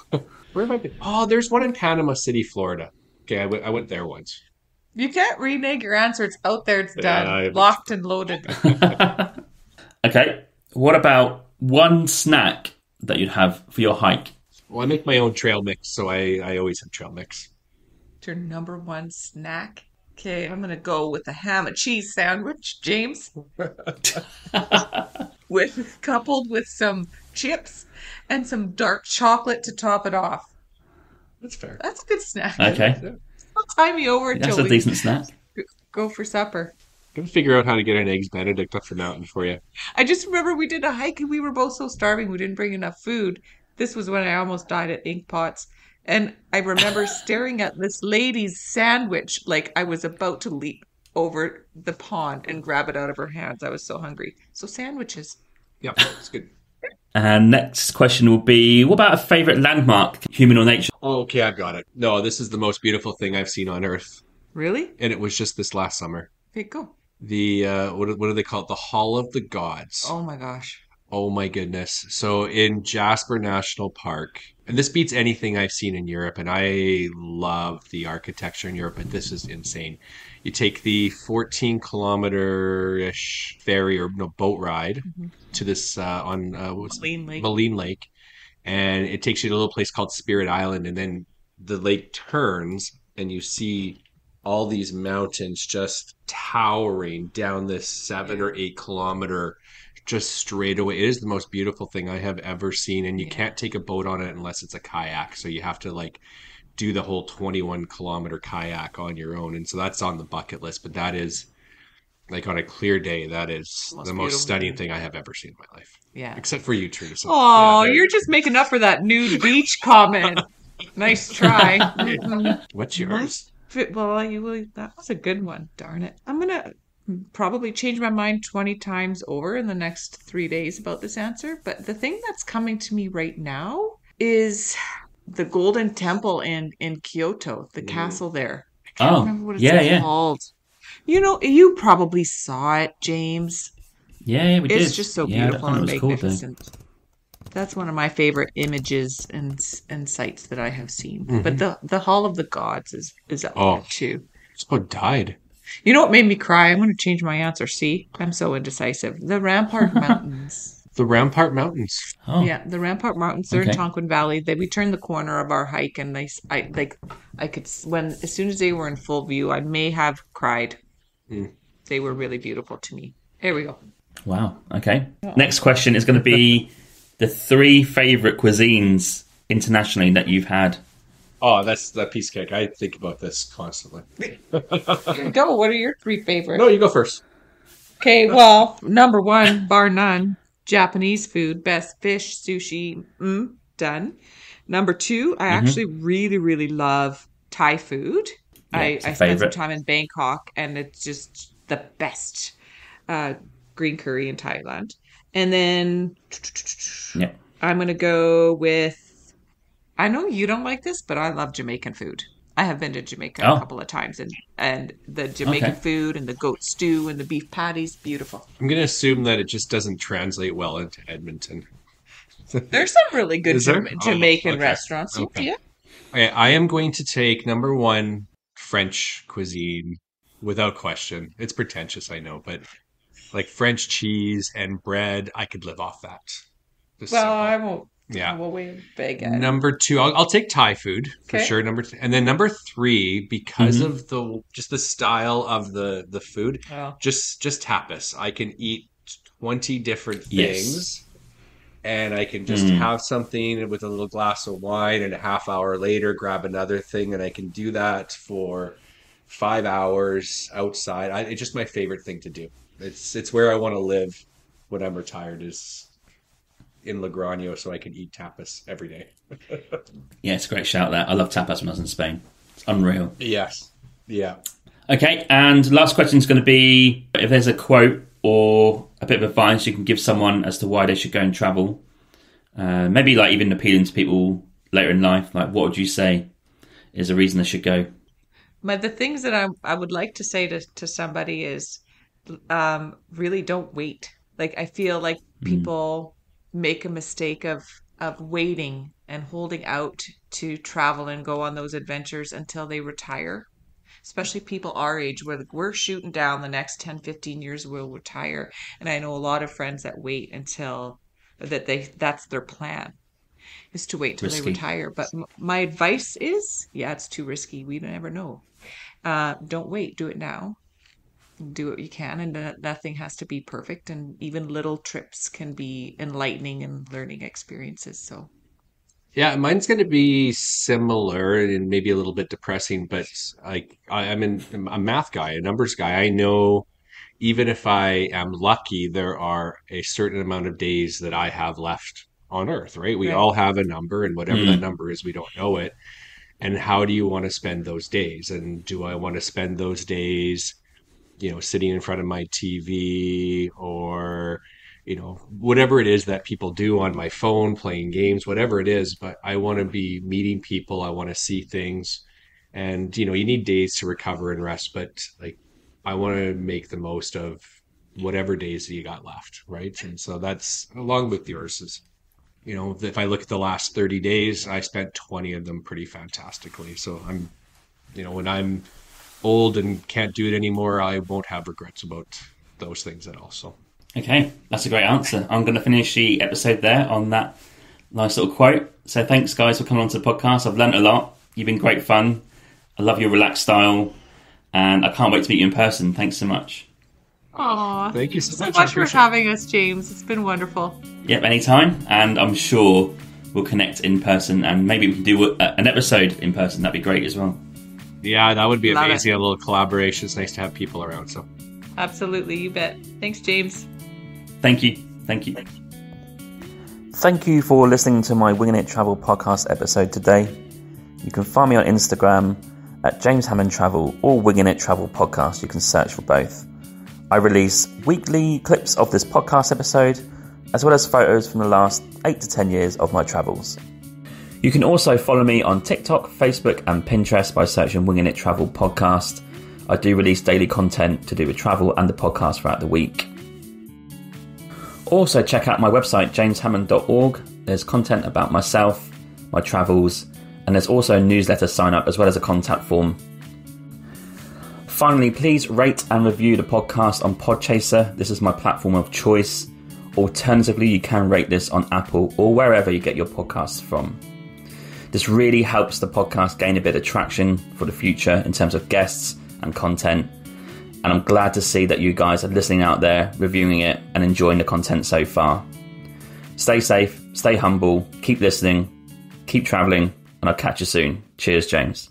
Where have I been? Oh, there's one in Panama City, Florida. Okay, I went there once. You can't renege your answer. It's out there. It's done. Locked and loaded. Okay. What about one snack that you'd have for your hike? Well, I make my own trail mix, so I always have trail mix. It's your number one snack? Okay, I'm going to go with a ham and cheese sandwich, James. Coupled with some chips and some dark chocolate to top it off. That's fair. That's a good snack. Okay. Don't tie me over until That's a decent snack. Go for supper. I'm going to figure out how to get an Eggs Benedict up the mountain for you. I just remember we did a hike and we were both so starving we didn't bring enough food. This was when I almost died at Ink Pots. And I remember staring at this lady's sandwich like I was about to leap over the pond and grab it out of her hands. I was so hungry. So sandwiches. Yep, that's good. And next question will be, what about a favourite landmark, human or nature? Oh, okay, I've got it. No, this is the most beautiful thing I've seen on Earth. Really? And it was just this last summer. Okay, go. The, what do they call it? The Hall of the Gods. Oh my gosh. Oh my goodness. So in Jasper National Park, and this beats anything I've seen in Europe, and I love the architecture in Europe, but this is insane. You take the 14-kilometer-ish ferry or boat ride to this Moline Lake, and it takes you to a little place called Spirit Island, and then the lake turns, and you see all these mountains just towering down this 7 or 8 kilometer just straight away. It is the most beautiful thing I have ever seen, and you can't take a boat on it unless it's a kayak, so you have to do the whole 21-kilometer kayak on your own, and so that's on the bucket list. But that is, on a clear day, that is the most stunning thing I have ever seen in my life. Yeah. Except for you, Theresa. Oh, you're just making up for that nude beach comment. Nice try. What's yours? Well, that was a good one. Darn it. I'm going to probably change my mind 20 times over in the next 3 days about this answer. But the thing that's coming to me right now is the Golden Temple in Kyoto, the castle there. I can't remember what it's called. You probably saw it, James. Yeah, we did. It's just so beautiful and magnificent. That's one of my favorite images and sights that I have seen. Mm-hmm. But the Hall of the Gods is up there too. It's about died. You know what made me cry? I'm going to change my answer. See, I'm so indecisive. The Rampart Mountains. The Rampart Mountains. Oh. Yeah, the Rampart Mountains. They're in Tonquin Valley. We turned the corner of our hike, and I could as soon as they were in full view, I may have cried. They were really beautiful to me. Here we go. Wow. Okay. Next question is going to be the 3 favorite cuisines internationally that you've had. Oh, that's that piece of cake. I think about this constantly. Go. What are your 3 favorites? No, you go first. Okay, well, number 1, bar none, Japanese food, best fish, sushi, done. Number 2, I actually really, really love Thai food. Yeah, I spent some time in Bangkok, and it's just the best green curry in Thailand. And then I'm going to go with, I know you don't like this, but I love Jamaican food. I have been to Jamaica a couple of times, and the Jamaican food and the goat stew and the beef patties, beautiful. I'm going to assume that it just doesn't translate well into Edmonton. There's some really good Jamaican restaurants. Okay. Yeah. Okay, I am going to take number 1, French cuisine, without question. It's pretentious, I know, but like French cheese and bread, I could live off that. I won't. Yeah. Well, we big. Number 2, I'll take Thai food for sure. Number 2, and then number 3, because of the style of the food, just tapas. I can eat 20 different things, and I can just have something with a little glass of wine, and a half hour later grab another thing, and I can do that for 5 hours outside. It's just my favorite thing to do. It's where I want to live when I'm retired, is in Logroño, so I can eat tapas every day. Yeah, it's a great shout there. I love tapas when I was in Spain. It's unreal. Yes. Yeah. Okay, and last question is going to be, if there's a quote or a bit of advice you can give someone as to why they should go and travel, maybe like even appealing to people later in life, like what would you say is a reason they should go? But the things that I would like to say to somebody is, really don't wait. Like, I feel like people make a mistake of waiting and holding out to travel and go on those adventures until they retire. Especially people our age, where we're shooting down the next 10, 15 years we'll retire. And I know a lot of friends that wait until that's their plan, is to wait till they retire. But my advice is, it's too risky. We never know. Don't wait. Do it now. Do what you can, and nothing has to be perfect, and even little trips can be enlightening and learning experiences. So yeah, mine's going to be similar and maybe a little bit depressing, but I'm a math guy, a numbers guy. I know even if I am lucky, there are a certain amount of days that I have left on Earth, right? We all have a number, and whatever that number is, we don't know it. And how do you want to spend those days? And do I want to spend those days, sitting in front of my TV, or, whatever it is that people do on my phone, playing games, whatever it is, but I want to be meeting people. I want to see things, and, you need days to recover and rest, but like, I want to make the most of whatever days that you got left. Right. And so that's along with yours is, if I look at the last 30 days, I spent 20 of them pretty fantastically. So I'm, when I'm old and can't do it anymore, I won't have regrets about those things at all. So, okay, that's a great answer. I'm going to finish the episode there on that nice little quote. So thanks, guys, for coming on to the podcast. I've learnt a lot. You've been great fun. I love your relaxed style, and I can't wait to meet you in person. Thanks so much. Aw, thank you so much for having us, James. It's been wonderful. Yep, anytime, and I'm sure we'll connect in person, and maybe we can do an episode in person. That'd be great as well. Yeah, that would be amazing. A little collaboration. It's nice to have people around. So, absolutely, you bet. Thanks, James. Thank you. Thank you for listening to my Winging It Travel podcast episode today. You can find me on Instagram at James Hammond Travel or Winging It Travel Podcast. You can search for both. I release weekly clips of this podcast episode, as well as photos from the last 8 to 10 years of my travels. You can also follow me on TikTok, Facebook and Pinterest by searching Winging It Travel Podcast. I do release daily content to do with travel and the podcast throughout the week. Also check out my website, jameshammond.org. There's content about myself, my travels, and there's also a newsletter sign up as well as a contact form. Finally, please rate and review the podcast on Podchaser. This is my platform of choice. Alternatively, you can rate this on Apple or wherever you get your podcasts from. This really helps the podcast gain a bit of traction for the future in terms of guests and content. And I'm glad to see that you guys are listening out there, reviewing it and enjoying the content so far. Stay safe, stay humble, keep listening, keep travelling, and I'll catch you soon. Cheers, James.